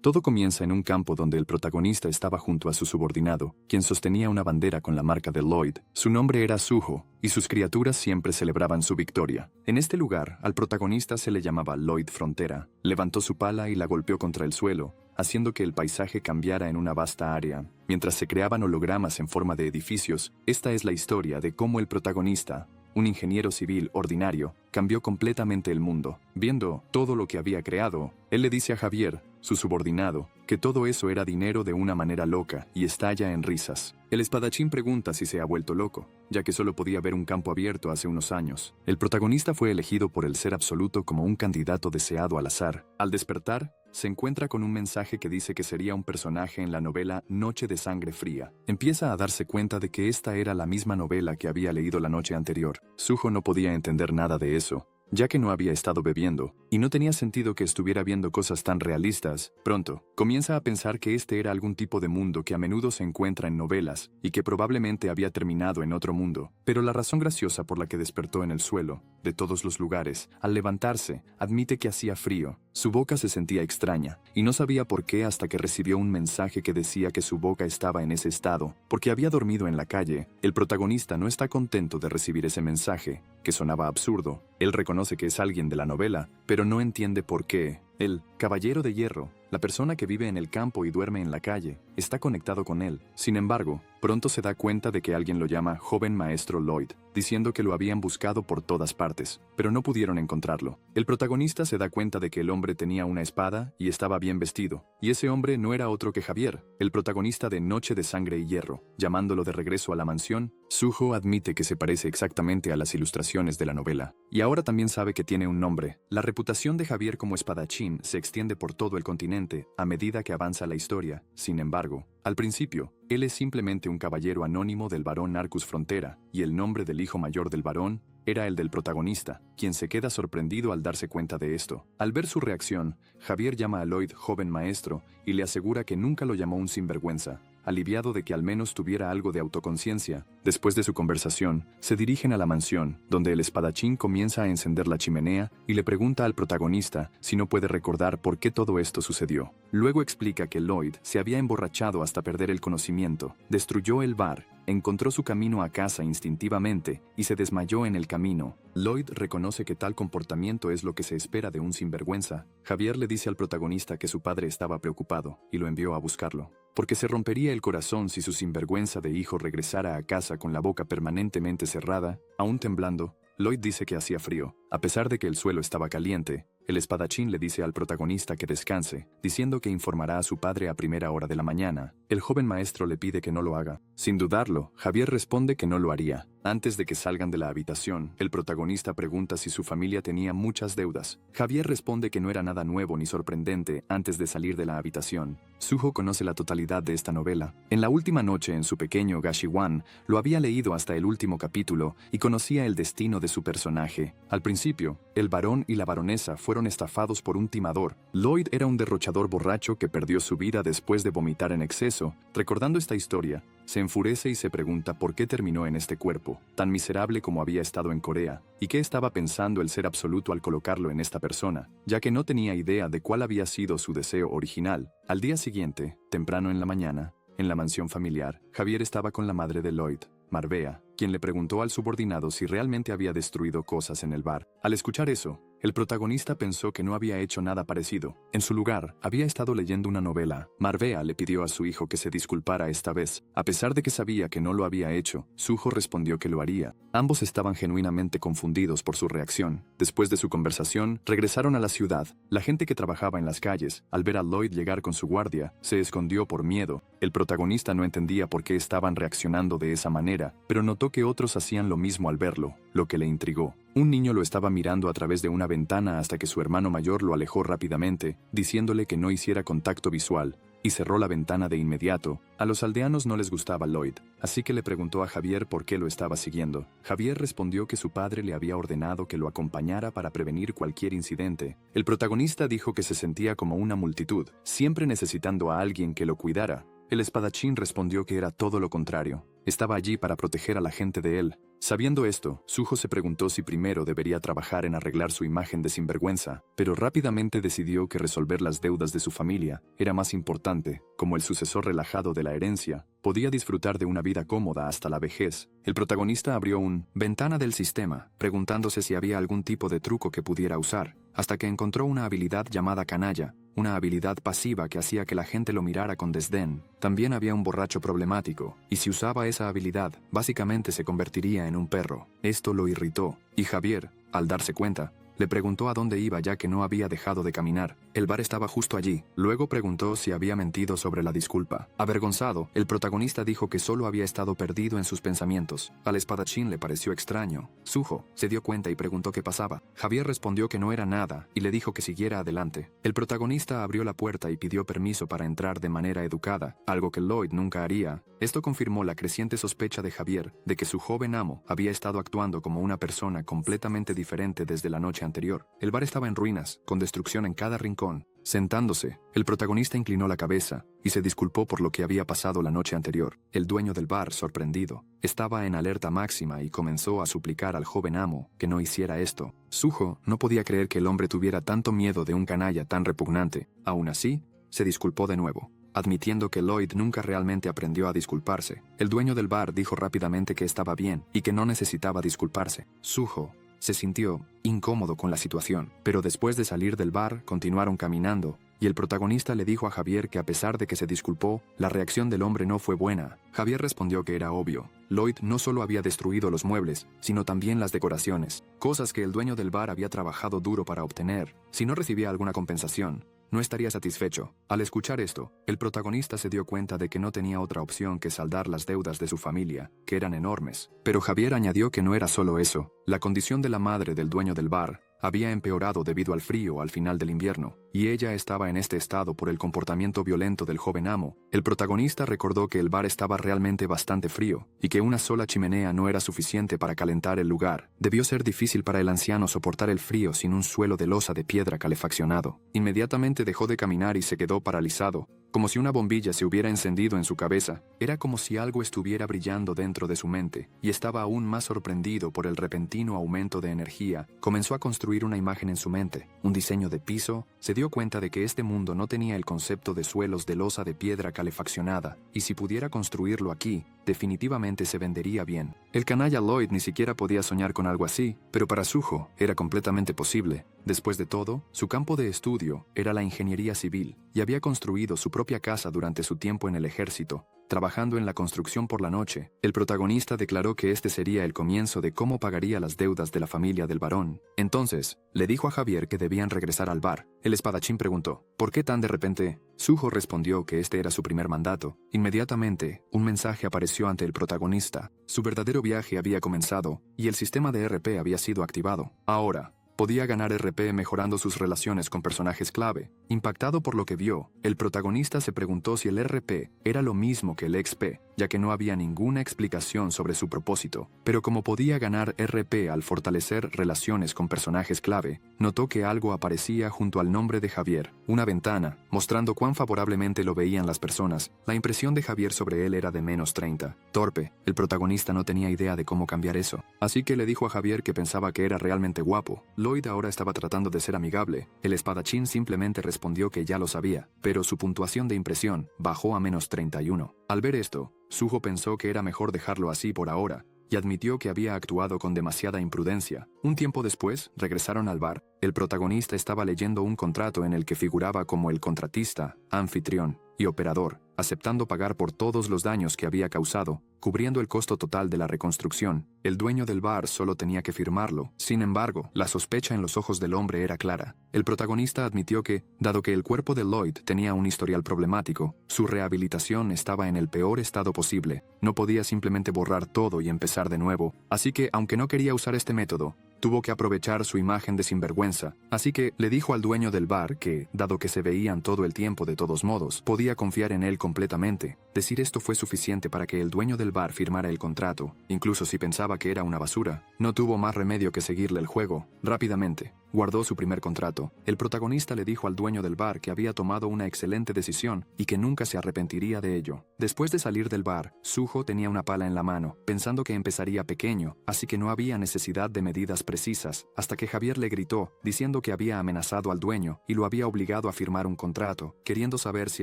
Todo comienza en un campo donde el protagonista estaba junto a su subordinado, quien sostenía una bandera con la marca de Lloyd. Su nombre era Suho, y sus criaturas siempre celebraban su victoria. En este lugar, al protagonista se le llamaba Lloyd Frontera. Levantó su pala y la golpeó contra el suelo, haciendo que el paisaje cambiara en una vasta área. Mientras se creaban hologramas en forma de edificios, esta es la historia de cómo el protagonista, un ingeniero civil ordinario, cambió completamente el mundo. Viendo todo lo que había creado, él le dice a Javier, su subordinado, que todo eso era dinero de una manera loca y estalla en risas. El espadachín pregunta si se ha vuelto loco, ya que solo podía ver un campo abierto hace unos años. El protagonista fue elegido por el ser absoluto como un candidato deseado al azar. Al despertar, se encuentra con un mensaje que dice que sería un personaje en la novela Noche de Sangre Fría. Empieza a darse cuenta de que esta era la misma novela que había leído la noche anterior. Suho no podía entender nada de eso, ya que no había estado bebiendo, y no tenía sentido que estuviera viendo cosas tan realistas. Pronto, comienza a pensar que este era algún tipo de mundo que a menudo se encuentra en novelas, y que probablemente había terminado en otro mundo. Pero la razón graciosa por la que despertó en el suelo, de todos los lugares, al levantarse, admite que hacía frío. Su boca se sentía extraña, y no sabía por qué hasta que recibió un mensaje que decía que su boca estaba en ese estado, porque había dormido en la calle. El protagonista no está contento de recibir ese mensaje, que sonaba absurdo. Él reconoce que es alguien de la novela, pero no entiende por qué. El Caballero de Hierro, la persona que vive en el campo y duerme en la calle, está conectado con él. Sin embargo, pronto se da cuenta de que alguien lo llama Joven Maestro Lloyd, diciendo que lo habían buscado por todas partes, pero no pudieron encontrarlo. El protagonista se da cuenta de que el hombre tenía una espada y estaba bien vestido, y ese hombre no era otro que Javier, el protagonista de Noche de Sangre y Hierro. Llamándolo de regreso a la mansión, Suho admite que se parece exactamente a las ilustraciones de la novela, y ahora también sabe que tiene un nombre. La reputación de Javier como espadachín se extiende por todo el continente a medida que avanza la historia. Sin embargo, al principio, él es simplemente un caballero anónimo del barón Arcus Frontera, y el nombre del hijo mayor del barón era el del protagonista, quien se queda sorprendido al darse cuenta de esto. Al ver su reacción, Javier llama a Lloyd Joven Maestro y le asegura que nunca lo llamó un sinvergüenza. Aliviado de que al menos tuviera algo de autoconciencia, después de su conversación, se dirigen a la mansión, donde el espadachín comienza a encender la chimenea y le pregunta al protagonista si no puede recordar por qué todo esto sucedió. Luego explica que Lloyd se había emborrachado hasta perder el conocimiento, destruyó el bar, encontró su camino a casa instintivamente y se desmayó en el camino. Lloyd reconoce que tal comportamiento es lo que se espera de un sinvergüenza. Javier le dice al protagonista que su padre estaba preocupado y lo envió a buscarlo, porque se rompería el corazón si su sinvergüenza de hijo regresara a casa con la boca permanentemente cerrada. Aún temblando, Lloyd dice que hacía frío. A pesar de que el suelo estaba caliente, el espadachín le dice al protagonista que descanse, diciendo que informará a su padre a primera hora de la mañana. El joven maestro le pide que no lo haga. Sin dudarlo, Javier responde que no lo haría. Antes de que salgan de la habitación, el protagonista pregunta si su familia tenía muchas deudas. Javier responde que no era nada nuevo ni sorprendente antes de salir de la habitación. Suho conoce la totalidad de esta novela. En la última noche en su pequeño Gashiwan, lo había leído hasta el último capítulo y conocía el destino de su personaje. Al principio, el barón y la baronesa fueron estafados por un timador. Lloyd era un derrochador borracho que perdió su vida después de vomitar en exceso. Recordando esta historia, se enfurece y se pregunta por qué terminó en este cuerpo, tan miserable como había estado en Corea, y qué estaba pensando el ser absoluto al colocarlo en esta persona, ya que no tenía idea de cuál había sido su deseo original. Al día siguiente, temprano en la mañana, en la mansión familiar, Javier estaba con la madre de Lloyd, Marbea, quien le preguntó al subordinado si realmente había destruido cosas en el bar. Al escuchar eso, el protagonista pensó que no había hecho nada parecido. En su lugar, había estado leyendo una novela. Marbea le pidió a su hijo que se disculpara esta vez. A pesar de que sabía que no lo había hecho, Suho respondió que lo haría. Ambos estaban genuinamente confundidos por su reacción. Después de su conversación, regresaron a la ciudad. La gente que trabajaba en las calles, al ver a Lloyd llegar con su guardia, se escondió por miedo. El protagonista no entendía por qué estaban reaccionando de esa manera, pero notó que otros hacían lo mismo al verlo, lo que le intrigó. Un niño lo estaba mirando a través de una ventana hasta que su hermano mayor lo alejó rápidamente, diciéndole que no hiciera contacto visual, y cerró la ventana de inmediato. A los aldeanos no les gustaba Lloyd, así que le preguntó a Javier por qué lo estaba siguiendo. Javier respondió que su padre le había ordenado que lo acompañara para prevenir cualquier incidente. El protagonista dijo que se sentía como una multitud, siempre necesitando a alguien que lo cuidara. El espadachín respondió que era todo lo contrario. Estaba allí para proteger a la gente de él. Sabiendo esto, Suho se preguntó si primero debería trabajar en arreglar su imagen de sinvergüenza, pero rápidamente decidió que resolver las deudas de su familia era más importante. Como el sucesor relajado de la herencia, podía disfrutar de una vida cómoda hasta la vejez. El protagonista abrió un ventana del sistema, preguntándose si había algún tipo de truco que pudiera usar, hasta que encontró una habilidad llamada canalla, una habilidad pasiva que hacía que la gente lo mirara con desdén. También había un borracho problemático, y si usaba esa habilidad, básicamente se convertiría en un perro. Esto lo irritó, y Javier, al darse cuenta, le preguntó a dónde iba ya que no había dejado de caminar. El bar estaba justo allí. Luego preguntó si había mentido sobre la disculpa. Avergonzado, el protagonista dijo que solo había estado perdido en sus pensamientos. Al espadachín le pareció extraño. Suho se dio cuenta y preguntó qué pasaba. Javier respondió que no era nada y le dijo que siguiera adelante. El protagonista abrió la puerta y pidió permiso para entrar de manera educada, algo que Lloyd nunca haría. Esto confirmó la creciente sospecha de Javier de que su joven amo había estado actuando como una persona completamente diferente desde la noche anterior. El bar estaba en ruinas, con destrucción en cada rincón. Sentándose, el protagonista inclinó la cabeza y se disculpó por lo que había pasado la noche anterior. El dueño del bar, sorprendido, estaba en alerta máxima y comenzó a suplicar al joven amo que no hiciera esto. Suho no podía creer que el hombre tuviera tanto miedo de un canalla tan repugnante. Aún así, se disculpó de nuevo, admitiendo que Lloyd nunca realmente aprendió a disculparse. El dueño del bar dijo rápidamente que estaba bien y que no necesitaba disculparse. Suho se sintió incómodo con la situación, pero después de salir del bar continuaron caminando, y el protagonista le dijo a Javier que a pesar de que se disculpó, la reacción del hombre no fue buena. Javier respondió que era obvio. Lloyd no solo había destruido los muebles, sino también las decoraciones, cosas que el dueño del bar había trabajado duro para obtener. Si no recibía alguna compensación, no estaría satisfecho. Al escuchar esto, el protagonista se dio cuenta de que no tenía otra opción que saldar las deudas de su familia, que eran enormes. Pero Javier añadió que no era solo eso. La condición de la madre del dueño del bar había empeorado debido al frío al final del invierno, y ella estaba en este estado por el comportamiento violento del joven amo. El protagonista recordó que el bar estaba realmente bastante frío, y que una sola chimenea no era suficiente para calentar el lugar. Debió ser difícil para el anciano soportar el frío sin un suelo de losa de piedra calefaccionado. Inmediatamente dejó de caminar y se quedó paralizado, como si una bombilla se hubiera encendido en su cabeza. Era como si algo estuviera brillando dentro de su mente, y estaba aún más sorprendido por el repentino aumento de energía. Comenzó a construir una imagen en su mente, un diseño de piso. Se dio cuenta de que este mundo no tenía el concepto de suelos de losa de piedra calefaccionada, y si pudiera construirlo aquí, definitivamente se vendería bien. El canalla Lloyd ni siquiera podía soñar con algo así, pero para Suho era completamente posible. Después de todo, su campo de estudio era la ingeniería civil, y había construido su propia casa durante su tiempo en el ejército, trabajando en la construcción por la noche. El protagonista declaró que este sería el comienzo de cómo pagaría las deudas de la familia del varón. Entonces, le dijo a Javier que debían regresar al bar. El espadachín preguntó, ¿por qué tan de repente? Suho respondió que este era su primer mandato. Inmediatamente, un mensaje apareció ante el protagonista. Su verdadero viaje había comenzado, y el sistema de RP había sido activado. Ahora, podía ganar RP mejorando sus relaciones con personajes clave. Impactado por lo que vio, el protagonista se preguntó si el RP era lo mismo que el XP, ya que no había ninguna explicación sobre su propósito. Pero como podía ganar RP al fortalecer relaciones con personajes clave, notó que algo aparecía junto al nombre de Javier, una ventana, mostrando cuán favorablemente lo veían las personas. La impresión de Javier sobre él era de -30. Torpe, el protagonista no tenía idea de cómo cambiar eso, así que le dijo a Javier que pensaba que era realmente guapo. Lloyd ahora estaba tratando de ser amigable. El espadachín simplemente respondió que ya lo sabía, pero su puntuación de impresión bajó a -31. Al ver esto, Suho pensó que era mejor dejarlo así por ahora, y admitió que había actuado con demasiada imprudencia. Un tiempo después, regresaron al bar. El protagonista estaba leyendo un contrato en el que figuraba como el contratista, anfitrión y operador, aceptando pagar por todos los daños que había causado, cubriendo el costo total de la reconstrucción. El dueño del bar solo tenía que firmarlo. Sin embargo, la sospecha en los ojos del hombre era clara. El protagonista admitió que, dado que el cuerpo de Lloyd tenía un historial problemático, su rehabilitación estaba en el peor estado posible. No podía simplemente borrar todo y empezar de nuevo. Así que, aunque no quería usar este método, Tuvo que aprovechar su imagen de sinvergüenza, así que le dijo al dueño del bar que, dado que se veían todo el tiempo de todos modos, podía confiar en él completamente. Decir esto fue suficiente para que el dueño del bar firmara el contrato, incluso si pensaba que era una basura. No tuvo más remedio que seguirle el juego. Rápidamente, guardó su primer contrato. El protagonista le dijo al dueño del bar que había tomado una excelente decisión y que nunca se arrepentiría de ello. Después de salir del bar, Suho tenía una pala en la mano, pensando que empezaría pequeño, así que no había necesidad de medidas precisas, hasta que Javier le gritó, diciendo que había amenazado al dueño y lo había obligado a firmar un contrato, queriendo saber si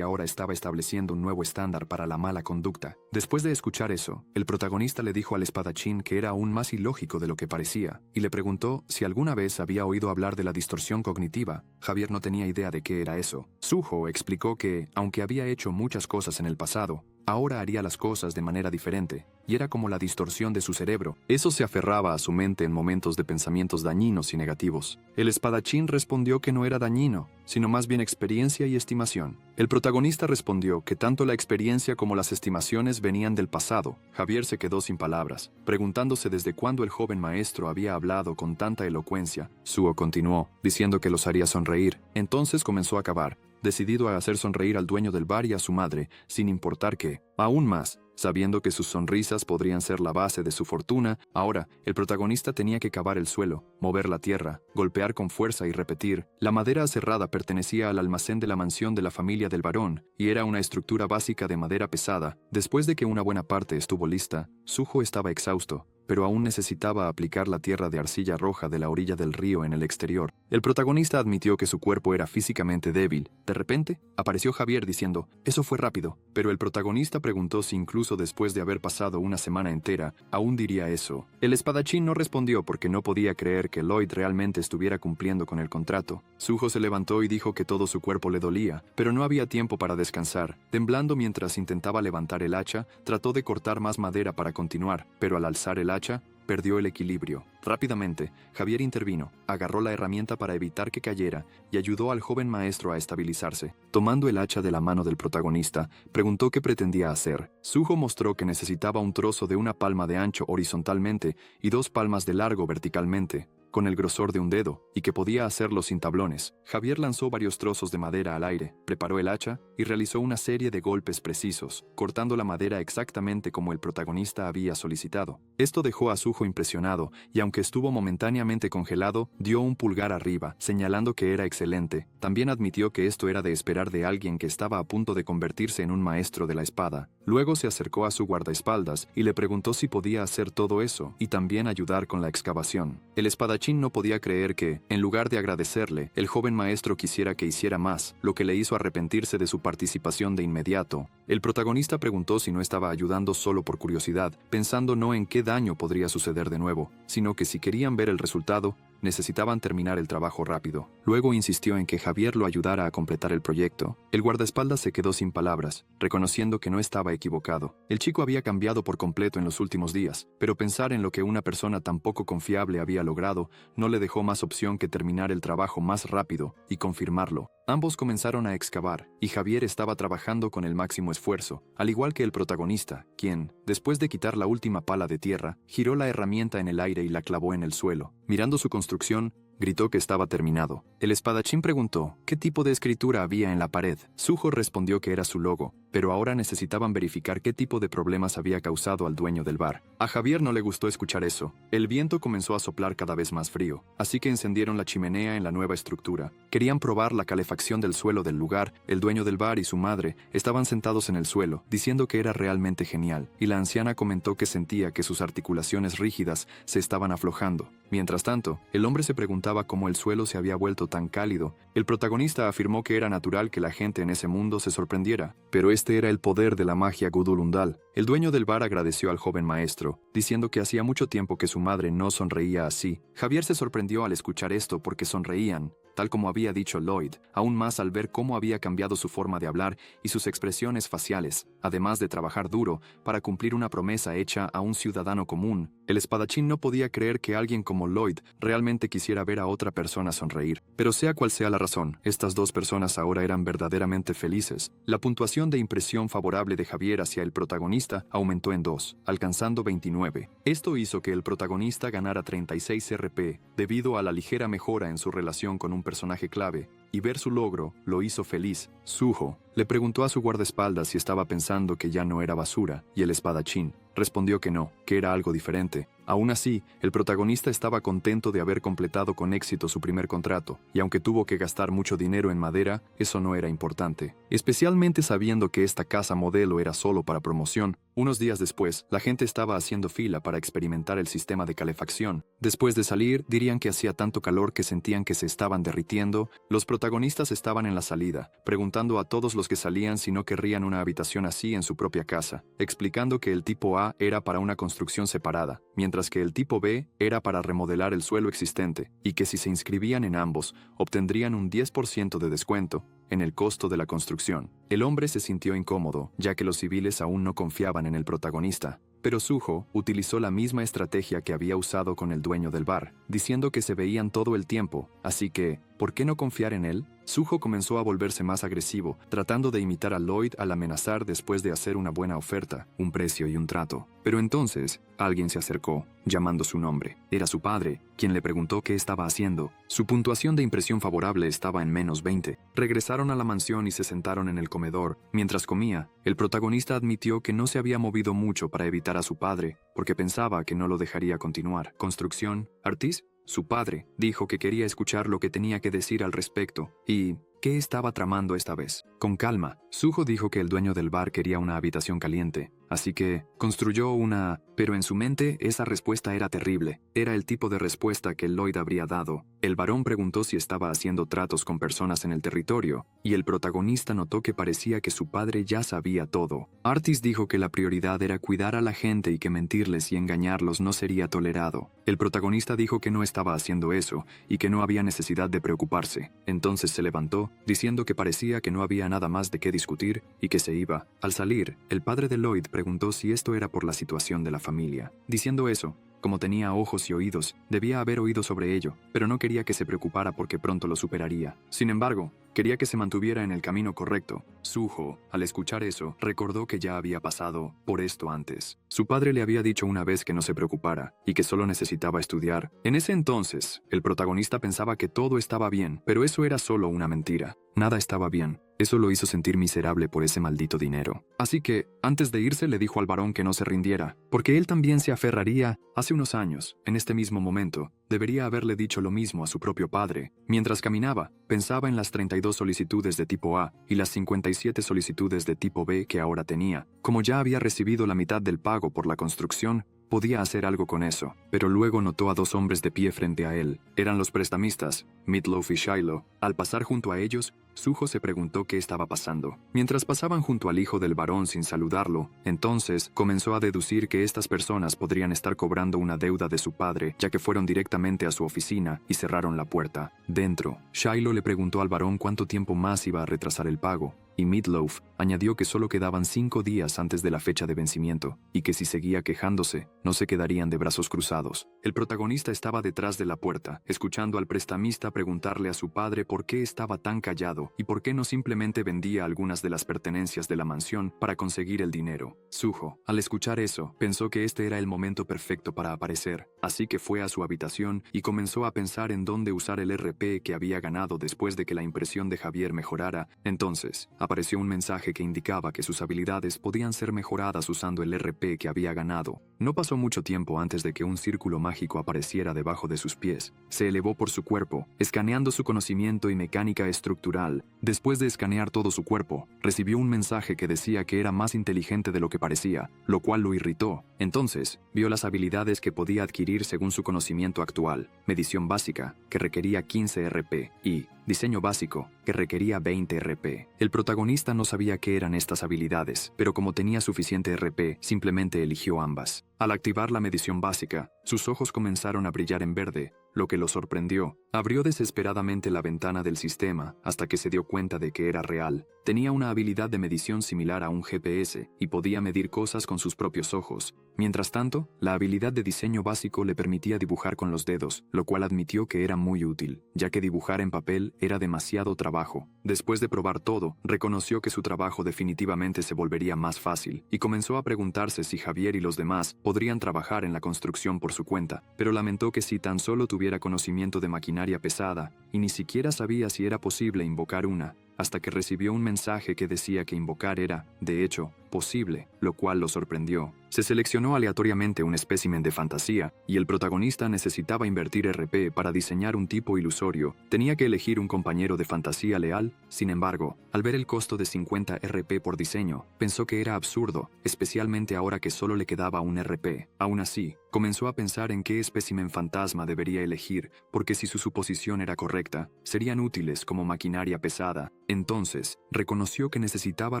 ahora estaba estableciendo un nuevo estándar para la mala conducta. Después de escuchar eso, el protagonista le dijo al espadachín que era aún más ilógico de lo que parecía, y le preguntó si alguna vez había oído hablar de la distorsión cognitiva. Javier no tenía idea de qué era eso. Suho explicó que, aunque había hecho muchas cosas en el pasado, ahora haría las cosas de manera diferente, y era como la distorsión de su cerebro. Eso se aferraba a su mente en momentos de pensamientos dañinos y negativos. El espadachín respondió que no era dañino, sino más bien experiencia y estimación. El protagonista respondió que tanto la experiencia como las estimaciones venían del pasado. Javier se quedó sin palabras, preguntándose desde cuándo el joven maestro había hablado con tanta elocuencia. Suho continuó, diciendo que los haría sonreír. Entonces comenzó a cavar, decidido a hacer sonreír al dueño del bar y a su madre, sin importar qué. Aún más, sabiendo que sus sonrisas podrían ser la base de su fortuna, ahora el protagonista tenía que cavar el suelo, mover la tierra, golpear con fuerza y repetir. La madera aserrada pertenecía al almacén de la mansión de la familia del varón, y era una estructura básica de madera pesada. Después de que una buena parte estuvo lista, Suho estaba exhausto, pero aún necesitaba aplicar la tierra de arcilla roja de la orilla del río en el exterior. El protagonista admitió que su cuerpo era físicamente débil. De repente, apareció Javier diciendo, «Eso fue rápido», pero el protagonista preguntó si incluso después de haber pasado una semana entera, aún diría eso. El espadachín no respondió porque no podía creer que Lloyd realmente estuviera cumpliendo con el contrato. Suho se levantó y dijo que todo su cuerpo le dolía, pero no había tiempo para descansar. Temblando mientras intentaba levantar el hacha, trató de cortar más madera para continuar, pero al alzar el hacha, perdió el equilibrio. Rápidamente, Javier intervino, agarró la herramienta para evitar que cayera y ayudó al joven maestro a estabilizarse. Tomando el hacha de la mano del protagonista, preguntó qué pretendía hacer. Suho mostró que necesitaba un trozo de una palma de ancho horizontalmente y 2 palmas de largo verticalmente, con el grosor de un dedo, y que podía hacerlo sin tablones. Javier lanzó varios trozos de madera al aire, preparó el hacha y realizó una serie de golpes precisos, cortando la madera exactamente como el protagonista había solicitado. Esto dejó a Suho impresionado, y aunque estuvo momentáneamente congelado, dio un pulgar arriba, señalando que era excelente. También admitió que esto era de esperar de alguien que estaba a punto de convertirse en un maestro de la espada. Luego se acercó a su guardaespaldas y le preguntó si podía hacer todo eso, y también ayudar con la excavación. El espadachín no podía creer que, en lugar de agradecerle, el joven maestro quisiera que hiciera más, lo que le hizo arrepentirse de su participación de inmediato. El protagonista preguntó si no estaba ayudando solo por curiosidad, pensando no en qué daño podría suceder de nuevo, sino que si querían ver el resultado, necesitaban terminar el trabajo rápido. Luego insistió en que Javier lo ayudara a completar el proyecto. El guardaespaldas se quedó sin palabras, reconociendo que no estaba equivocado. El chico había cambiado por completo en los últimos días, pero pensar en lo que una persona tan poco confiable había logrado no le dejó más opción que terminar el trabajo más rápido y confirmarlo. Ambos comenzaron a excavar, y Javier estaba trabajando con el máximo esfuerzo, al igual que el protagonista, quien, después de quitar la última pala de tierra, giró la herramienta en el aire y la clavó en el suelo. Mirando su construcción, gritó que estaba terminado. El espadachín preguntó qué tipo de escritura había en la pared. Suho respondió que era su logo, pero ahora necesitaban verificar qué tipo de problemas había causado al dueño del bar. A Javier no le gustó escuchar eso. El viento comenzó a soplar cada vez más frío, así que encendieron la chimenea en la nueva estructura. Querían probar la calefacción del suelo del lugar. El dueño del bar y su madre estaban sentados en el suelo, diciendo que era realmente genial, y la anciana comentó que sentía que sus articulaciones rígidas se estaban aflojando. Mientras tanto, el hombre se preguntaba cómo el suelo se había vuelto tan cálido. El protagonista afirmó que era natural que la gente en ese mundo se sorprendiera, pero este era el poder de la magia Gudulundal. El dueño del bar agradeció al joven maestro, diciendo que hacía mucho tiempo que su madre no sonreía así. Javier se sorprendió al escuchar esto porque sonreían, tal como había dicho Lloyd, aún más al ver cómo había cambiado su forma de hablar y sus expresiones faciales, además de trabajar duro para cumplir una promesa hecha a un ciudadano común. El espadachín no podía creer que alguien como Lloyd realmente quisiera ver a otra persona sonreír. Pero sea cual sea la razón, estas dos personas ahora eran verdaderamente felices. La puntuación de impresión favorable de Javier hacia el protagonista aumentó en 2, alcanzando 29. Esto hizo que el protagonista ganara 36 RP, debido a la ligera mejora en su relación con un personaje clave, y ver su logro lo hizo feliz. Suho le preguntó a su guardaespaldas si estaba pensando que ya no era basura, y el espadachín respondió que no, que era algo diferente. Aún así, el protagonista estaba contento de haber completado con éxito su primer contrato, y aunque tuvo que gastar mucho dinero en madera, eso no era importante. Especialmente sabiendo que esta casa modelo era solo para promoción. Unos días después, la gente estaba haciendo fila para experimentar el sistema de calefacción. Después de salir, dirían que hacía tanto calor que sentían que se estaban derritiendo. Los protagonistas estaban en la salida, preguntando a todos los que salían si no querrían una habitación así en su propia casa, explicando que el tipo A era para una construcción separada, mientras que el tipo B era para remodelar el suelo existente, y que si se inscribían en ambos, obtendrían un 10% de descuento en el costo de la construcción. El hombre se sintió incómodo, ya que los civiles aún no confiaban en el protagonista. Pero Suho utilizó la misma estrategia que había usado con el dueño del bar, diciendo que se veían todo el tiempo, así que, ¿por qué no confiar en él? Suho comenzó a volverse más agresivo, tratando de imitar a Lloyd al amenazar después de hacer una buena oferta, un precio y un trato. Pero entonces, alguien se acercó, llamando su nombre. Era su padre, quien le preguntó qué estaba haciendo. Su puntuación de impresión favorable estaba en menos 20. Regresaron a la mansión y se sentaron en el comedor. Mientras comía, el protagonista admitió que no se había movido mucho para evitar a su padre, porque pensaba que no lo dejaría continuar. ¿Construcción? ¿Artis? Su padre dijo que quería escuchar lo que tenía que decir al respecto. ¿Y qué estaba tramando esta vez? Con calma, Suho dijo que el dueño del bar quería una habitación caliente, así que construyó una... Pero en su mente esa respuesta era terrible. Era el tipo de respuesta que Lloyd habría dado. El varón preguntó si estaba haciendo tratos con personas en el territorio, y el protagonista notó que parecía que su padre ya sabía todo. Artis dijo que la prioridad era cuidar a la gente y que mentirles y engañarlos no sería tolerado. El protagonista dijo que no estaba haciendo eso y que no había necesidad de preocuparse. Entonces se levantó, diciendo que parecía que no había nada más de qué discutir y que se iba. Al salir, el padre de Lloyd preguntó si esto era por la situación de la familia. Diciendo eso, como tenía ojos y oídos, debía haber oído sobre ello, pero no quería que se preocupara porque pronto lo superaría. Sin embargo, quería que se mantuviera en el camino correcto. Suho, al escuchar eso, recordó que ya había pasado por esto antes. Su padre le había dicho una vez que no se preocupara y que solo necesitaba estudiar. En ese entonces, el protagonista pensaba que todo estaba bien, pero eso era solo una mentira. Nada estaba bien. Eso lo hizo sentir miserable por ese maldito dinero. Así que, antes de irse, le dijo al varón que no se rindiera, porque él también se aferraría. Hace unos años, en este mismo momento, debería haberle dicho lo mismo a su propio padre. Mientras caminaba, pensaba en las 32 solicitudes de tipo A y las 57 solicitudes de tipo B que ahora tenía. Como ya había recibido la mitad del pago por la construcción, podía hacer algo con eso. Pero luego notó a dos hombres de pie frente a él. Eran los prestamistas, Meatloaf y Shiloh. Al pasar junto a ellos, Suho se preguntó qué estaba pasando. Mientras pasaban junto al hijo del varón sin saludarlo, entonces comenzó a deducir que estas personas podrían estar cobrando una deuda de su padre, ya que fueron directamente a su oficina y cerraron la puerta. Dentro, Shiloh le preguntó al varón cuánto tiempo más iba a retrasar el pago, y Meatloaf añadió que solo quedaban 5 días antes de la fecha de vencimiento, y que si seguía quejándose, no se quedarían de brazos cruzados. El protagonista estaba detrás de la puerta, escuchando al prestamista preguntarle a su padre por qué estaba tan callado y por qué no simplemente vendía algunas de las pertenencias de la mansión para conseguir el dinero. Suho, al escuchar eso, pensó que este era el momento perfecto para aparecer, así que fue a su habitación y comenzó a pensar en dónde usar el RP que había ganado después de que la impresión de Javier mejorara. Entonces, apareció un mensaje que indicaba que sus habilidades podían ser mejoradas usando el RP que había ganado. No pasó mucho tiempo antes de que un círculo mágico apareciera debajo de sus pies. Se elevó por su cuerpo, escaneando su conocimiento y mecánica estructural. Después de escanear todo su cuerpo, recibió un mensaje que decía que era más inteligente de lo que parecía, lo cual lo irritó. Entonces, vio las habilidades que podía adquirir según su conocimiento actual. Medición básica, que requería 15 RP, y diseño básico, que requería 20 RP. El protagonista no sabía qué eran estas habilidades, pero como tenía suficiente RP, simplemente eligió ambas. Al activar la medición básica, sus ojos comenzaron a brillar en verde, lo que lo sorprendió. Abrió desesperadamente la ventana del sistema hasta que se dio cuenta de que era real. Tenía una habilidad de medición similar a un GPS y podía medir cosas con sus propios ojos. Mientras tanto, la habilidad de diseño básico le permitía dibujar con los dedos, lo cual admitió que era muy útil, ya que dibujar en papel era demasiado trabajo. Después de probar todo, reconoció que su trabajo definitivamente se volvería más fácil y comenzó a preguntarse si Javier y los demás podrían trabajar en la construcción por su cuenta, pero lamentó que si tan solo tuviera conocimiento de maquinaria pesada y ni siquiera sabía si era posible invocar una, hasta que recibió un mensaje que decía que invocar era, de hecho, posible, lo cual lo sorprendió. Se seleccionó aleatoriamente un espécimen de fantasía, y el protagonista necesitaba invertir RP para diseñar un tipo ilusorio. Tenía que elegir un compañero de fantasía leal. Sin embargo, al ver el costo de 50 RP por diseño, pensó que era absurdo, especialmente ahora que solo le quedaba un RP. Aún así, comenzó a pensar en qué espécimen fantasma debería elegir, porque si su suposición era correcta, serían útiles como maquinaria pesada. Entonces, reconoció que necesitaba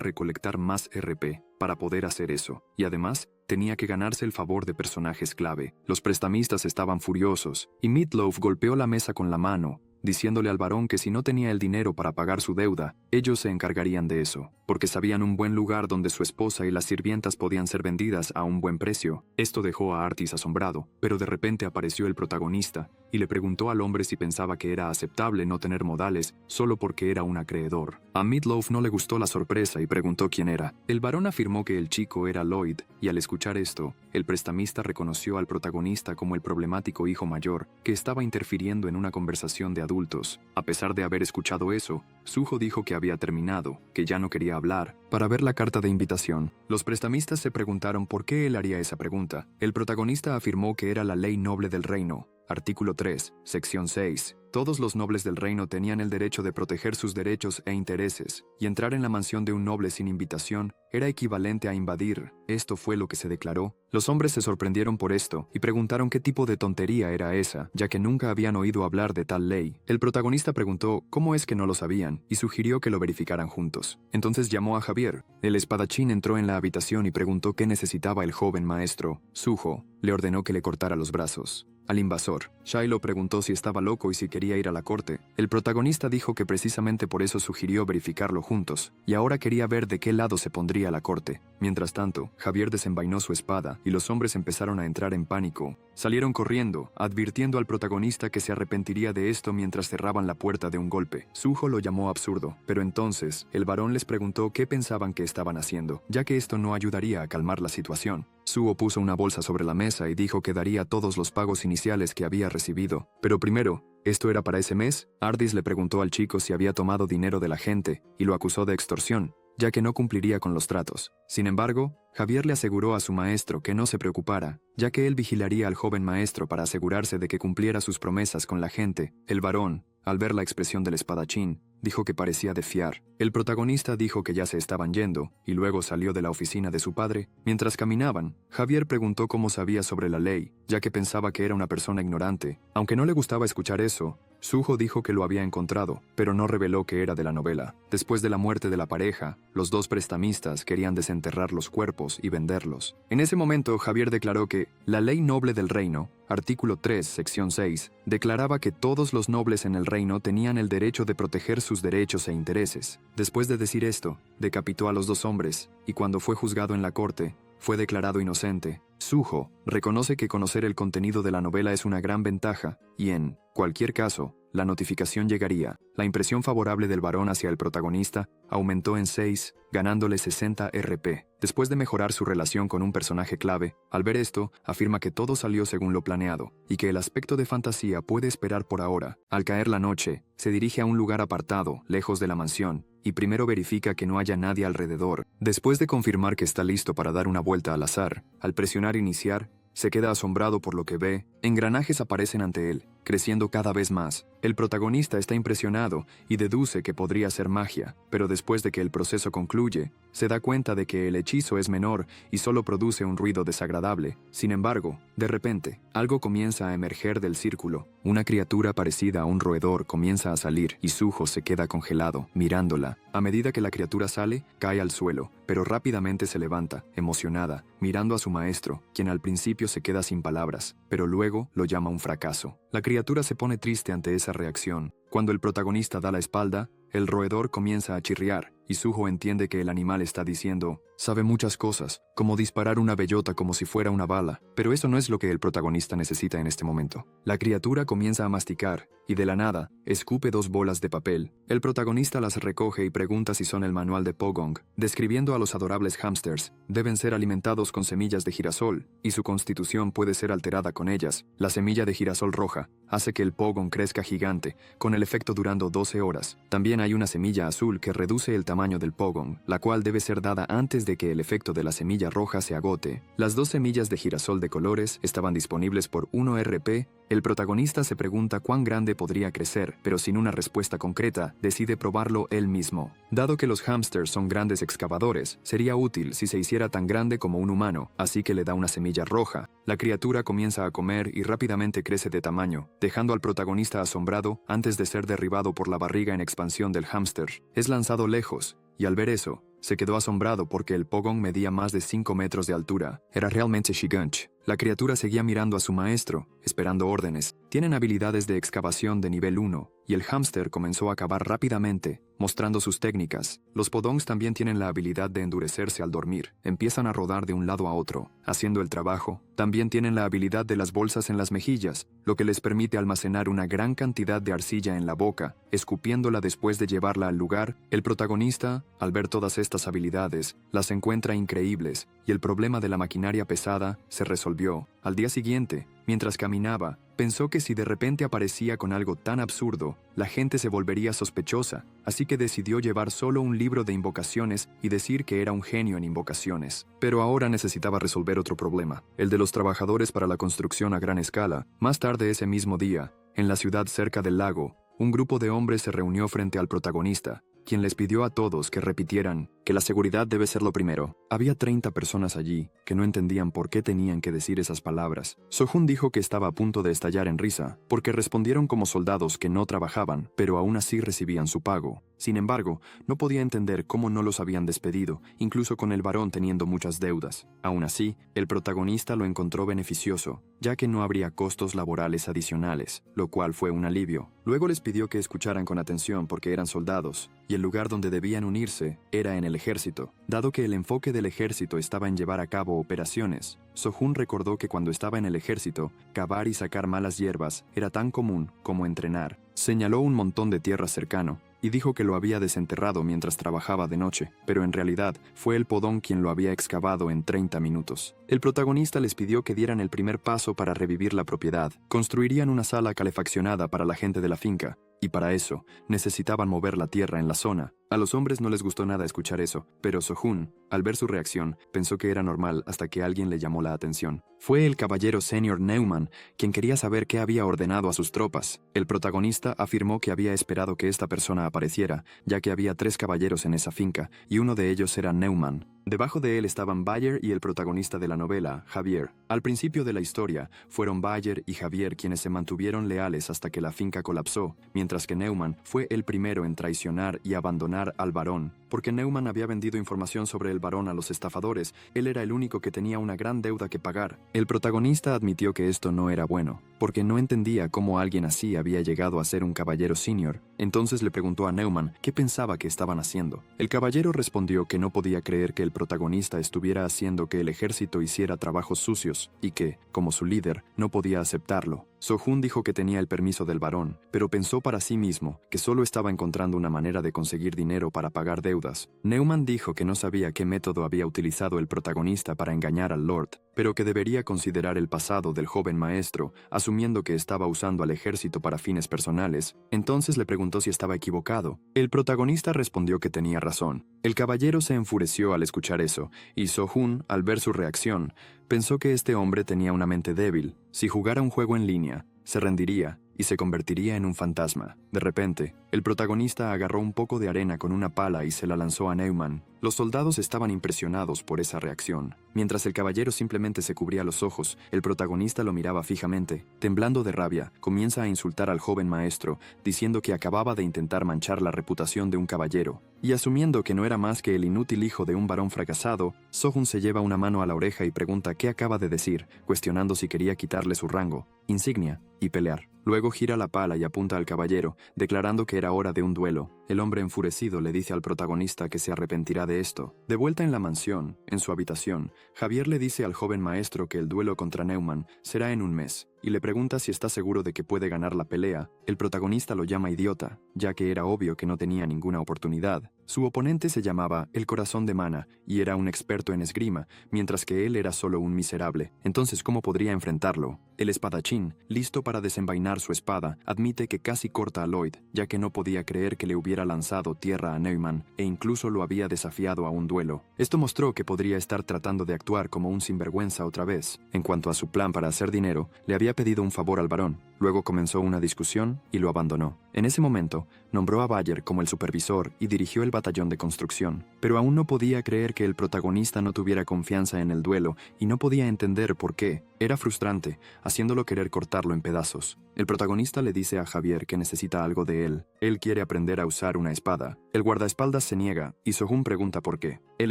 recolectar más RP para poder hacer eso, y además, tenía que ganarse el favor de personajes clave. Los prestamistas estaban furiosos, y Meatloaf golpeó la mesa con la mano, diciéndole al varón que si no tenía el dinero para pagar su deuda, ellos se encargarían de eso, porque sabían un buen lugar donde su esposa y las sirvientas podían ser vendidas a un buen precio. Esto dejó a Artis asombrado, pero de repente apareció el protagonista, y le preguntó al hombre si pensaba que era aceptable no tener modales solo porque era un acreedor. A Meatloaf no le gustó la sorpresa y preguntó quién era. El varón afirmó que el chico era Lloyd, y al escuchar esto, el prestamista reconoció al protagonista como el problemático hijo mayor que estaba interfiriendo en una conversación de adultos. A pesar de haber escuchado eso, Suho dijo que había terminado, que ya no quería hablar, para ver la carta de invitación. Los prestamistas se preguntaron por qué él haría esa pregunta. El protagonista afirmó que era la ley noble del reino. Artículo 3, sección 6. Todos los nobles del reino tenían el derecho de proteger sus derechos e intereses, y entrar en la mansión de un noble sin invitación era equivalente a invadir. Esto fue lo que se declaró. Los hombres se sorprendieron por esto y preguntaron qué tipo de tontería era esa, ya que nunca habían oído hablar de tal ley. El protagonista preguntó cómo es que no lo sabían y sugirió que lo verificaran juntos. Entonces llamó a Javier. El espadachín entró en la habitación y preguntó qué necesitaba el joven maestro. Suho le ordenó que le cortara los brazos al invasor. Shiloh preguntó si estaba loco y si quería ir a la corte. El protagonista dijo que precisamente por eso sugirió verificarlo juntos, y ahora quería ver de qué lado se pondría la corte. Mientras tanto, Javier desenvainó su espada y los hombres empezaron a entrar en pánico. Salieron corriendo, advirtiendo al protagonista que se arrepentiría de esto mientras cerraban la puerta de un golpe. Suho lo llamó absurdo, pero entonces el varón les preguntó qué pensaban que estaban haciendo, ya que esto no ayudaría a calmar la situación. Suho puso una bolsa sobre la mesa y dijo que daría todos los pagos iniciales que había recibido. Pero primero, ¿esto era para ese mes? Ardis le preguntó al chico si había tomado dinero de la gente y lo acusó de extorsión, ya que no cumpliría con los tratos. Sin embargo, Javier le aseguró a su maestro que no se preocupara, ya que él vigilaría al joven maestro para asegurarse de que cumpliera sus promesas con la gente. El varón, al ver la expresión del espadachín, dijo que parecía de fiar. El protagonista dijo que ya se estaban yendo, y luego salió de la oficina de su padre. Mientras caminaban, Javier preguntó cómo sabía sobre la ley, ya que pensaba que era una persona ignorante. Aunque no le gustaba escuchar eso, Suho dijo que lo había encontrado, pero no reveló que era de la novela. Después de la muerte de la pareja, los dos prestamistas querían desenterrar los cuerpos y venderlos. En ese momento, Javier declaró que la ley noble del reino, artículo 3, sección 6, declaraba que todos los nobles en el reino tenían el derecho de proteger sus derechos e intereses. Después de decir esto, decapitó a los dos hombres, y cuando fue juzgado en la corte, fue declarado inocente. Suho reconoce que conocer el contenido de la novela es una gran ventaja, y en cualquier caso, la notificación llegaría. La impresión favorable del varón hacia el protagonista aumentó en 6, ganándole 60 RP. Después de mejorar su relación con un personaje clave, al ver esto, afirma que todo salió según lo planeado, y que el aspecto de fantasía puede esperar por ahora. Al caer la noche, se dirige a un lugar apartado, lejos de la mansión, y primero verifica que no haya nadie alrededor. Después de confirmar que está listo para dar una vuelta al azar, al presionar iniciar, se queda asombrado por lo que ve. Engranajes aparecen ante él, creciendo cada vez más. El protagonista está impresionado y deduce que podría ser magia, pero después de que el proceso concluye, se da cuenta de que el hechizo es menor y solo produce un ruido desagradable. Sin embargo, de repente, algo comienza a emerger del círculo. Una criatura parecida a un roedor comienza a salir y Suho se queda congelado, mirándola. A medida que la criatura sale, cae al suelo, pero rápidamente se levanta, emocionada, mirando a su maestro, quien al principio se queda sin palabras, pero luego lo llama un fracaso. La criatura se pone triste ante esa reacción. Cuando el protagonista da la espalda, el roedor comienza a chirriar, y Suho entiende que el animal está diciendo, sabe muchas cosas, como disparar una bellota como si fuera una bala, pero eso no es lo que el protagonista necesita en este momento. La criatura comienza a masticar, y de la nada, escupe 2 bolas de papel. El protagonista las recoge y pregunta si son el manual de Pogong, describiendo a los adorables hámsters. Deben ser alimentados con semillas de girasol, y su constitución puede ser alterada con ellas. La semilla de girasol roja hace que el Pogong crezca gigante, con el efecto durando 12 horas. También hay una semilla azul que reduce el tamaño del Pogong, la cual debe ser dada antes de que el efecto de la semilla roja se agote. Las 2 semillas de girasol de colores estaban disponibles por 1 RP. El protagonista se pregunta cuán grande podría crecer, pero sin una respuesta concreta, decide probarlo él mismo. Dado que los hámsters son grandes excavadores, sería útil si se hiciera tan grande como un humano, así que le da una semilla roja. La criatura comienza a comer y rápidamente crece de tamaño, dejando al protagonista asombrado antes de ser derribado por la barriga en expansión del hámster. Es lanzado lejos, y al ver eso, se quedó asombrado porque el Pogong medía más de 5 metros de altura. Era realmente gigante. La criatura seguía mirando a su maestro, esperando órdenes. Tienen habilidades de excavación de nivel 1, y el hámster comenzó a cavar rápidamente, mostrando sus técnicas. Los Podongs también tienen la habilidad de endurecerse al dormir. Empiezan a rodar de un lado a otro, haciendo el trabajo. También tienen la habilidad de las bolsas en las mejillas, lo que les permite almacenar una gran cantidad de arcilla en la boca, escupiéndola después de llevarla al lugar. El protagonista, al ver todas estas habilidades, las encuentra increíbles, y el problema de la maquinaria pesada se resolvió. Al día siguiente, mientras caminaba, pensó que si de repente aparecía con algo tan absurdo, la gente se volvería sospechosa, así que decidió llevar solo un libro de invocaciones y decir que era un genio en invocaciones. Pero ahora necesitaba resolver otro problema, el de los trabajadores para la construcción a gran escala. Más tarde ese mismo día, en la ciudad cerca del lago, un grupo de hombres se reunió frente al protagonista, quien les pidió a todos que repitieran que la seguridad debe ser lo primero. Había 30 personas allí que no entendían por qué tenían que decir esas palabras. Sohun dijo que estaba a punto de estallar en risa, porque respondieron como soldados que no trabajaban, pero aún así recibían su pago. Sin embargo, no podía entender cómo no los habían despedido, incluso con el varón teniendo muchas deudas. Aún así, el protagonista lo encontró beneficioso, ya que no habría costos laborales adicionales, lo cual fue un alivio. Luego les pidió que escucharan con atención porque eran soldados, y el lugar donde debían unirse era en el ejército. Dado que el enfoque del ejército estaba en llevar a cabo operaciones, Sohun recordó que cuando estaba en el ejército, cavar y sacar malas hierbas era tan común como entrenar. Señaló un montón de tierra cercano, y dijo que lo había desenterrado mientras trabajaba de noche, pero en realidad fue el Podong quien lo había excavado en 30 minutos. El protagonista les pidió que dieran el primer paso para revivir la propiedad. Construirían una sala calefaccionada para la gente de la finca, y para eso necesitaban mover la tierra en la zona. A los hombres no les gustó nada escuchar eso, pero Sohun, al ver su reacción, pensó que era normal hasta que alguien le llamó la atención. Fue el caballero senior Neumann quien quería saber qué había ordenado a sus tropas. El protagonista afirmó que había esperado que esta persona apareciera, ya que había 3 caballeros en esa finca, y uno de ellos era Neumann. Debajo de él estaban Bayer y el protagonista de la novela, Javier. Al principio de la historia, fueron Bayer y Javier quienes se mantuvieron leales hasta que la finca colapsó, mientras que Neumann fue el primero en traicionar y abandonar al varón. Porque Neumann había vendido información sobre el varón a los estafadores, él era el único que tenía una gran deuda que pagar. El protagonista admitió que esto no era bueno, porque no entendía cómo alguien así había llegado a ser un caballero senior. Entonces le preguntó a Neumann qué pensaba que estaban haciendo. El caballero respondió que no podía creer que el protagonista estuviera haciendo que el ejército hiciera trabajos sucios, y que, como su líder, no podía aceptarlo. Sohun dijo que tenía el permiso del varón, pero pensó para sí mismo que solo estaba encontrando una manera de conseguir dinero para pagar deudas. Neumann dijo que no sabía qué método había utilizado el protagonista para engañar al Lord, pero que debería considerar el pasado del joven maestro, asumiendo que estaba usando al ejército para fines personales. Entonces le preguntó si estaba equivocado. El protagonista respondió que tenía razón. El caballero se enfureció al escuchar eso, y Sohun, al ver su reacción, pensó que este hombre tenía una mente débil. Si jugara un juego en línea, se rendiría, y se convertiría en un fantasma. De repente, el protagonista agarró un poco de arena con una pala y se la lanzó a Neumann. Los soldados estaban impresionados por esa reacción. Mientras el caballero simplemente se cubría los ojos, el protagonista lo miraba fijamente. Temblando de rabia, comienza a insultar al joven maestro, diciendo que acababa de intentar manchar la reputación de un caballero. Y asumiendo que no era más que el inútil hijo de un varón fracasado, So-Hun se lleva una mano a la oreja y pregunta qué acaba de decir, cuestionando si quería quitarle su rango, insignia y pelear. Luego gira la pala y apunta al caballero, declarando que era hora de un duelo. El hombre enfurecido le dice al protagonista que se arrepentirá de esto. De vuelta en la mansión, en su habitación, Javier le dice al joven maestro que el duelo contra Neumann será en un mes, y le pregunta si está seguro de que puede ganar la pelea. El protagonista lo llama idiota, ya que era obvio que no tenía ninguna oportunidad. Su oponente se llamaba El Corazón de Mana, y era un experto en esgrima, mientras que él era solo un miserable. Entonces, ¿cómo podría enfrentarlo? El espadachín, listo para desenvainar su espada, admite que casi corta a Lloyd, ya que no podía creer que le hubiera lanzado tierra a Neumann, e incluso lo había desafiado a un duelo. Esto mostró que podría estar tratando de actuar como un sinvergüenza otra vez. En cuanto a su plan para hacer dinero, le había pedido un favor al varón. Luego comenzó una discusión y lo abandonó. En ese momento, nombró a Bayer como el supervisor y dirigió el batallón de construcción. Pero aún no podía creer que el protagonista no tuviera confianza en el duelo y no podía entender por qué. Era frustrante, haciéndolo querer cortarlo en pedazos. El protagonista le dice a Javier que necesita algo de él. Él quiere aprender a usar una espada. El guardaespaldas se niega y So-Hun pregunta por qué. El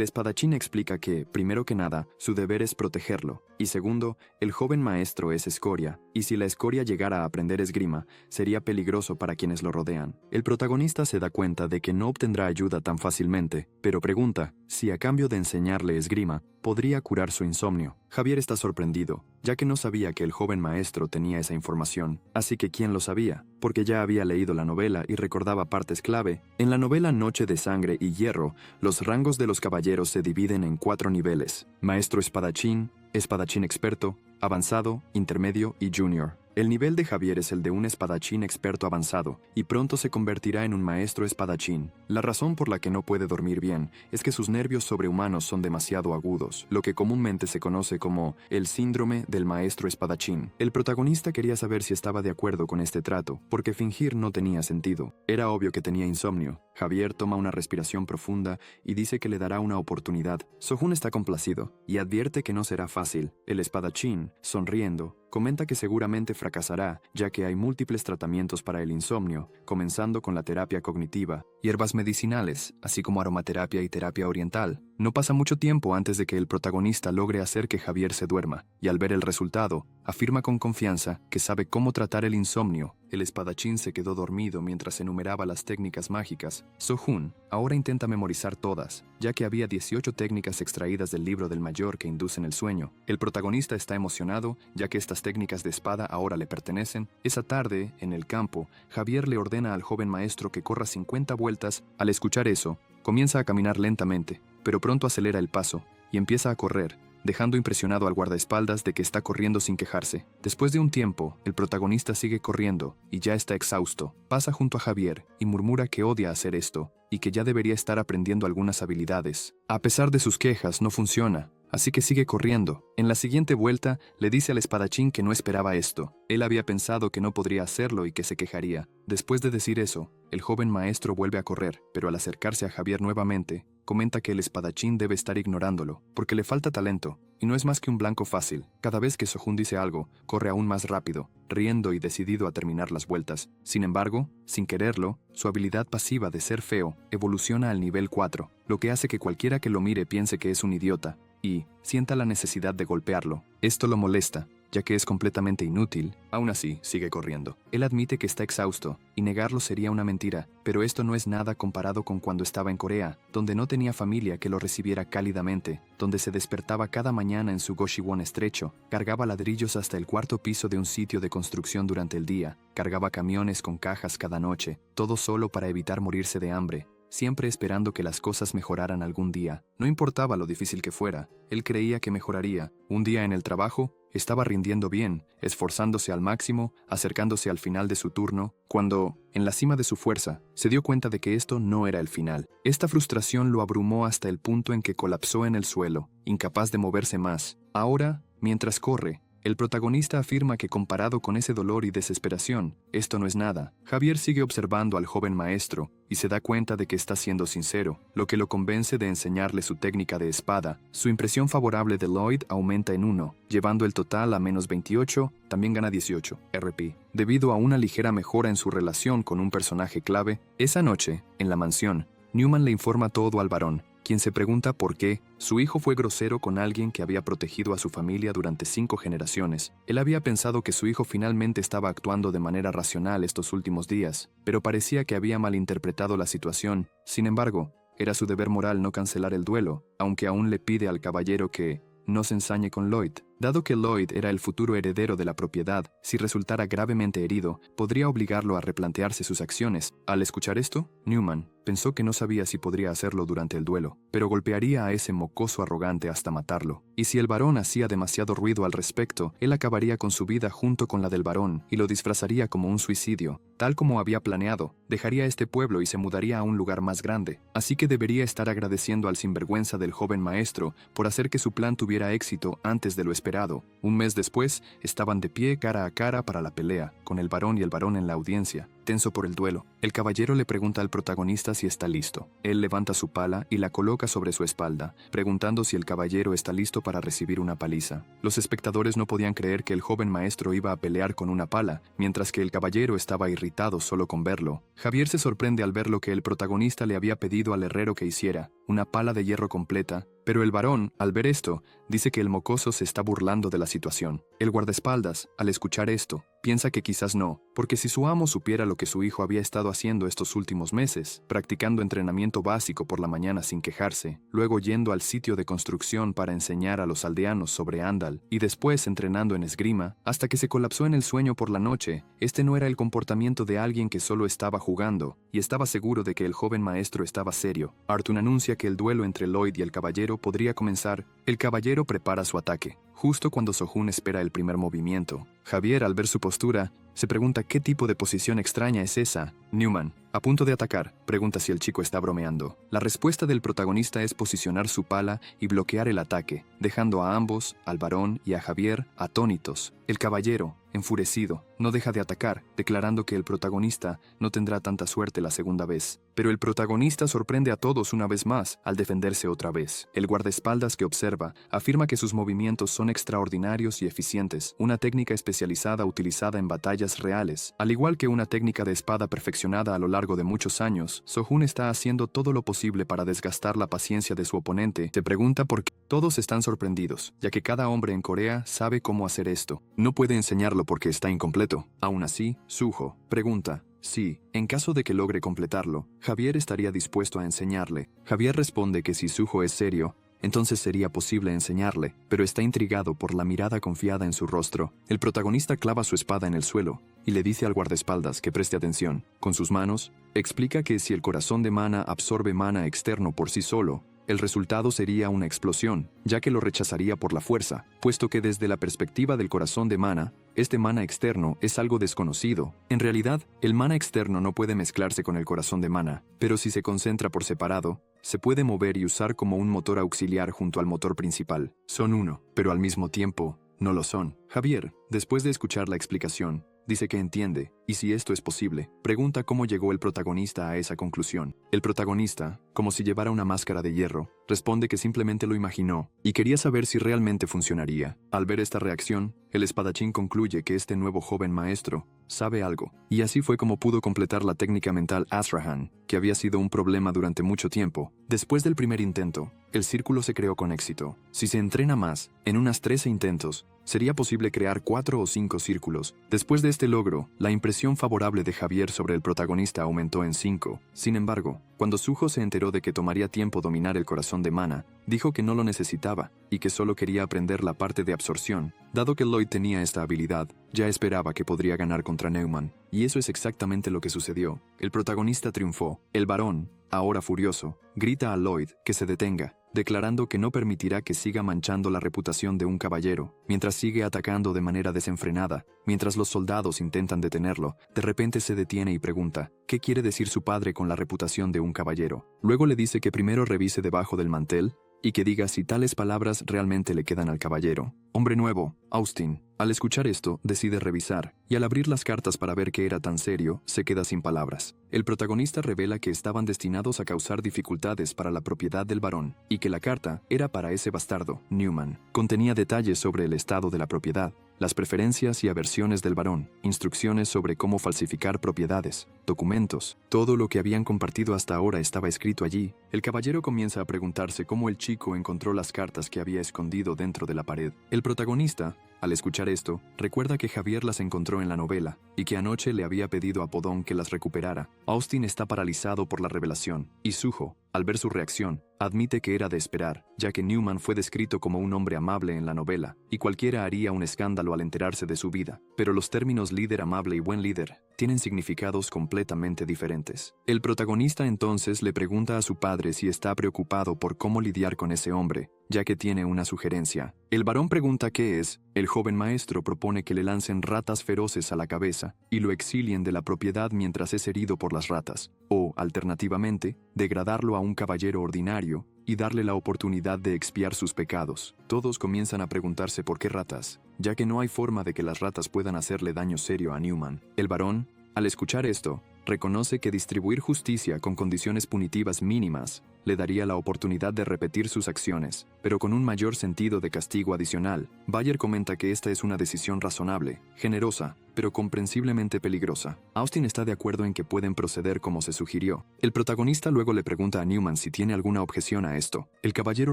espadachín explica que, primero que nada, su deber es protegerlo. Y segundo, el joven maestro es escoria, y si la escoria llegara a aprender esgrima, sería peligroso para quienes lo rodean. El protagonista se da cuenta de que no obtendrá ayuda tan fácilmente, pero pregunta si a cambio de enseñarle esgrima, podría curar su insomnio. Javier está sorprendido, ya que no sabía que el joven maestro tenía esa información. Así que ¿quién lo sabía? Porque ya había leído la novela y recordaba partes clave. En la novela Noche de Sangre y Hierro, los rangos de los caballeros se dividen en 4 niveles: maestro espadachín, espadachín experto, avanzado, intermedio y junior. El nivel de Javier es el de un espadachín experto avanzado, y pronto se convertirá en un maestro espadachín. La razón por la que no puede dormir bien es que sus nervios sobrehumanos son demasiado agudos, lo que comúnmente se conoce como el síndrome del maestro espadachín. El protagonista quería saber si estaba de acuerdo con este trato, porque fingir no tenía sentido. Era obvio que tenía insomnio. Javier toma una respiración profunda y dice que le dará una oportunidad. So-Hun está complacido y advierte que no será fácil. El espadachín, sonriendo, comenta que seguramente fracasará, ya que hay múltiples tratamientos para el insomnio, comenzando con la terapia cognitiva, hierbas medicinales, así como aromaterapia y terapia oriental. No pasa mucho tiempo antes de que el protagonista logre hacer que Javier se duerma, y al ver el resultado, afirma con confianza que sabe cómo tratar el insomnio. El espadachín se quedó dormido mientras enumeraba las técnicas mágicas. So-Hun ahora intenta memorizar todas, ya que había 18 técnicas extraídas del libro del mayor que inducen el sueño. El protagonista está emocionado, ya que estas técnicas de espada ahora le pertenecen. Esa tarde, en el campo, Javier le ordena al joven maestro que corra 50 vueltas. Al escuchar eso, comienza a caminar lentamente, pero pronto acelera el paso y empieza a correr, dejando impresionado al guardaespaldas de que está corriendo sin quejarse. Después de un tiempo, el protagonista sigue corriendo y ya está exhausto. Pasa junto a Javier y murmura que odia hacer esto y que ya debería estar aprendiendo algunas habilidades. A pesar de sus quejas, no funciona, así que sigue corriendo. En la siguiente vuelta, le dice al espadachín que no esperaba esto. Él había pensado que no podría hacerlo y que se quejaría. Después de decir eso, el joven maestro vuelve a correr, pero al acercarse a Javier nuevamente, comenta que el espadachín debe estar ignorándolo, porque le falta talento, y no es más que un blanco fácil. Cada vez que So-Hun dice algo, corre aún más rápido, riendo y decidido a terminar las vueltas. Sin embargo, sin quererlo, su habilidad pasiva de ser feo evoluciona al nivel 4, lo que hace que cualquiera que lo mire piense que es un idiota, y sienta la necesidad de golpearlo. Esto lo molesta, ya que es completamente inútil. Aún así, sigue corriendo. Él admite que está exhausto, y negarlo sería una mentira, pero esto no es nada comparado con cuando estaba en Corea, donde no tenía familia que lo recibiera cálidamente, donde se despertaba cada mañana en su goshiwon estrecho, cargaba ladrillos hasta el 4º piso de un sitio de construcción durante el día, cargaba camiones con cajas cada noche, todo solo para evitar morirse de hambre, siempre esperando que las cosas mejoraran algún día. No importaba lo difícil que fuera, él creía que mejoraría. Un día en el trabajo, estaba rindiendo bien, esforzándose al máximo, acercándose al final de su turno, cuando, en la cima de su fuerza, se dio cuenta de que esto no era el final. Esta frustración lo abrumó hasta el punto en que colapsó en el suelo, incapaz de moverse más. Ahora, mientras corre, El protagonista afirma que comparado con ese dolor y desesperación, esto no es nada. Javier sigue observando al joven maestro y se da cuenta de que está siendo sincero, lo que lo convence de enseñarle su técnica de espada. Su impresión favorable de Lloyd aumenta en 1, llevando el total a menos 28, también gana 18 RP. Debido a una ligera mejora en su relación con un personaje clave, esa noche, en la mansión, Newman le informa todo al varón, quien se pregunta por qué su hijo fue grosero con alguien que había protegido a su familia durante 5 generaciones. Él había pensado que su hijo finalmente estaba actuando de manera racional estos últimos días, pero parecía que había malinterpretado la situación. Sin embargo, era su deber moral no cancelar el duelo, aunque aún le pide al caballero que no se ensañe con Lloyd. Dado que Lloyd era el futuro heredero de la propiedad, si resultara gravemente herido, podría obligarlo a replantearse sus acciones. Al escuchar esto, Newman pensó que no sabía si podría hacerlo durante el duelo, pero golpearía a ese mocoso arrogante hasta matarlo. Y si el varón hacía demasiado ruido al respecto, él acabaría con su vida junto con la del varón y lo disfrazaría como un suicidio. Tal como había planeado, dejaría este pueblo y se mudaría a un lugar más grande. Así que debería estar agradeciendo al sinvergüenza del joven maestro por hacer que su plan tuviera éxito antes de lo esperado. Un mes después, estaban de pie cara a cara para la pelea, con el varón y el varón en la audiencia, tenso por el duelo. El caballero le pregunta al protagonista si está listo. Él levanta su pala y la coloca sobre su espalda, preguntando si el caballero está listo para recibir una paliza. Los espectadores no podían creer que el joven maestro iba a pelear con una pala, mientras que el caballero estaba irritado solo con verlo. Javier se sorprende al ver lo que el protagonista le había pedido al herrero que hiciera, una pala de hierro completa, pero el varón, al ver esto, dice que el mocoso se está burlando de la situación. El guardaespaldas, al escuchar esto, piensa que quizás no, porque si su amo supiera lo que su hijo había estado haciendo estos últimos meses, practicando entrenamiento básico por la mañana sin quejarse, luego yendo al sitio de construcción para enseñar a los aldeanos sobre Andal, y después entrenando en esgrima, hasta que se colapsó en el sueño por la noche, este no era el comportamiento de alguien que solo estaba jugando, y estaba seguro de que el joven maestro estaba serio. Artun anuncia que el duelo entre Lloyd y el caballero podría comenzar. El caballero prepara su ataque, justo cuando Soo-Hoon espera el primer movimiento. Javier, al ver su postura, se pregunta qué tipo de posición extraña es esa. Newman, a punto de atacar, pregunta si el chico está bromeando. La respuesta del protagonista es posicionar su pala y bloquear el ataque, dejando a ambos, al varón y a Javier, atónitos. El caballero, enfurecido, no deja de atacar, declarando que el protagonista no tendrá tanta suerte la segunda vez. Pero el protagonista sorprende a todos una vez más al defenderse otra vez. El guardaespaldas que observa afirma que sus movimientos son extraordinarios y eficientes, una técnica especializada utilizada en batallas reales. Al igual que una técnica de espada perfeccionada a lo largo de muchos años, Soo-Hoon está haciendo todo lo posible para desgastar la paciencia de su oponente. Se pregunta por qué. Todos están sorprendidos, ya que cada hombre en Corea sabe cómo hacer esto. No puede enseñarlo porque está incompleto. Aún así, Suho pregunta si, en caso de que logre completarlo, Javier estaría dispuesto a enseñarle. Javier responde que si Suho es serio, entonces sería posible enseñarle, pero está intrigado por la mirada confiada en su rostro. El protagonista clava su espada en el suelo y le dice al guardaespaldas que preste atención. Con sus manos, explica que si el corazón de mana absorbe mana externo por sí solo, el resultado sería una explosión, ya que lo rechazaría por la fuerza, puesto que desde la perspectiva del corazón de mana, este mana externo es algo desconocido. En realidad, el mana externo no puede mezclarse con el corazón de mana, pero si se concentra por separado, se puede mover y usar como un motor auxiliar junto al motor principal. Son uno, pero al mismo tiempo, no lo son. Javier, después de escuchar la explicación, dice que entiende, y si esto es posible, pregunta cómo llegó el protagonista a esa conclusión. El protagonista, como si llevara una máscara de hierro, responde que simplemente lo imaginó, y quería saber si realmente funcionaría. Al ver esta reacción, el espadachín concluye que este nuevo joven maestro sabe algo, y así fue como pudo completar la técnica mental Azrahan, que había sido un problema durante mucho tiempo. Después del primer intento, el círculo se creó con éxito. Si se entrena más, en unas 13 intentos, sería posible crear 4 o 5 círculos. Después de este logro, la impresión favorable de Javier sobre el protagonista aumentó en 5. Sin embargo, cuando Suho se enteró de que tomaría tiempo dominar el corazón de mana, dijo que no lo necesitaba y que solo quería aprender la parte de absorción. Dado que Lloyd tenía esta habilidad, ya esperaba que podría ganar contra Newman. Y eso es exactamente lo que sucedió. El protagonista triunfó. El varón, ahora furioso, grita a Lloyd que se detenga, declarando que no permitirá que siga manchando la reputación de un caballero, mientras sigue atacando de manera desenfrenada. Mientras los soldados intentan detenerlo, de repente se detiene y pregunta, ¿qué quiere decir su padre con la reputación de un caballero? Luego le dice que primero revise debajo del mantel y que diga si tales palabras realmente le quedan al caballero. Hombre nuevo, Austin, al escuchar esto, decide revisar, y al abrir las cartas para ver qué era tan serio, se queda sin palabras. El protagonista revela que estaban destinados a causar dificultades para la propiedad del varón, y que la carta era para ese bastardo, Newman. Contenía detalles sobre el estado de la propiedad, las preferencias y aversiones del varón, instrucciones sobre cómo falsificar propiedades, documentos. Todo lo que habían compartido hasta ahora estaba escrito allí. El caballero comienza a preguntarse cómo el chico encontró las cartas que había escondido dentro de la pared. El protagonista, al escuchar esto, recuerda que Javier las encontró en la novela y que anoche le había pedido a Podón que las recuperara. Austin está paralizado por la revelación, y Suho, al ver su reacción, admite que era de esperar, ya que Newman fue descrito como un hombre amable en la novela, y cualquiera haría un escándalo al enterarse de su vida. Pero los términos líder amable y buen líder tienen significados completamente diferentes. El protagonista entonces le pregunta a su padre si está preocupado por cómo lidiar con ese hombre, ya que tiene una sugerencia. El varón pregunta qué es. El joven maestro propone que le lancen ratas feroces a la cabeza y lo exilien de la propiedad mientras es herido por las ratas, o, alternativamente, degradarlo a un caballero ordinario y darle la oportunidad de expiar sus pecados. Todos comienzan a preguntarse por qué ratas, ya que no hay forma de que las ratas puedan hacerle daño serio a Newman. El varón, al escuchar esto, reconoce que distribuir justicia con condiciones punitivas mínimas le daría la oportunidad de repetir sus acciones, pero con un mayor sentido de castigo adicional. Bayer comenta que esta es una decisión razonable, generosa, pero comprensiblemente peligrosa. Austin está de acuerdo en que pueden proceder como se sugirió. El protagonista luego le pregunta a Newman si tiene alguna objeción a esto. El caballero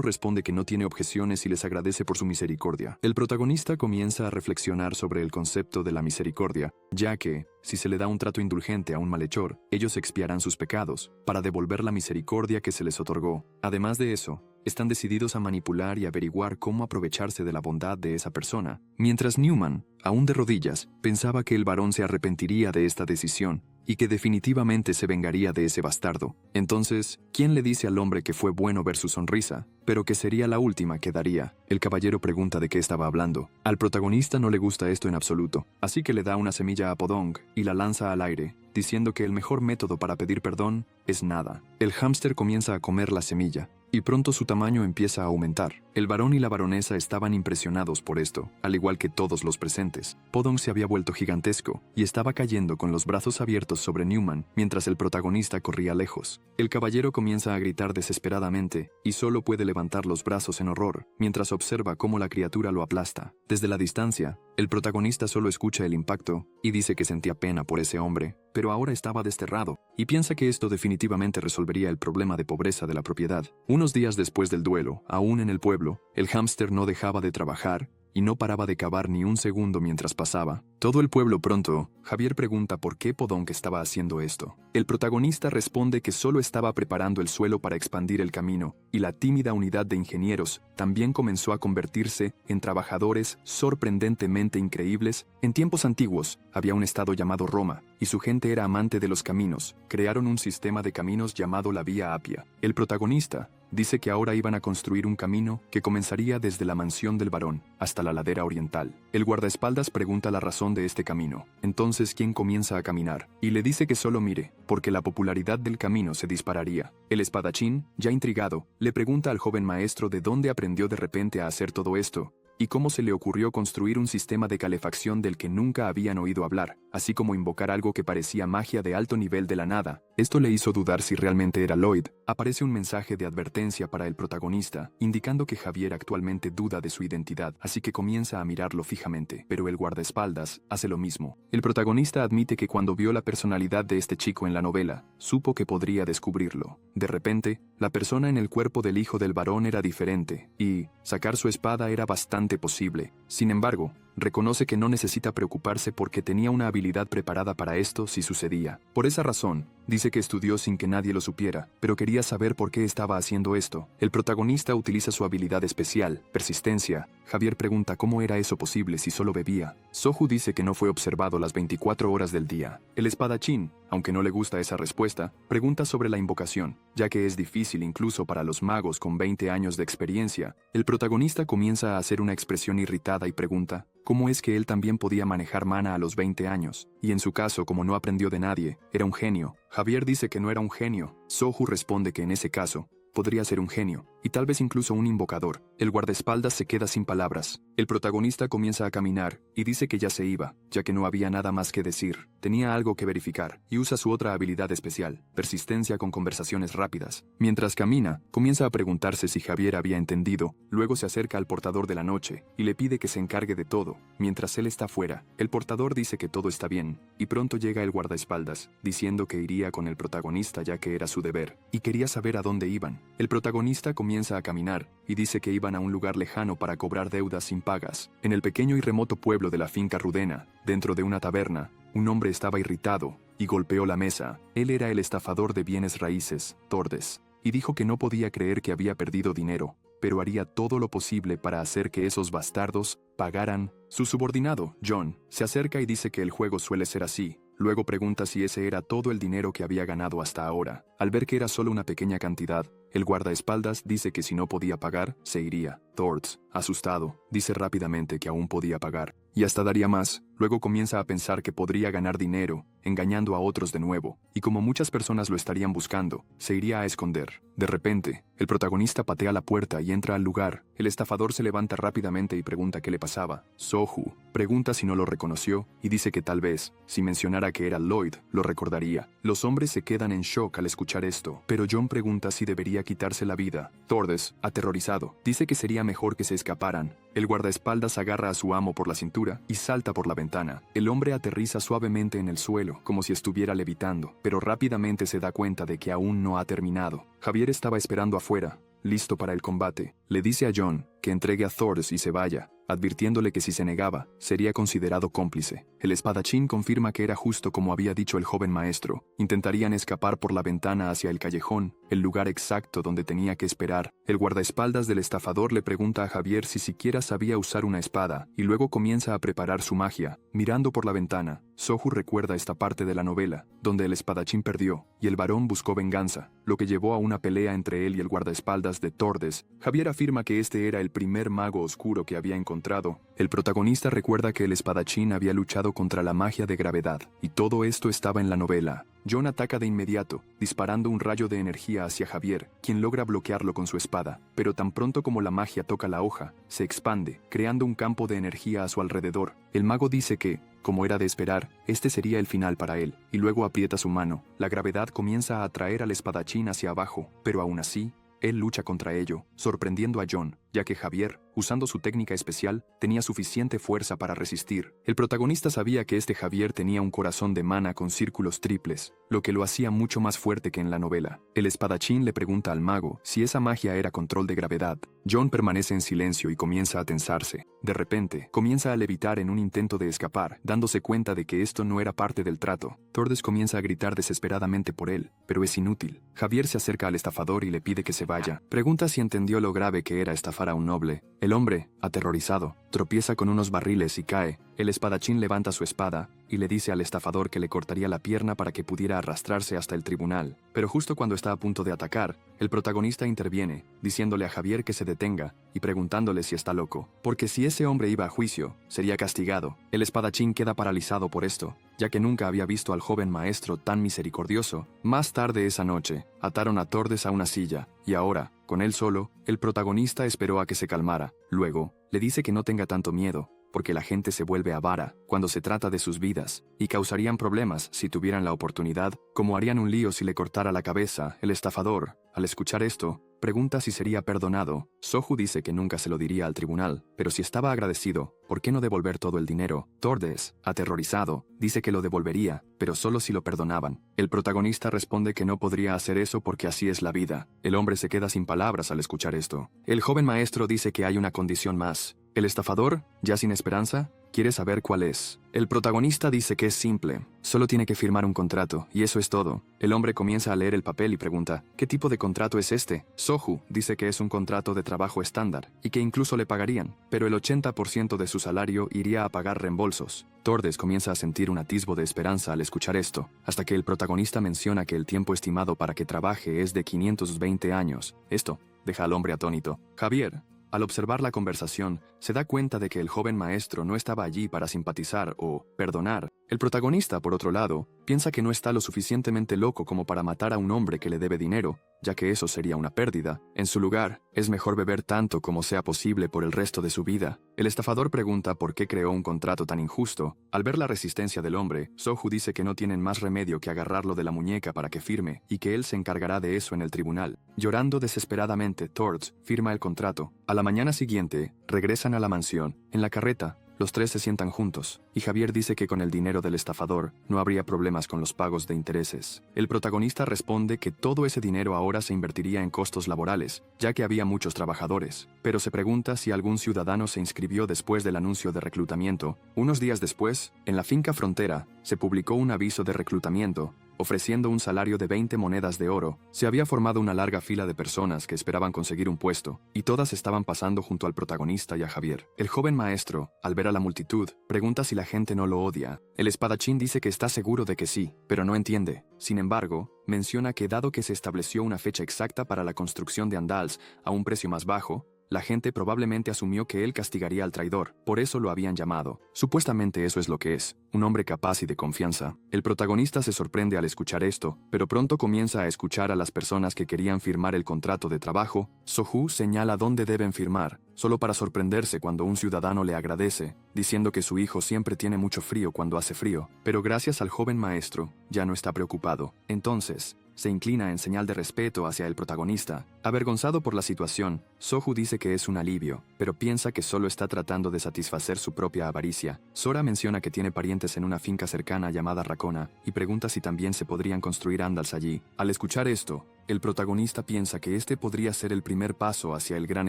responde que no tiene objeciones y les agradece por su misericordia. El protagonista comienza a reflexionar sobre el concepto de la misericordia, ya que, si se le da un trato indulgente a un malhechor, ellos expiarán sus pecados, para devolver la misericordia que se les otorgó. Además de eso, están decididos a manipular y averiguar cómo aprovecharse de la bondad de esa persona, mientras Newman, aún de rodillas, pensaba que el varón se arrepentiría de esta decisión y que definitivamente se vengaría de ese bastardo. Entonces, ¿quién le dice al hombre que fue bueno ver su sonrisa, pero que sería la última que daría? El caballero pregunta de qué estaba hablando. Al protagonista no le gusta esto en absoluto, así que le da una semilla a Podong y la lanza al aire, diciendo que el mejor método para pedir perdón es nada. El hámster comienza a comer la semilla, y pronto su tamaño empieza a aumentar. El varón y la baronesa estaban impresionados por esto, al igual que todos los presentes. Podong se había vuelto gigantesco, y estaba cayendo con los brazos abiertos sobre Newman, mientras el protagonista corría lejos. El caballero comienza a gritar desesperadamente, y solo puede levantar los brazos en horror, mientras observa cómo la criatura lo aplasta. Desde la distancia, el protagonista solo escucha el impacto, y dice que sentía pena por ese hombre, pero ahora estaba desterrado, y piensa que esto definitivamente resolvería el problema de pobreza de la propiedad. Unos días después del duelo, aún en el pueblo, el hámster no dejaba de trabajar y no paraba de cavar ni un segundo mientras pasaba. Todo el pueblo pronto, Javier pregunta por qué Podong estaba haciendo esto. El protagonista responde que solo estaba preparando el suelo para expandir el camino, y la tímida unidad de ingenieros también comenzó a convertirse en trabajadores sorprendentemente increíbles. En tiempos antiguos, había un estado llamado Roma, y su gente era amante de los caminos. Crearon un sistema de caminos llamado la Vía Apia. El protagonista dice que ahora iban a construir un camino que comenzaría desde la mansión del varón hasta la ladera oriental. El guardaespaldas pregunta la razón de este camino. Entonces, ¿quién comienza a caminar? Y le dice que solo mire, porque la popularidad del camino se dispararía. El espadachín, ya intrigado, le pregunta al joven maestro de dónde aprendió de repente a hacer todo esto, y cómo se le ocurrió construir un sistema de calefacción del que nunca habían oído hablar, así como invocar algo que parecía magia de alto nivel de la nada. Esto le hizo dudar si realmente era Lloyd. Aparece un mensaje de advertencia para el protagonista, indicando que Javier actualmente duda de su identidad, así que comienza a mirarlo fijamente, pero el guardaespaldas hace lo mismo. El protagonista admite que cuando vio la personalidad de este chico en la novela, supo que podría descubrirlo. De repente, la persona en el cuerpo del hijo del varón era diferente, y sacar su espada era bastante posible. Sin embargo, reconoce que no necesita preocuparse porque tenía una habilidad preparada para esto si sucedía. Por esa razón, dice que estudió sin que nadie lo supiera, pero quería saber por qué estaba haciendo esto. El protagonista utiliza su habilidad especial, persistencia. Javier pregunta cómo era eso posible si solo bebía. Sohu dice que no fue observado las 24 horas del día. El espadachín, aunque no le gusta esa respuesta, pregunta sobre la invocación, ya que es difícil incluso para los magos con 20 años de experiencia. El protagonista comienza a hacer una expresión irritada y pregunta cómo es que él también podía manejar mana a los 20 años, y en su caso, como no aprendió de nadie, era un genio. Javier dice que no era un genio. Sohu responde que en ese caso, podría ser un genio, y tal vez incluso un invocador. El guardaespaldas se queda sin palabras. El protagonista comienza a caminar y dice que ya se iba, ya que no había nada más que decir. Tenía algo que verificar y usa su otra habilidad especial, persistencia con conversaciones rápidas. Mientras camina, comienza a preguntarse si Javier había entendido. Luego se acerca al portador de la noche y le pide que se encargue de todo. Mientras él está fuera, el portador dice que todo está bien y pronto llega el guardaespaldas, diciendo que iría con el protagonista ya que era su deber y quería saber a dónde iban. El protagonista comienza a caminar y dice que iban a un lugar lejano para cobrar deudas sin pagas. En el pequeño y remoto pueblo de la finca Rudena, dentro de una taberna, un hombre estaba irritado y golpeó la mesa. Él era el estafador de bienes raíces, Tordes, y dijo que no podía creer que había perdido dinero, pero haría todo lo posible para hacer que esos bastardos pagaran. Su subordinado, John, se acerca y dice que el juego suele ser así. Luego pregunta si ese era todo el dinero que había ganado hasta ahora. Al ver que era solo una pequeña cantidad, el guardaespaldas dice que si no podía pagar, se iría. Tordes, asustado, dice rápidamente que aún podía pagar, y hasta daría más. Luego comienza a pensar que podría ganar dinero, engañando a otros de nuevo, y como muchas personas lo estarían buscando, se iría a esconder. De repente, el protagonista patea la puerta y entra al lugar. El estafador se levanta rápidamente y pregunta qué le pasaba. Sohu pregunta si no lo reconoció, y dice que tal vez, si mencionara que era Lloyd, lo recordaría. Los hombres se quedan en shock al escuchar esto, pero John pregunta si debería quitarse la vida. Tordes, aterrorizado, dice que sería mejor que se escaparan. El guardaespaldas agarra a su amo por la cintura y salta por la ventana. El hombre aterriza suavemente en el suelo, como si estuviera levitando, pero rápidamente se da cuenta de que aún no ha terminado. Javier estaba esperando afuera, listo para el combate. Le dice a John que entregue a Tordes y se vaya, advirtiéndole que si se negaba, sería considerado cómplice. El espadachín confirma que era justo como había dicho el joven maestro. Intentarían escapar por la ventana hacia el callejón, el lugar exacto donde tenía que esperar. El guardaespaldas del estafador le pregunta a Javier si siquiera sabía usar una espada, y luego comienza a preparar su magia. Mirando por la ventana, Sohu recuerda esta parte de la novela, donde el espadachín perdió, y el varón buscó venganza, lo que llevó a una pelea entre él y el guardaespaldas de Tordes. Javier afirma que este era el primer mago oscuro que había encontrado. El protagonista recuerda que el espadachín había luchado contra la magia de gravedad, y todo esto estaba en la novela. John ataca de inmediato, disparando un rayo de energía hacia Javier, quien logra bloquearlo con su espada, pero tan pronto como la magia toca la hoja, se expande, creando un campo de energía a su alrededor. El mago dice que, como era de esperar, este sería el final para él, y luego aprieta su mano. La gravedad comienza a atraer al espadachín hacia abajo, pero aún así, él lucha contra ello, sorprendiendo a John, ya que Javier, usando su técnica especial, tenía suficiente fuerza para resistir. El protagonista sabía que este Javier tenía un corazón de mana con círculos triples, lo que lo hacía mucho más fuerte que en la novela. El espadachín le pregunta al mago si esa magia era control de gravedad. John permanece en silencio y comienza a tensarse. De repente, comienza a levitar en un intento de escapar, dándose cuenta de que esto no era parte del trato. Tordes comienza a gritar desesperadamente por él, pero es inútil. Javier se acerca al estafador y le pide que se vaya. Pregunta si entendió lo grave que era estafar a un noble. El hombre, aterrorizado, tropieza con unos barriles y cae. El espadachín levanta su espada y le dice al estafador que le cortaría la pierna para que pudiera arrastrarse hasta el tribunal. Pero justo cuando está a punto de atacar, el protagonista interviene, diciéndole a Javier que se detenga y preguntándole si está loco, porque si ese hombre iba a juicio, sería castigado. El espadachín queda paralizado por esto, ya que nunca había visto al joven maestro tan misericordioso. Más tarde esa noche, ataron a Tordes a una silla, y ahora, con él solo, el protagonista esperó a que se calmara. Luego, le dice que no tenga tanto miedo, porque la gente se vuelve avara cuando se trata de sus vidas, y causarían problemas si tuvieran la oportunidad, como harían un lío si le cortara la cabeza. El estafador, al escuchar esto, pregunta si sería perdonado. Sohu dice que nunca se lo diría al tribunal, pero si estaba agradecido, ¿por qué no devolver todo el dinero? Tordes, aterrorizado, dice que lo devolvería, pero solo si lo perdonaban. El protagonista responde que no podría hacer eso porque así es la vida. El hombre se queda sin palabras al escuchar esto. El joven maestro dice que hay una condición más. El estafador, ya sin esperanza, quiere saber cuál es. El protagonista dice que es simple, solo tiene que firmar un contrato, y eso es todo. El hombre comienza a leer el papel y pregunta, ¿qué tipo de contrato es este? Sohu dice que es un contrato de trabajo estándar, y que incluso le pagarían, pero el 80% de su salario iría a pagar reembolsos. Tordes comienza a sentir un atisbo de esperanza al escuchar esto, hasta que el protagonista menciona que el tiempo estimado para que trabaje es de 520 años. Esto deja al hombre atónito. Javier, al observar la conversación, se da cuenta de que el joven maestro no estaba allí para simpatizar o perdonar. El protagonista, por otro lado, Piensa que no está lo suficientemente loco como para matar a un hombre que le debe dinero, ya que eso sería una pérdida. En su lugar, es mejor beber tanto como sea posible por el resto de su vida. El estafador pregunta por qué creó un contrato tan injusto. Al ver la resistencia del hombre, Sohu dice que no tienen más remedio que agarrarlo de la muñeca para que firme, y que él se encargará de eso en el tribunal. Llorando desesperadamente, Torts firma el contrato. A la mañana siguiente, regresan a la mansión. En la carreta, los tres se sientan juntos, y Javier dice que con el dinero del estafador no habría problemas con los pagos de intereses. El protagonista responde que todo ese dinero ahora se invertiría en costos laborales, ya que había muchos trabajadores, pero se pregunta si algún ciudadano se inscribió después del anuncio de reclutamiento. Unos días después, en la finca Frontera, se publicó un aviso de reclutamiento, ofreciendo un salario de 20 monedas de oro. Se había formado una larga fila de personas que esperaban conseguir un puesto, y todas estaban pasando junto al protagonista y a Javier. El joven maestro, al ver a la multitud, pregunta si la gente no lo odia. El espadachín dice que está seguro de que sí, pero no entiende. Sin embargo, menciona que dado que se estableció una fecha exacta para la construcción de Andals a un precio más bajo, la gente probablemente asumió que él castigaría al traidor, por eso lo habían llamado. Supuestamente eso es lo que es, un hombre capaz y de confianza. El protagonista se sorprende al escuchar esto, pero pronto comienza a escuchar a las personas que querían firmar el contrato de trabajo. Sohu señala dónde deben firmar, solo para sorprenderse cuando un ciudadano le agradece, diciendo que su hijo siempre tiene mucho frío cuando hace frío, pero gracias al joven maestro, ya no está preocupado. Entonces, se inclina en señal de respeto hacia el protagonista. Avergonzado por la situación, Sohu dice que es un alivio, pero piensa que solo está tratando de satisfacer su propia avaricia. Sora menciona que tiene parientes en una finca cercana llamada Racona, y pregunta si también se podrían construir andals allí. Al escuchar esto, el protagonista piensa que este podría ser el primer paso hacia el gran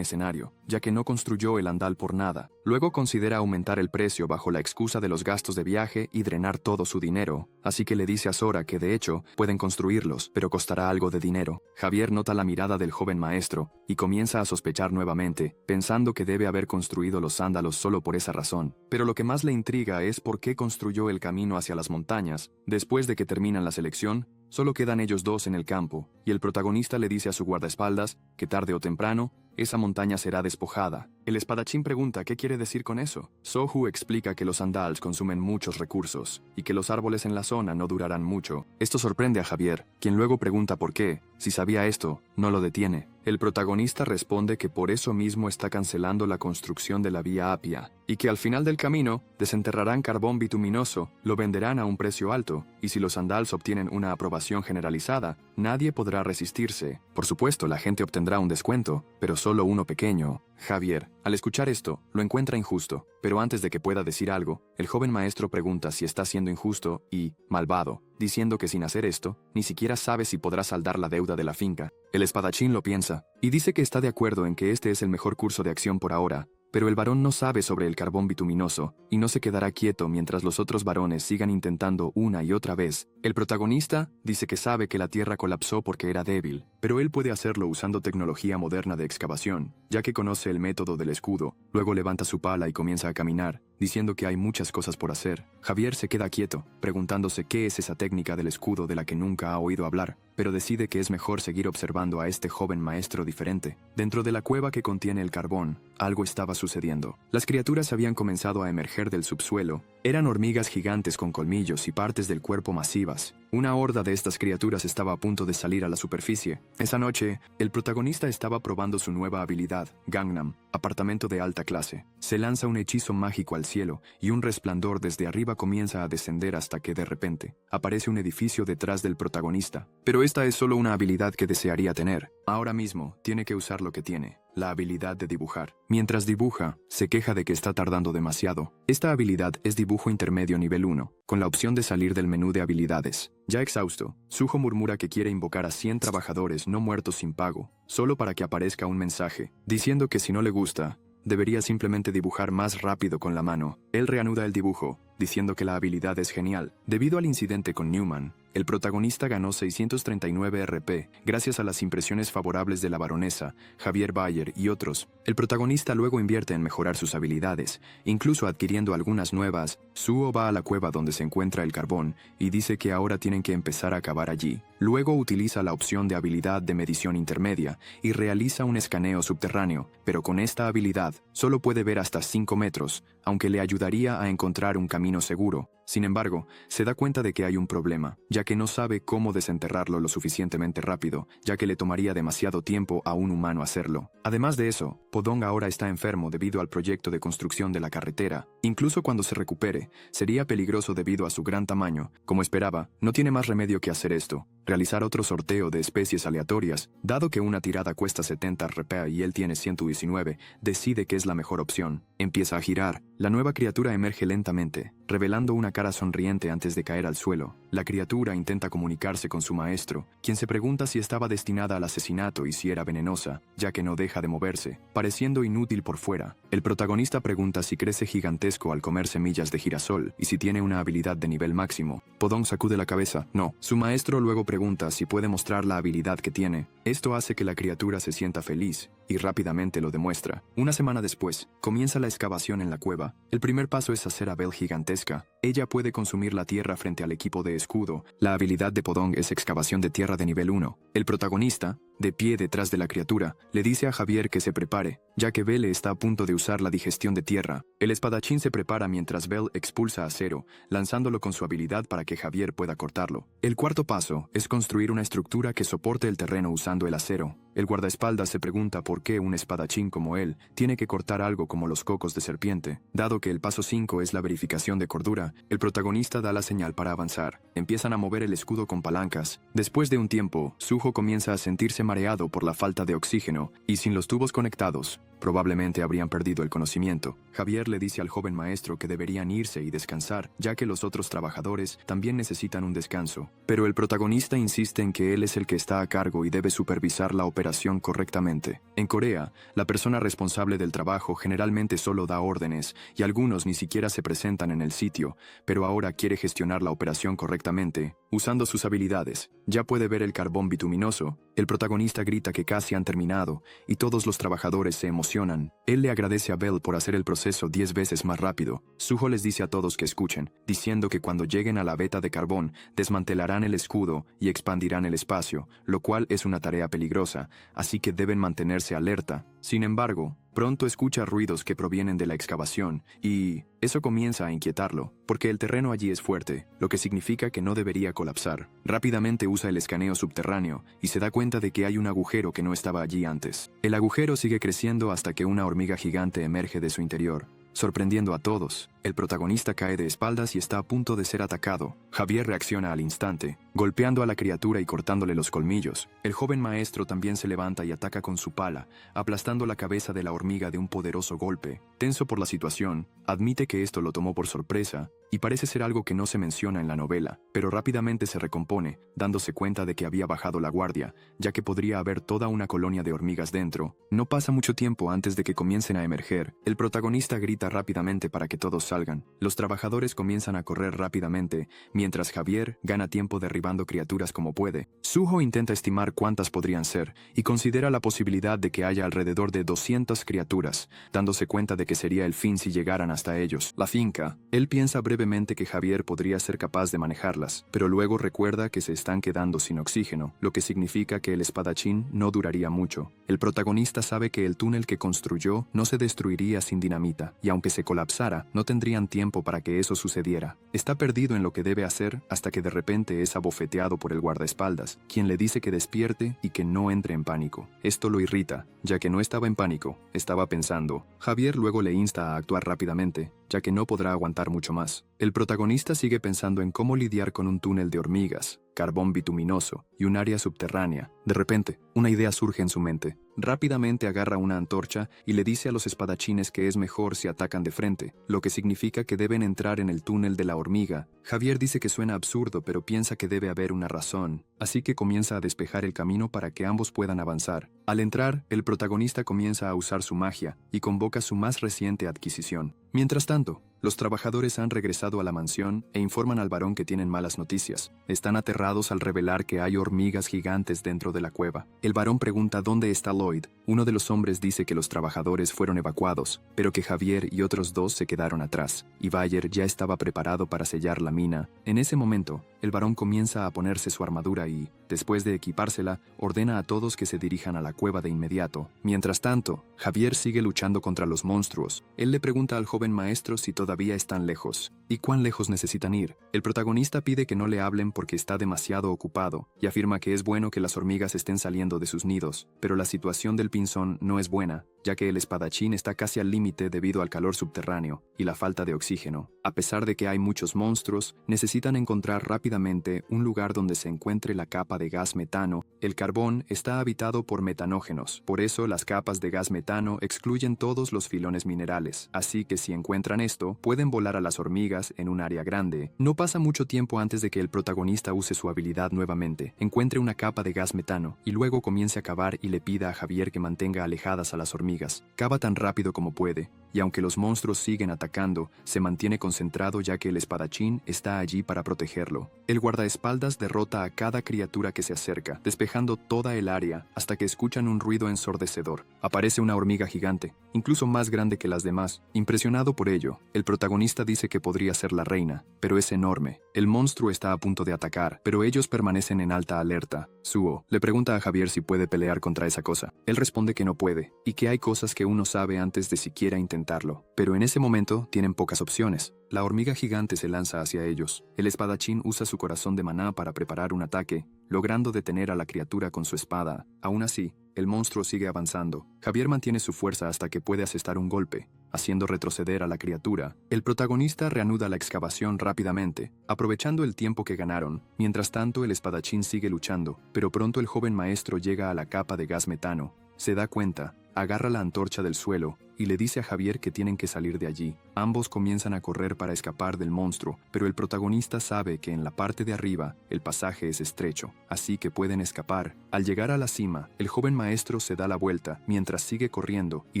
escenario, ya que no construyó el andal por nada. Luego considera aumentar el precio bajo la excusa de los gastos de viaje y drenar todo su dinero, así que le dice a Sora que de hecho pueden construirlos, pero costará algo de dinero. Javier nota la mirada del joven maestro y comienza a sospechar nuevamente, pensando que debe haber construido los sándalos solo por esa razón. Pero lo que más le intriga es por qué construyó el camino hacia las montañas. Después de que terminan la selección, solo quedan ellos dos en el campo, y el protagonista le dice a su guardaespaldas que tarde o temprano, esa montaña será despojada. El espadachín pregunta qué quiere decir con eso. Sohu explica que los Andals consumen muchos recursos, y que los árboles en la zona no durarán mucho. Esto sorprende a Javier, quien luego pregunta por qué. Si sabía esto, no lo detiene. El protagonista responde que por eso mismo está cancelando la construcción de la vía Apia, y que al final del camino desenterrarán carbón bituminoso, lo venderán a un precio alto, y si los Andals obtienen una aprobación generalizada, nadie podrá resistirse. Por supuesto, la gente obtendrá un descuento, pero solo uno pequeño. Javier, al escuchar esto, lo encuentra injusto, pero antes de que pueda decir algo, el joven maestro pregunta si está siendo injusto y malvado, diciendo que sin hacer esto, ni siquiera sabe si podrá saldar la deuda de la finca. El espadachín lo piensa, y dice que está de acuerdo en que este es el mejor curso de acción por ahora, pero el varón no sabe sobre el carbón bituminoso, y no se quedará quieto mientras los otros varones sigan intentando una y otra vez. El protagonista dice que sabe que la tierra colapsó porque era débil, pero él puede hacerlo usando tecnología moderna de excavación, ya que conoce el método del escudo. Luego levanta su pala y comienza a caminar, diciendo que hay muchas cosas por hacer. Javier se queda quieto, preguntándose qué es esa técnica del escudo de la que nunca ha oído hablar, pero decide que es mejor seguir observando a este joven maestro diferente. Dentro de la cueva que contiene el carbón, algo estaba sucediendo. Las criaturas habían comenzado a emerger del subsuelo. Eran hormigas gigantes con colmillos y partes del cuerpo masivas. Una horda de estas criaturas estaba a punto de salir a la superficie. Esa noche, el protagonista estaba probando su nueva habilidad, Gangnam, apartamento de alta clase. Se lanza un hechizo mágico al cielo y un resplandor desde arriba comienza a descender hasta que de repente aparece un edificio detrás del protagonista. Pero esta es solo una habilidad que desearía tener. Ahora mismo tiene que usar lo que tiene, la habilidad de dibujar. Mientras dibuja, se queja de que está tardando demasiado. Esta habilidad es dibujo intermedio nivel 1, con la opción de salir del menú de habilidades. Ya exhausto, Suho murmura que quiere invocar a 100 trabajadores no muertos sin pago, solo para que aparezca un mensaje, diciendo que si no le gusta, debería simplemente dibujar más rápido con la mano. Él reanuda el dibujo, diciendo que la habilidad es genial. Debido al incidente con Newman, el protagonista ganó 639 RP gracias a las impresiones favorables de la baronesa, Javier Bayer y otros. El protagonista luego invierte en mejorar sus habilidades, incluso adquiriendo algunas nuevas. Suho va a la cueva donde se encuentra el carbón y dice que ahora tienen que empezar a cavar allí. Luego utiliza la opción de habilidad de medición intermedia y realiza un escaneo subterráneo, pero con esta habilidad solo puede ver hasta 5 metros, aunque le ayudaría a encontrar un camino seguro. Sin embargo, se da cuenta de que hay un problema, ya que no sabe cómo desenterrarlo lo suficientemente rápido, ya que le tomaría demasiado tiempo a un humano hacerlo. Además de eso, Podong ahora está enfermo debido al proyecto de construcción de la carretera. Incluso cuando se recupere, sería peligroso debido a su gran tamaño. Como esperaba, no tiene más remedio que hacer esto: realizar otro sorteo de especies aleatorias. Dado que una tirada cuesta 70 RP y él tiene 119, decide que es la mejor opción. Empieza a girar. La nueva criatura emerge lentamente, revelando una cara sonriente antes de caer al suelo. La criatura intenta comunicarse con su maestro, quien se pregunta si estaba destinada al asesinato y si era venenosa, ya que no deja de moverse, pareciendo inútil por fuera. El protagonista pregunta si crece gigantesco al comer semillas de girasol y si tiene una habilidad de nivel máximo. Podong sacude la cabeza. No. Su maestro luego pregunta si puede mostrar la habilidad que tiene. Esto hace que la criatura se sienta feliz y rápidamente lo demuestra. Una semana después, comienza la excavación en la cueva. El primer paso es hacer a Belle gigantesca. Ella puede consumir la tierra frente al equipo de escudo. La habilidad de Podong es excavación de tierra de nivel 1. El protagonista, de pie detrás de la criatura, le dice a Javier que se prepare, ya que Belle está a punto de usar la digestión de tierra. El espadachín se prepara mientras Belle expulsa a Zero, lanzándolo con su habilidad para que Javier pueda cortarlo. El cuarto paso es construir una estructura que soporte el terreno usando el acero. El guardaespaldas se pregunta por qué un espadachín como él tiene que cortar algo como los cocos de serpiente. Dado que el paso 5 es la verificación de cordura, el protagonista da la señal para avanzar. Empiezan a mover el escudo con palancas. Después de un tiempo, Suho comienza a sentirse mareado por la falta de oxígeno, y sin los tubos conectados, probablemente habrían perdido el conocimiento. Javier le dice al joven maestro que deberían irse y descansar, ya que los otros trabajadores también necesitan un descanso. Pero el protagonista insiste en que él es el que está a cargo y debe supervisar la operación correctamente. En Corea, la persona responsable del trabajo generalmente solo da órdenes, y algunos ni siquiera se presentan en el sitio, pero ahora quiere gestionar la operación correctamente, usando sus habilidades. Ya puede ver el carbón bituminoso. El protagonista grita que casi han terminado, y todos los trabajadores se emocionan. Él le agradece a Belle por hacer el proceso 10 veces más rápido. Suho les dice a todos que escuchen, diciendo que cuando lleguen a la veta de carbón, desmantelarán el escudo y expandirán el espacio, lo cual es una tarea peligrosa, así que deben mantenerse alerta. Sin embargo, pronto escucha ruidos que provienen de la excavación, y eso comienza a inquietarlo, porque el terreno allí es fuerte, lo que significa que no debería colapsar. Rápidamente usa el escaneo subterráneo, y se da cuenta de que hay un agujero que no estaba allí antes. El agujero sigue creciendo hasta que una hormiga gigante emerge de su interior, sorprendiendo a todos. El protagonista cae de espaldas y está a punto de ser atacado. Javier reacciona al instante, golpeando a la criatura y cortándole los colmillos. El joven maestro también se levanta y ataca con su pala, aplastando la cabeza de la hormiga de un poderoso golpe. Tenso por la situación, admite que esto lo tomó por sorpresa, y parece ser algo que no se menciona en la novela, pero rápidamente se recompone, dándose cuenta de que había bajado la guardia, ya que podría haber toda una colonia de hormigas dentro. No pasa mucho tiempo antes de que comiencen a emerger. El protagonista grita rápidamente para que todos salgan. Los trabajadores comienzan a correr rápidamente, mientras Javier gana tiempo derribando criaturas como puede. Suho intenta estimar cuántas podrían ser, y considera la posibilidad de que haya alrededor de 200 criaturas, dándose cuenta de que sería el fin si llegaran hasta ellos. La finca. Él piensa brevemente que Javier podría ser capaz de manejarlas, pero luego recuerda que se están quedando sin oxígeno, lo que significa que el espadachín no duraría mucho. El protagonista sabe que el túnel que construyó no se destruiría sin dinamita, y aunque se colapsara, no tendrían tiempo para que eso sucediera. Está perdido en lo que debe hacer hasta que de repente es abofeteado por el guardaespaldas, quien le dice que despierte y que no entre en pánico. Esto lo irrita, ya que no estaba en pánico, estaba pensando. Javier luego le insta a actuar rápidamente, ya que no podrá aguantar mucho más. El protagonista sigue pensando en cómo lidiar con un túnel de hormigas, carbón bituminoso y un área subterránea. De repente, una idea surge en su mente. Rápidamente agarra una antorcha y le dice a los espadachines que es mejor si atacan de frente, lo que significa que deben entrar en el túnel de la hormiga. Javier dice que suena absurdo, pero piensa que debe haber una razón, así que comienza a despejar el camino para que ambos puedan avanzar. Al entrar, el protagonista comienza a usar su magia y convoca su más reciente adquisición. Mientras tanto, los trabajadores han regresado a la mansión e informan al varón que tienen malas noticias. Están aterrados al revelar que hay hormigas gigantes dentro de la cueva. El varón pregunta dónde está Lloyd. Uno de los hombres dice que los trabajadores fueron evacuados, pero que Javier y otros dos se quedaron atrás, y Bayer ya estaba preparado para sellar la mina. En ese momento, el varón comienza a ponerse su armadura y, después de equipársela, ordena a todos que se dirijan a la cueva de inmediato. Mientras tanto, Javier sigue luchando contra los monstruos. Él le pregunta al joven maestro si todavía todavía están lejos. ¿Y cuán lejos necesitan ir? El protagonista pide que no le hablen porque está demasiado ocupado y afirma que es bueno que las hormigas estén saliendo de sus nidos, pero la situación del pinzón no es buena, ya que el espadachín está casi al límite debido al calor subterráneo y la falta de oxígeno. A pesar de que hay muchos monstruos, necesitan encontrar rápidamente un lugar donde se encuentre la capa de gas metano. El carbón está habitado por metanógenos, por eso las capas de gas metano excluyen todos los filones minerales, así que si encuentran esto, pueden volar a las hormigas en un área grande. No pasa mucho tiempo antes de que el protagonista use su habilidad nuevamente, encuentre una capa de gas metano y luego comience a cavar y le pida a Javier que mantenga alejadas a las hormigas. Cava tan rápido como puede, y aunque los monstruos siguen atacando, se mantiene concentrado ya que el espadachín está allí para protegerlo. El guardaespaldas derrota a cada criatura que se acerca, despejando toda el área hasta que escuchan un ruido ensordecedor. Aparece una hormiga gigante, incluso más grande que las demás. Impresionado por ello, el protagonista dice que podría ser la reina, pero es enorme. El monstruo está a punto de atacar, pero ellos permanecen en alta alerta. Suho le pregunta a Javier si puede pelear contra esa cosa. Él responde que no puede, y que hay cosas que uno sabe antes de siquiera intentarlo. Pero en ese momento tienen pocas opciones. La hormiga gigante se lanza hacia ellos. El espadachín usa su corazón de maná para preparar un ataque, logrando detener a la criatura con su espada. Aún así, el monstruo sigue avanzando. Javier mantiene su fuerza hasta que puede asestar un golpe, haciendo retroceder a la criatura. El protagonista reanuda la excavación rápidamente, aprovechando el tiempo que ganaron. Mientras tanto, el espadachín sigue luchando, pero pronto el joven maestro llega a la capa de gas metano. Se da cuenta, agarra la antorcha del suelo y le dice a Javier que tienen que salir de allí. Ambos comienzan a correr para escapar del monstruo, pero el protagonista sabe que en la parte de arriba el pasaje es estrecho, así que pueden escapar. Al llegar a la cima, el joven maestro se da la vuelta mientras sigue corriendo y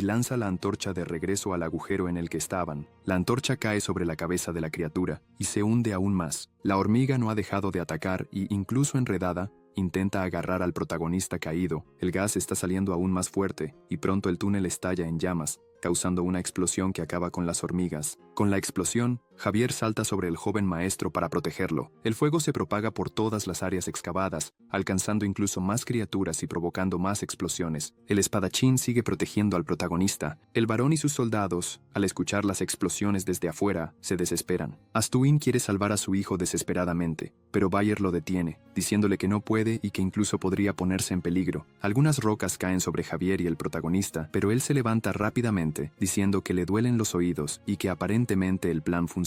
lanza la antorcha de regreso al agujero en el que estaban. La antorcha cae sobre la cabeza de la criatura y se hunde aún más. La hormiga no ha dejado de atacar y, incluso enredada, intenta agarrar al protagonista caído. El gas está saliendo aún más fuerte y pronto el túnel estalla en llamas, causando una explosión que acaba con las hormigas. Con la explosión, Javier salta sobre el joven maestro para protegerlo. El fuego se propaga por todas las áreas excavadas, alcanzando incluso más criaturas y provocando más explosiones. El espadachín sigue protegiendo al protagonista. El varón y sus soldados, al escuchar las explosiones desde afuera, se desesperan. Astuin quiere salvar a su hijo desesperadamente, pero Bayer lo detiene, diciéndole que no puede y que incluso podría ponerse en peligro. Algunas rocas caen sobre Javier y el protagonista, pero él se levanta rápidamente, diciendo que le duelen los oídos y que aparentemente el plan funcionó.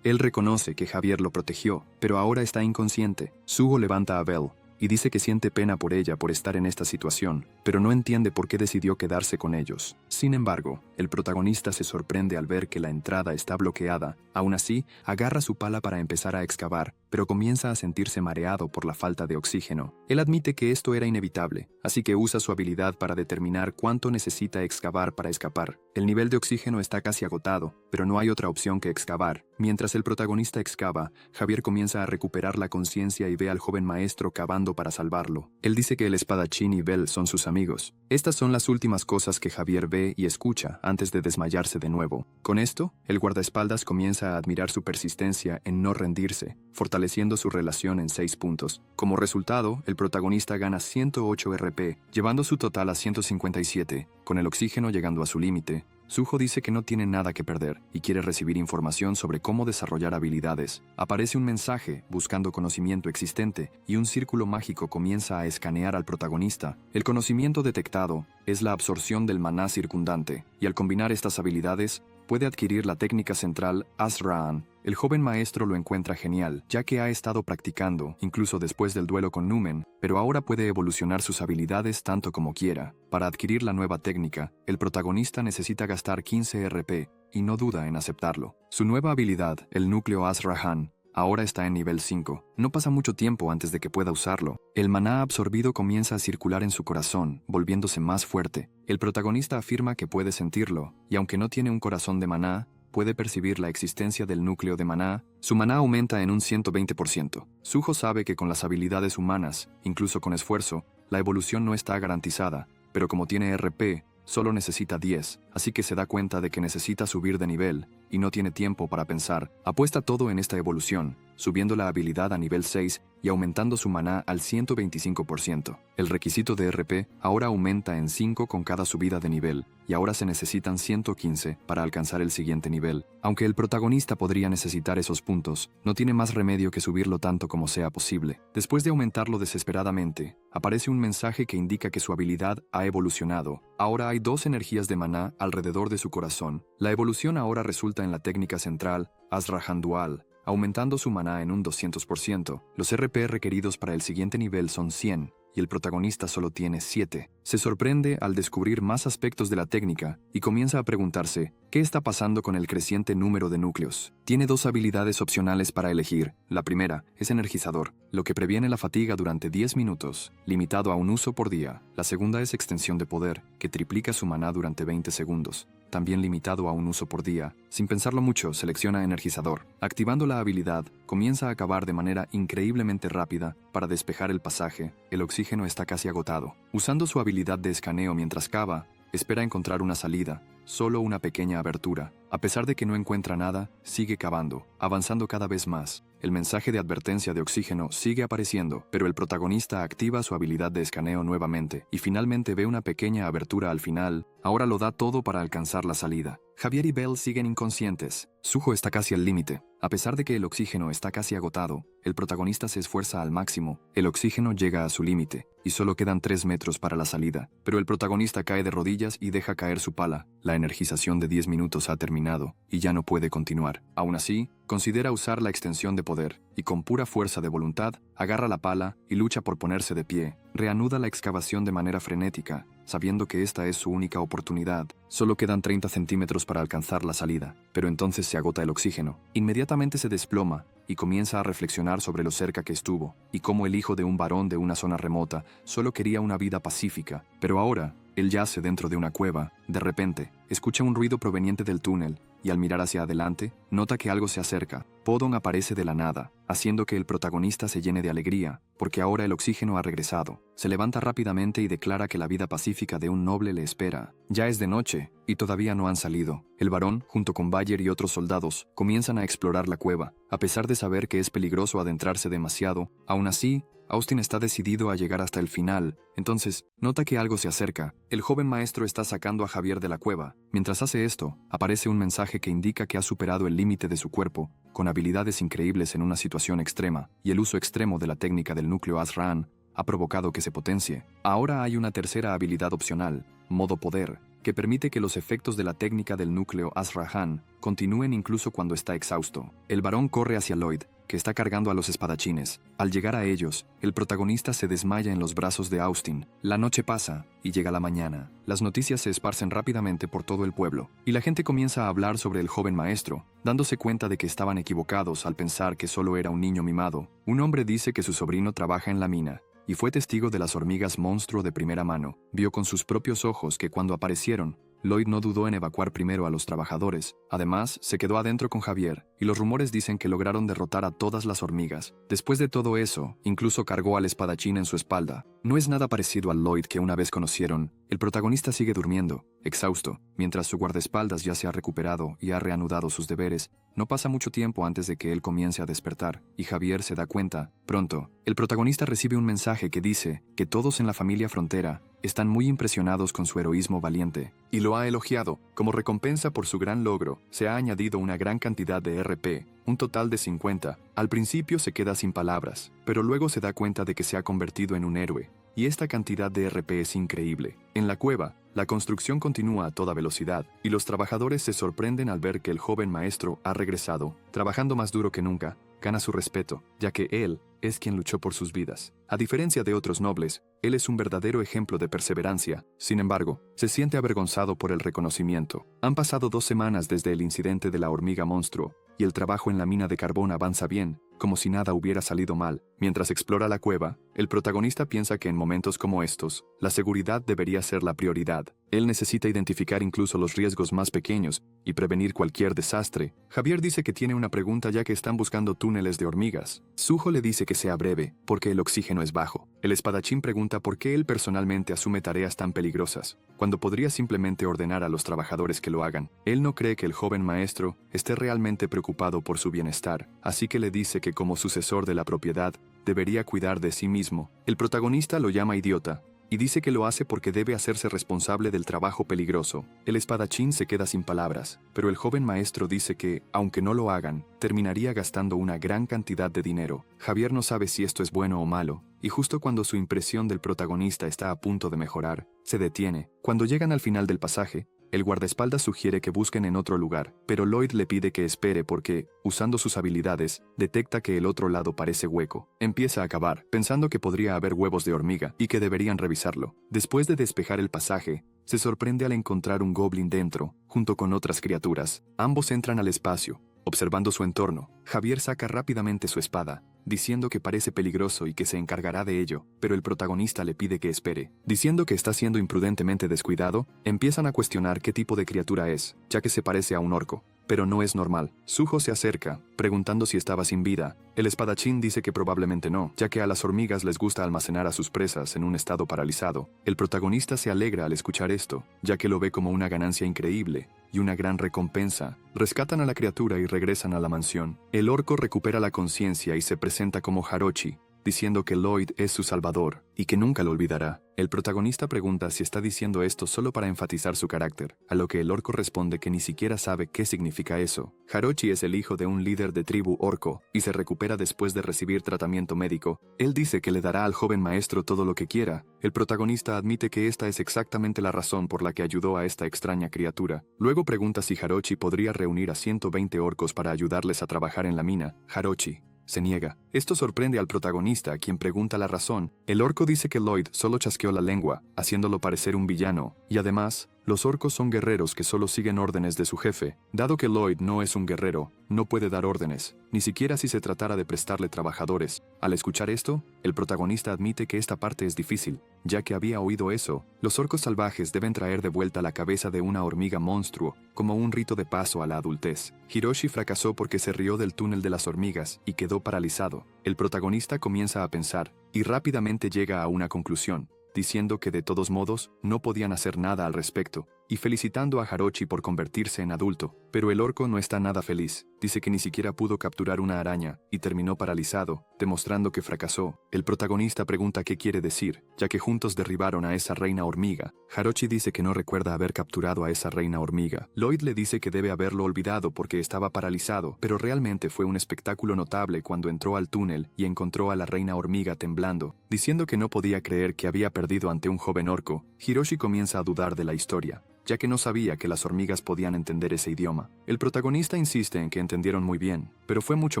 Él reconoce que Javier lo protegió, pero ahora está inconsciente. Suho levanta a Belle y dice que siente pena por ella por estar en esta situación, pero no entiende por qué decidió quedarse con ellos. Sin embargo, el protagonista se sorprende al ver que la entrada está bloqueada. Aún así, agarra su pala para empezar a excavar, pero comienza a sentirse mareado por la falta de oxígeno. Él admite que esto era inevitable, así que usa su habilidad para determinar cuánto necesita excavar para escapar. El nivel de oxígeno está casi agotado, pero no hay otra opción que excavar. Mientras el protagonista excava, Javier comienza a recuperar la conciencia y ve al joven maestro cavando para salvarlo. Él dice que el espadachín y Belle son sus amigos. Estas son las últimas cosas que Javier ve y escucha antes de desmayarse de nuevo. Con esto, el guardaespaldas comienza a admirar su persistencia en no rendirse, fortaleciendo su relación en 6 puntos. Como resultado, el protagonista gana 108 RP, llevando su total a 157, con el oxígeno llegando a su límite. Suho dice que no tiene nada que perder y quiere recibir información sobre cómo desarrollar habilidades. Aparece un mensaje buscando conocimiento existente y un círculo mágico comienza a escanear al protagonista. El conocimiento detectado es la absorción del maná circundante, y al combinar estas habilidades, puede adquirir la técnica central Azraan. El joven maestro lo encuentra genial, ya que ha estado practicando, incluso después del duelo con Numen, pero ahora puede evolucionar sus habilidades tanto como quiera. Para adquirir la nueva técnica, el protagonista necesita gastar 15 RP, y no duda en aceptarlo. Su nueva habilidad, el núcleo Azraan, ahora está en nivel 5. No pasa mucho tiempo antes de que pueda usarlo. El maná absorbido comienza a circular en su corazón, volviéndose más fuerte. El protagonista afirma que puede sentirlo, y aunque no tiene un corazón de maná, puede percibir la existencia del núcleo de maná. Su maná aumenta en un 120%. Suho sabe que con las habilidades humanas, incluso con esfuerzo, la evolución no está garantizada, pero como tiene RP, solo necesita 10, así que se da cuenta de que necesita subir de nivel, y no tiene tiempo para pensar. Apuesta todo en esta evolución, subiendo la habilidad a nivel 6 y aumentando su maná al 125%. El requisito de RP ahora aumenta en 5 con cada subida de nivel, y ahora se necesitan 115 para alcanzar el siguiente nivel. Aunque el protagonista podría necesitar esos puntos, no tiene más remedio que subirlo tanto como sea posible. Después de aumentarlo desesperadamente, aparece un mensaje que indica que su habilidad ha evolucionado. Ahora hay 2 energías de maná alrededor de su corazón. La evolución ahora resulta en la técnica central, Azrahan Dual, aumentando su maná en un 200%. Los RP requeridos para el siguiente nivel son 100, y el protagonista solo tiene 7. Se sorprende al descubrir más aspectos de la técnica y comienza a preguntarse qué está pasando con el creciente número de núcleos. Tiene 2 habilidades opcionales para elegir. La primera es energizador, lo que previene la fatiga durante 10 minutos, limitado a un uso por día. La segunda es extensión de poder, que triplica su maná durante 20 segundos. También limitado a un uso por día. Sin pensarlo mucho, selecciona energizador. Activando la habilidad, comienza a cavar de manera increíblemente rápida para despejar el pasaje. El oxígeno está casi agotado. Usando su habilidad de escaneo mientras cava, espera encontrar una salida, solo una pequeña abertura. A pesar de que no encuentra nada, sigue cavando, avanzando cada vez más. El mensaje de advertencia de oxígeno sigue apareciendo, pero el protagonista activa su habilidad de escaneo nuevamente y finalmente ve una pequeña abertura al final. Ahora lo da todo para alcanzar la salida. Javier y Belle siguen inconscientes. Suho está casi al límite. A pesar de que el oxígeno está casi agotado, el protagonista se esfuerza al máximo. El oxígeno llega a su límite y solo quedan 3 metros para la salida. Pero el protagonista cae de rodillas y deja caer su pala. La energización de 10 minutos ha terminado y ya no puede continuar. Aún así, considera usar la extensión de poder y con pura fuerza de voluntad agarra la pala y lucha por ponerse de pie. Reanuda la excavación de manera frenética, sabiendo que esta es su única oportunidad. Solo quedan 30 centímetros para alcanzar la salida, pero entonces se agota el oxígeno. Inmediatamente se desploma y comienza a reflexionar sobre lo cerca que estuvo y cómo el hijo de un varón de una zona remota solo quería una vida pacífica. Pero ahora, él yace dentro de una cueva. De repente, escucha un ruido proveniente del túnel y al mirar hacia adelante, nota que algo se acerca. Podon aparece de la nada, haciendo que el protagonista se llene de alegría, porque ahora el oxígeno ha regresado. Se levanta rápidamente y declara que la vida pacífica de un noble le espera. Ya es de noche, y todavía no han salido. El varón, junto con Bayer y otros soldados, comienzan a explorar la cueva. A pesar de saber que es peligroso adentrarse demasiado, aún así, Austin está decidido a llegar hasta el final. Entonces, nota que algo se acerca. El joven maestro está sacando a Javier de la cueva. Mientras hace esto, aparece un mensaje que indica que ha superado el límite de su cuerpo, con habilidades increíbles en una situación extrema, y el uso extremo de la técnica del núcleo Azrahan ha provocado que se potencie. Ahora hay una tercera habilidad opcional, modo poder, que permite que los efectos de la técnica del núcleo Azrahan continúen incluso cuando está exhausto. El varón corre hacia Lloyd, que está cargando a los espadachines. Al llegar a ellos, el protagonista se desmaya en los brazos de Austin. La noche pasa y llega la mañana. Las noticias se esparcen rápidamente por todo el pueblo, y la gente comienza a hablar sobre el joven maestro, dándose cuenta de que estaban equivocados al pensar que solo era un niño mimado. Un hombre dice que su sobrino trabaja en la mina, y fue testigo de las hormigas monstruo de primera mano. Vio con sus propios ojos que cuando aparecieron, Lloyd no dudó en evacuar primero a los trabajadores. Además, se quedó adentro con Javier, y los rumores dicen que lograron derrotar a todas las hormigas. Después de todo eso, incluso cargó al espadachín en su espalda. No es nada parecido al Lloyd que una vez conocieron. El protagonista sigue durmiendo, exhausto, mientras su guardaespaldas ya se ha recuperado y ha reanudado sus deberes. No pasa mucho tiempo antes de que él comience a despertar, y Javier se da cuenta. Pronto, el protagonista recibe un mensaje que dice que todos en la familia Frontera están muy impresionados con su heroísmo valiente, y lo ha elogiado. Como recompensa por su gran logro, se ha añadido una gran cantidad de RP, un total de 50. Al principio se queda sin palabras, pero luego se da cuenta de que se ha convertido en un héroe, y esta cantidad de RP es increíble. En la cueva, la construcción continúa a toda velocidad, y los trabajadores se sorprenden al ver que el joven maestro ha regresado, trabajando más duro que nunca. Gana su respeto, ya que él es quien luchó por sus vidas. A diferencia de otros nobles, él es un verdadero ejemplo de perseverancia. Sin embargo, se siente avergonzado por el reconocimiento. Han pasado 2 semanas desde el incidente de la hormiga monstruo, y el trabajo en la mina de carbón avanza bien, como si nada hubiera salido mal. Mientras explora la cueva, el protagonista piensa que en momentos como estos, la seguridad debería ser la prioridad. Él necesita identificar incluso los riesgos más pequeños y prevenir cualquier desastre. Javier dice que tiene una pregunta ya que están buscando túneles de hormigas. Suho le dice que sea breve, porque el oxígeno es bajo. El espadachín pregunta por qué él personalmente asume tareas tan peligrosas, cuando podría simplemente ordenar a los trabajadores que lo hagan. Él no cree que el joven maestro esté realmente preocupado por su bienestar, así que le dice que como sucesor de la propiedad, debería cuidar de sí mismo. El protagonista lo llama idiota y dice que lo hace porque debe hacerse responsable del trabajo peligroso. El espadachín se queda sin palabras, pero el joven maestro dice que, aunque no lo hagan, terminaría gastando una gran cantidad de dinero. Javier no sabe si esto es bueno o malo, y justo cuando su impresión del protagonista está a punto de mejorar, se detiene. Cuando llegan al final del pasaje, el guardaespaldas sugiere que busquen en otro lugar, pero Lloyd le pide que espere porque, usando sus habilidades, detecta que el otro lado parece hueco. Empieza a cavar, pensando que podría haber huevos de hormiga y que deberían revisarlo. Después de despejar el pasaje, se sorprende al encontrar un goblin dentro, junto con otras criaturas. Ambos entran al espacio. Observando su entorno, Javier saca rápidamente su espada, diciendo que parece peligroso y que se encargará de ello, pero el protagonista le pide que espere. Diciendo que está siendo imprudentemente descuidado, empiezan a cuestionar qué tipo de criatura es, ya que se parece a un orco. Pero no es normal. Suho se acerca, preguntando si estaba sin vida. El espadachín dice que probablemente no, ya que a las hormigas les gusta almacenar a sus presas en un estado paralizado. El protagonista se alegra al escuchar esto, ya que lo ve como una ganancia increíble y una gran recompensa. Rescatan a la criatura y regresan a la mansión. El orco recupera la conciencia y se presenta como Jarochi, diciendo que Lloyd es su salvador y que nunca lo olvidará. El protagonista pregunta si está diciendo esto solo para enfatizar su carácter, a lo que el orco responde que ni siquiera sabe qué significa eso. Jarochi es el hijo de un líder de tribu orco y se recupera después de recibir tratamiento médico. Él dice que le dará al joven maestro todo lo que quiera. El protagonista admite que esta es exactamente la razón por la que ayudó a esta extraña criatura. Luego pregunta si Jarochi podría reunir a 120 orcos para ayudarles a trabajar en la mina. Jarochi se niega. Esto sorprende al protagonista, quien pregunta la razón. El orco dice que Lloyd solo chasqueó la lengua, haciéndolo parecer un villano, y además, los orcos son guerreros que solo siguen órdenes de su jefe. Dado que Lloyd no es un guerrero, no puede dar órdenes, ni siquiera si se tratara de prestarle trabajadores. Al escuchar esto, el protagonista admite que esta parte es difícil, ya que había oído eso. Los orcos salvajes deben traer de vuelta la cabeza de una hormiga monstruo, como un rito de paso a la adultez. Hiroshi fracasó porque se rió del túnel de las hormigas y quedó paralizado. El protagonista comienza a pensar, y rápidamente llega a una conclusión, diciendo que de todos modos no podían hacer nada al respecto, y felicitando a Jarochi por convertirse en adulto. Pero el orco no está nada feliz, dice que ni siquiera pudo capturar una araña, y terminó paralizado, demostrando que fracasó. El protagonista pregunta qué quiere decir, ya que juntos derribaron a esa reina hormiga. Jarochi dice que no recuerda haber capturado a esa reina hormiga. Lloyd le dice que debe haberlo olvidado porque estaba paralizado, pero realmente fue un espectáculo notable cuando entró al túnel y encontró a la reina hormiga temblando. Diciendo que no podía creer que había perdido ante un joven orco, Hiroshi comienza a dudar de la historia, ya que no sabía que las hormigas podían entender ese idioma. El protagonista insiste en que entendieron muy bien, pero fue mucho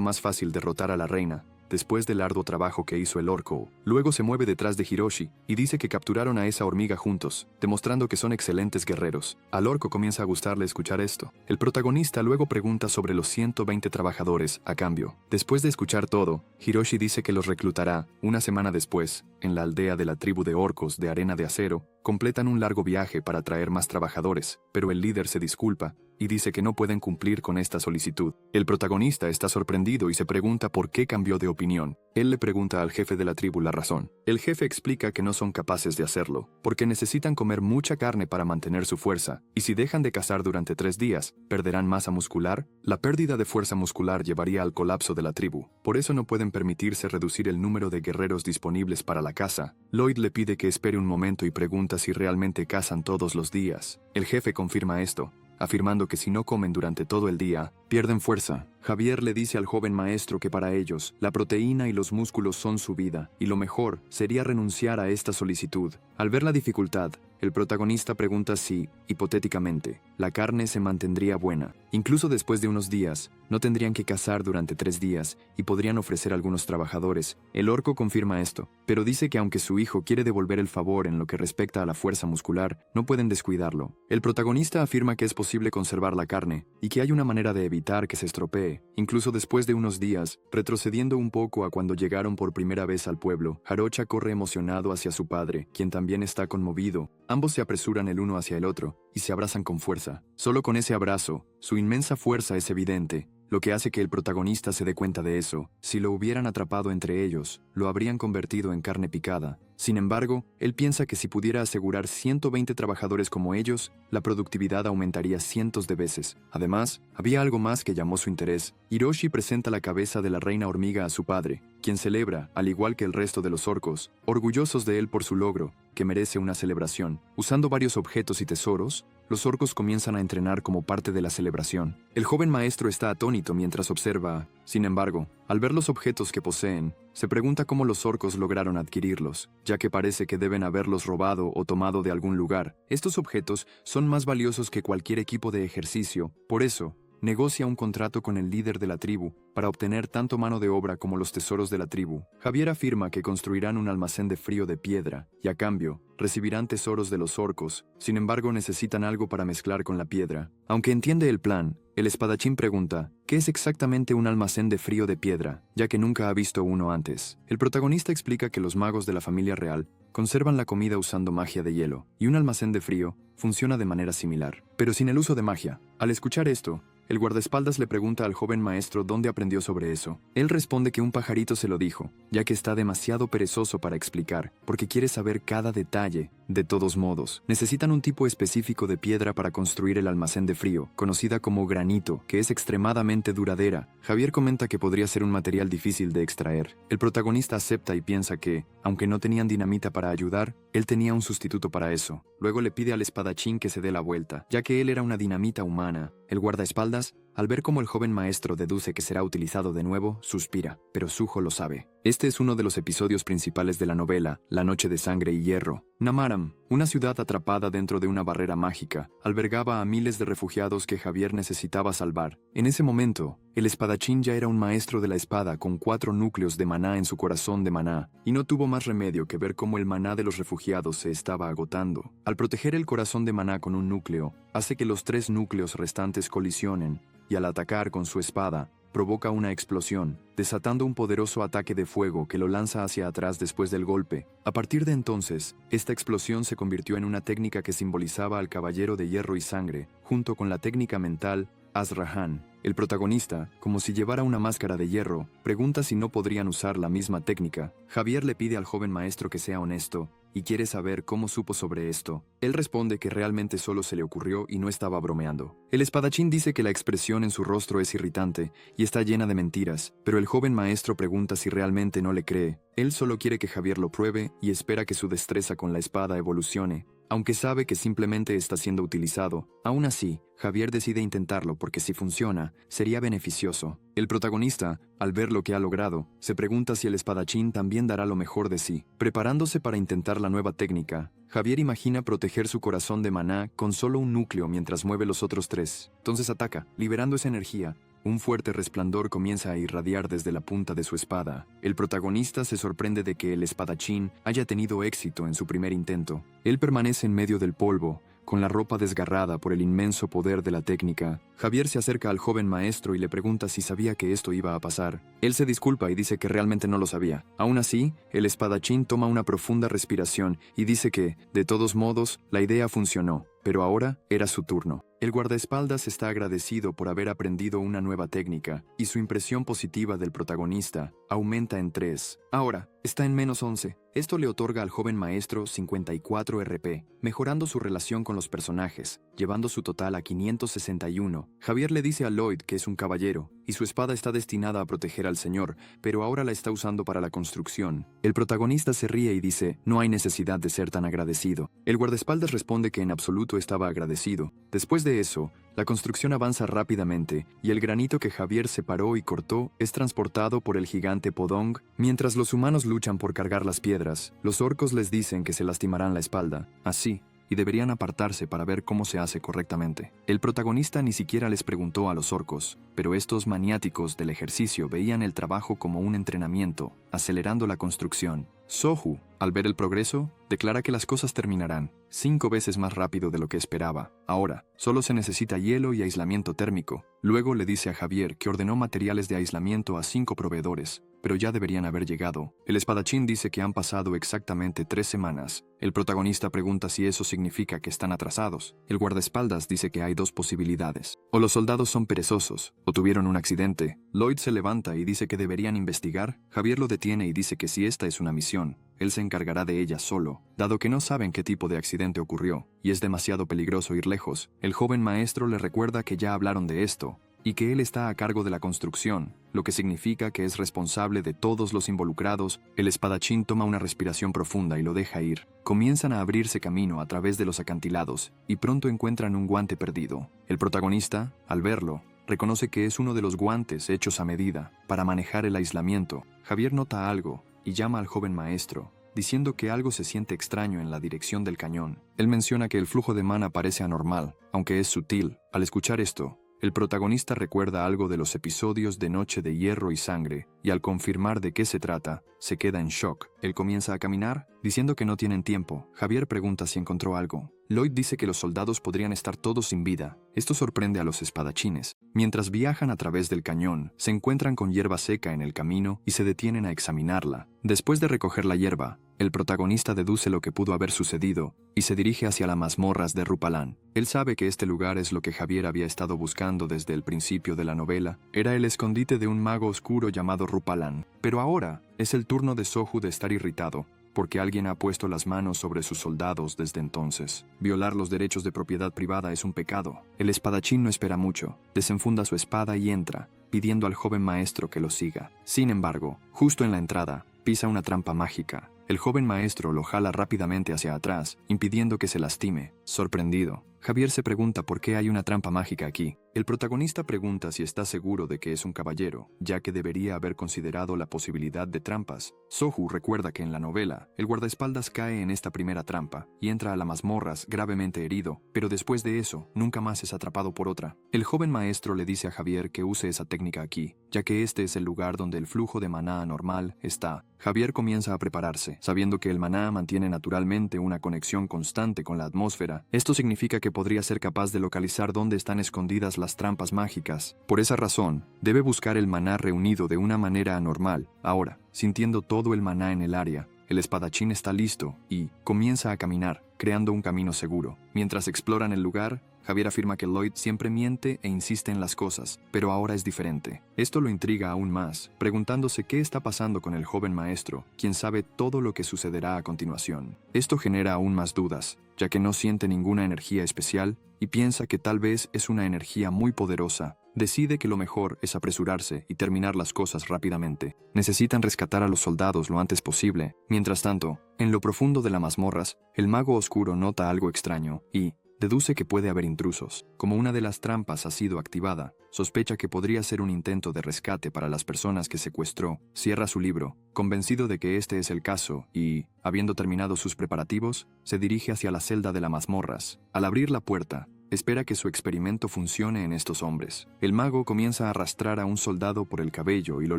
más fácil derrotar a la reina, después del arduo trabajo que hizo el orco. Luego se mueve detrás de Hiroshi y dice que capturaron a esa hormiga juntos, demostrando que son excelentes guerreros. Al orco comienza a gustarle escuchar esto. El protagonista luego pregunta sobre los 120 trabajadores a cambio. Después de escuchar todo, Hiroshi dice que los reclutará. Una semana después, en la aldea de la tribu de orcos de Arena de Acero, completan un largo viaje para traer más trabajadores, pero el líder se disculpa y dice que no pueden cumplir con esta solicitud. El protagonista está sorprendido y se pregunta por qué cambió de opinión. Él le pregunta al jefe de la tribu la razón. El jefe explica que no son capaces de hacerlo, porque necesitan comer mucha carne para mantener su fuerza, y si dejan de cazar durante 3 días, perderán masa muscular. La pérdida de fuerza muscular llevaría al colapso de la tribu. Por eso no pueden permitirse reducir el número de guerreros disponibles para la caza. Lloyd le pide que espere un momento y pregunta si realmente cazan todos los días. El jefe confirma esto, afirmando que si no comen durante todo el día, pierden fuerza. Javier le dice al joven maestro que para ellos, la proteína y los músculos son su vida, y lo mejor sería renunciar a esta solicitud. Al ver la dificultad, el protagonista pregunta si, hipotéticamente, la carne se mantendría buena. Incluso después de unos días, no tendrían que cazar durante 3 días y podrían ofrecer algunos trabajadores. El orco confirma esto, pero dice que aunque su hijo quiere devolver el favor en lo que respecta a la fuerza muscular, no pueden descuidarlo. El protagonista afirma que es posible conservar la carne y que hay una manera de evitar que se estropee. Incluso después de unos días, retrocediendo un poco a cuando llegaron por primera vez al pueblo, Jarocha corre emocionado hacia su padre, quien también está conmovido. Ambos se apresuran el uno hacia el otro y se abrazan con fuerza. Solo con ese abrazo, su inmensa fuerza es evidente, lo que hace que el protagonista se dé cuenta de eso. Si lo hubieran atrapado entre ellos, lo habrían convertido en carne picada. Sin embargo, él piensa que si pudiera asegurar 120 trabajadores como ellos, la productividad aumentaría cientos de veces. Además, había algo más que llamó su interés. Hiroshi presenta la cabeza de la reina hormiga a su padre, quien celebra, al igual que el resto de los orcos, orgullosos de él por su logro, que merece una celebración. Usando varios objetos y tesoros, los orcos comienzan a entrenar como parte de la celebración. El joven maestro está atónito mientras observa. Sin embargo, al ver los objetos que poseen, se pregunta cómo los orcos lograron adquirirlos, ya que parece que deben haberlos robado o tomado de algún lugar. Estos objetos son más valiosos que cualquier equipo de ejercicio, por eso, negocia un contrato con el líder de la tribu para obtener tanto mano de obra como los tesoros de la tribu. Javier afirma que construirán un almacén de frío de piedra y, a cambio, recibirán tesoros de los orcos. Sin embargo, necesitan algo para mezclar con la piedra. Aunque entiende el plan, el espadachín pregunta, ¿qué es exactamente un almacén de frío de piedra?, ya que nunca ha visto uno antes. El protagonista explica que los magos de la familia real conservan la comida usando magia de hielo, y un almacén de frío funciona de manera similar, pero sin el uso de magia. Al escuchar esto, el guardaespaldas le pregunta al joven maestro dónde aprendió sobre eso. Él responde que un pajarito se lo dijo, ya que está demasiado perezoso para explicar, porque quiere saber cada detalle. De todos modos, necesitan un tipo específico de piedra para construir el almacén de frío, conocida como granito, que es extremadamente duradera. Javier comenta que podría ser un material difícil de extraer. El protagonista acepta y piensa que, aunque no tenían dinamita para ayudar, él tenía un sustituto para eso. Luego le pide al espadachín que se dé la vuelta, ya que él era una dinamita humana. El guardaespaldas, al ver cómo el joven maestro deduce que será utilizado de nuevo, suspira, pero Suho lo sabe. Este es uno de los episodios principales de la novela, La Noche de Sangre y Hierro. Namaram, una ciudad atrapada dentro de una barrera mágica, albergaba a miles de refugiados que Javier necesitaba salvar. En ese momento, el espadachín ya era un maestro de la espada con 4 núcleos de maná en su corazón de maná, y no tuvo más remedio que ver cómo el maná de los refugiados se estaba agotando. Al proteger el corazón de maná con un núcleo, hace que los 3 núcleos restantes colisionen, y al atacar con su espada, provoca una explosión, desatando un poderoso ataque de fuego que lo lanza hacia atrás después del golpe. A partir de entonces, esta explosión se convirtió en una técnica que simbolizaba al caballero de hierro y sangre, junto con la técnica mental Azrahan. El protagonista, como si llevara una máscara de hierro, pregunta si no podrían usar la misma técnica. Javier le pide al joven maestro que sea honesto, y quiere saber cómo supo sobre esto. Él responde que realmente solo se le ocurrió y no estaba bromeando. El espadachín dice que la expresión en su rostro es irritante y está llena de mentiras, pero el joven maestro pregunta si realmente no le cree. Él solo quiere que Javier lo pruebe y espera que su destreza con la espada evolucione. Aunque sabe que simplemente está siendo utilizado, aún así, Javier decide intentarlo porque si funciona, sería beneficioso. El protagonista, al ver lo que ha logrado, se pregunta si el espadachín también dará lo mejor de sí. Preparándose para intentar la nueva técnica, Javier imagina proteger su corazón de maná con solo un núcleo mientras mueve los otros 3. Entonces ataca, liberando esa energía. Un fuerte resplandor comienza a irradiar desde la punta de su espada. El protagonista se sorprende de que el espadachín haya tenido éxito en su primer intento. Él permanece en medio del polvo, con la ropa desgarrada por el inmenso poder de la técnica. Javier se acerca al joven maestro y le pregunta si sabía que esto iba a pasar. Él se disculpa y dice que realmente no lo sabía. Aún así, el espadachín toma una profunda respiración y dice que, de todos modos, la idea funcionó, pero ahora era su turno. El guardaespaldas está agradecido por haber aprendido una nueva técnica, y su impresión positiva del protagonista aumenta en 3. Ahora, está en -11. Esto le otorga al joven maestro 54 RP, mejorando su relación con los personajes, llevando su total a 561. Javier le dice a Lloyd que es un caballero, y su espada está destinada a proteger al señor, pero ahora la está usando para la construcción. El protagonista se ríe y dice, no hay necesidad de ser tan agradecido. El guardaespaldas responde que en absoluto estaba agradecido. Después de eso, la construcción avanza rápidamente, y el granito que Javier separó y cortó es transportado por el gigante Podong. Mientras los humanos luchan por cargar las piedras, los orcos les dicen que se lastimarán la espalda. Así, y deberían apartarse para ver cómo se hace correctamente. El protagonista ni siquiera les preguntó a los orcos, pero estos maniáticos del ejercicio veían el trabajo como un entrenamiento, acelerando la construcción. Sohu, al ver el progreso, declara que las cosas terminarán 5 veces más rápido de lo que esperaba. Ahora, solo se necesita hielo y aislamiento térmico. Luego le dice a Javier que ordenó materiales de aislamiento a 5 proveedores. pero ya deberían haber llegado. El espadachín dice que han pasado exactamente 3 semanas. El protagonista pregunta si eso significa que están atrasados. El guardaespaldas dice que hay 2 posibilidades. O los soldados son perezosos, o tuvieron un accidente. Lloyd se levanta y dice que deberían investigar. Javier lo detiene y dice que si esta es una misión, él se encargará de ella solo, dado que no saben qué tipo de accidente ocurrió, y es demasiado peligroso ir lejos. El joven maestro le recuerda que ya hablaron de esto, y que él está a cargo de la construcción, lo que significa que es responsable de todos los involucrados. El espadachín toma una respiración profunda y lo deja ir. Comienzan a abrirse camino a través de los acantilados, y pronto encuentran un guante perdido. El protagonista, al verlo, reconoce que es uno de los guantes hechos a medida para manejar el aislamiento. Javier nota algo y llama al joven maestro, diciendo que algo se siente extraño en la dirección del cañón. Él menciona que el flujo de mana parece anormal, aunque es sutil. Al escuchar esto, el protagonista recuerda algo de los episodios de Noche de Hierro y Sangre, y al confirmar de qué se trata, se queda en shock. Él comienza a caminar, diciendo que no tienen tiempo. Javier pregunta si encontró algo. Lloyd dice que los soldados podrían estar todos sin vida. Esto sorprende a los espadachines. Mientras viajan a través del cañón, se encuentran con hierba seca en el camino y se detienen a examinarla. Después de recoger la hierba, el protagonista deduce lo que pudo haber sucedido y se dirige hacia las mazmorras de Rupalan. Él sabe que este lugar es lo que Javier había estado buscando desde el principio de la novela. Era el escondite de un mago oscuro llamado Rupalan. Pero ahora es el turno de Sohu de estar irritado, porque alguien ha puesto las manos sobre sus soldados desde entonces. Violar los derechos de propiedad privada es un pecado. El espadachín no espera mucho, desenfunda su espada y entra, pidiendo al joven maestro que lo siga. Sin embargo, justo en la entrada, pisa una trampa mágica. El joven maestro lo jala rápidamente hacia atrás, impidiendo que se lastime. Sorprendido, Javier se pregunta por qué hay una trampa mágica aquí. El protagonista pregunta si está seguro de que es un caballero, ya que debería haber considerado la posibilidad de trampas. Sohu recuerda que en la novela, el guardaespaldas cae en esta primera trampa y entra a las mazmorras gravemente herido, pero después de eso, nunca más es atrapado por otra. El joven maestro le dice a Javier que use esa técnica aquí, ya que este es el lugar donde el flujo de maná anormal está. Javier comienza a prepararse, sabiendo que el maná mantiene naturalmente una conexión constante con la atmósfera. Esto significa que podría ser capaz de localizar dónde están escondidas las trampas mágicas. Por esa razón, debe buscar el maná reunido de una manera anormal. Ahora, sintiendo todo el maná en el área, el espadachín está listo y comienza a caminar, creando un camino seguro. Mientras exploran el lugar, Javier afirma que Lloyd siempre miente e insiste en las cosas, pero ahora es diferente. Esto lo intriga aún más, preguntándose qué está pasando con el joven maestro, quien sabe todo lo que sucederá a continuación. Esto genera aún más dudas, ya que no siente ninguna energía especial y piensa que tal vez es una energía muy poderosa. Decide que lo mejor es apresurarse y terminar las cosas rápidamente. Necesitan rescatar a los soldados lo antes posible. Mientras tanto, en lo profundo de las mazmorras, el mago oscuro nota algo extraño y deduce que puede haber intrusos. Como una de las trampas ha sido activada, sospecha que podría ser un intento de rescate para las personas que secuestró. Cierra su libro, convencido de que este es el caso y, habiendo terminado sus preparativos, se dirige hacia la celda de las mazmorras. Al abrir la puerta, espera que su experimento funcione en estos hombres. El mago comienza a arrastrar a un soldado por el cabello y lo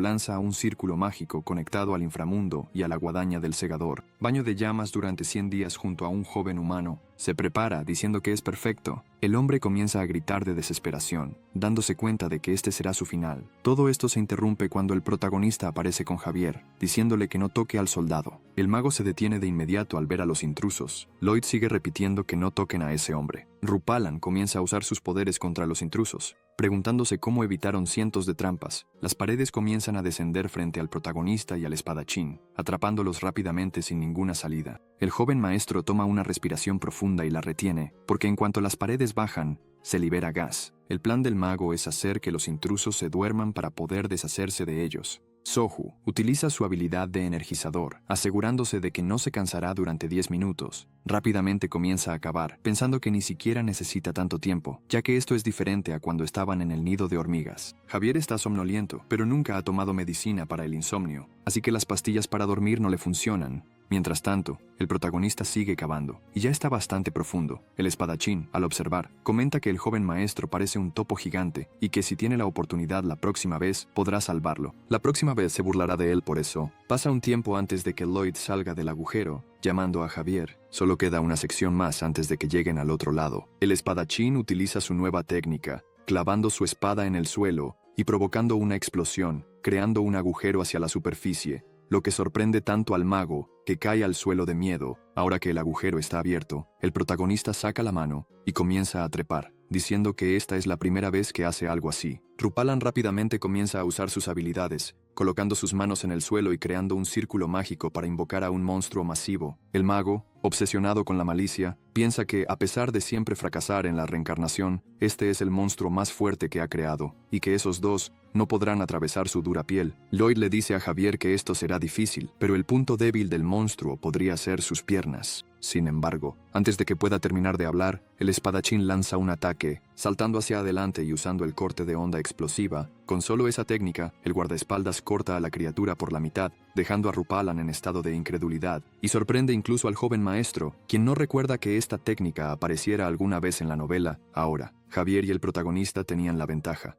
lanza a un círculo mágico conectado al inframundo y a la guadaña del segador. Baño de llamas durante 100 días junto a un joven humano. Se prepara diciendo que es perfecto. El hombre comienza a gritar de desesperación, dándose cuenta de que este será su final. Todo esto se interrumpe cuando el protagonista aparece con Javier, diciéndole que no toque al soldado. El mago se detiene de inmediato al ver a los intrusos. Lloyd sigue repitiendo que no toquen a ese hombre. Rupalan comienza a usar sus poderes contra los intrusos, preguntándose cómo evitaron cientos de trampas. Las paredes comienzan a descender frente al protagonista y al espadachín, atrapándolos rápidamente sin ninguna salida. El joven maestro toma una respiración profunda y la retiene, porque en cuanto las paredes bajan, se libera gas. El plan del mago es hacer que los intrusos se duerman para poder deshacerse de ellos. Sohu utiliza su habilidad de energizador, asegurándose de que no se cansará durante 10 minutos. Rápidamente comienza a cavar, pensando que ni siquiera necesita tanto tiempo, ya que esto es diferente a cuando estaban en el nido de hormigas. Javier está somnoliento, pero nunca ha tomado medicina para el insomnio, así que las pastillas para dormir no le funcionan. Mientras tanto, el protagonista sigue cavando, y ya está bastante profundo. El espadachín, al observar, comenta que el joven maestro parece un topo gigante, y que si tiene la oportunidad la próxima vez, podrá salvarlo. La próxima vez se burlará de él por eso. Pasa un tiempo antes de que Lloyd salga del agujero, llamando a Javier. Solo queda una sección más antes de que lleguen al otro lado. El espadachín utiliza su nueva técnica, clavando su espada en el suelo y provocando una explosión. creando un agujero hacia la superficie, lo que sorprende tanto al mago, que cae al suelo de miedo. Ahora que el agujero está abierto, el protagonista saca la mano y comienza a trepar, diciendo que esta es la primera vez que hace algo así. Rupalan rápidamente comienza a usar sus habilidades, colocando sus manos en el suelo y creando un círculo mágico para invocar a un monstruo masivo. El mago, obsesionado con la malicia, piensa que, a pesar de siempre fracasar en la reencarnación, este es el monstruo más fuerte que ha creado, y que esos dos no podrán atravesar su dura piel. Lloyd le dice a Javier que esto será difícil, pero el punto débil del monstruo podría ser sus piernas. Sin embargo, antes de que pueda terminar de hablar, el espadachín lanza un ataque, saltando hacia adelante y usando el corte de onda explosiva. Con solo esa técnica, el guardaespaldas corta a la criatura por la mitad, dejando a Rupalan en estado de incredulidad, y sorprende incluso al joven maestro, quien no recuerda que esta técnica apareciera alguna vez en la novela. Ahora, Javier y el protagonista tenían la ventaja,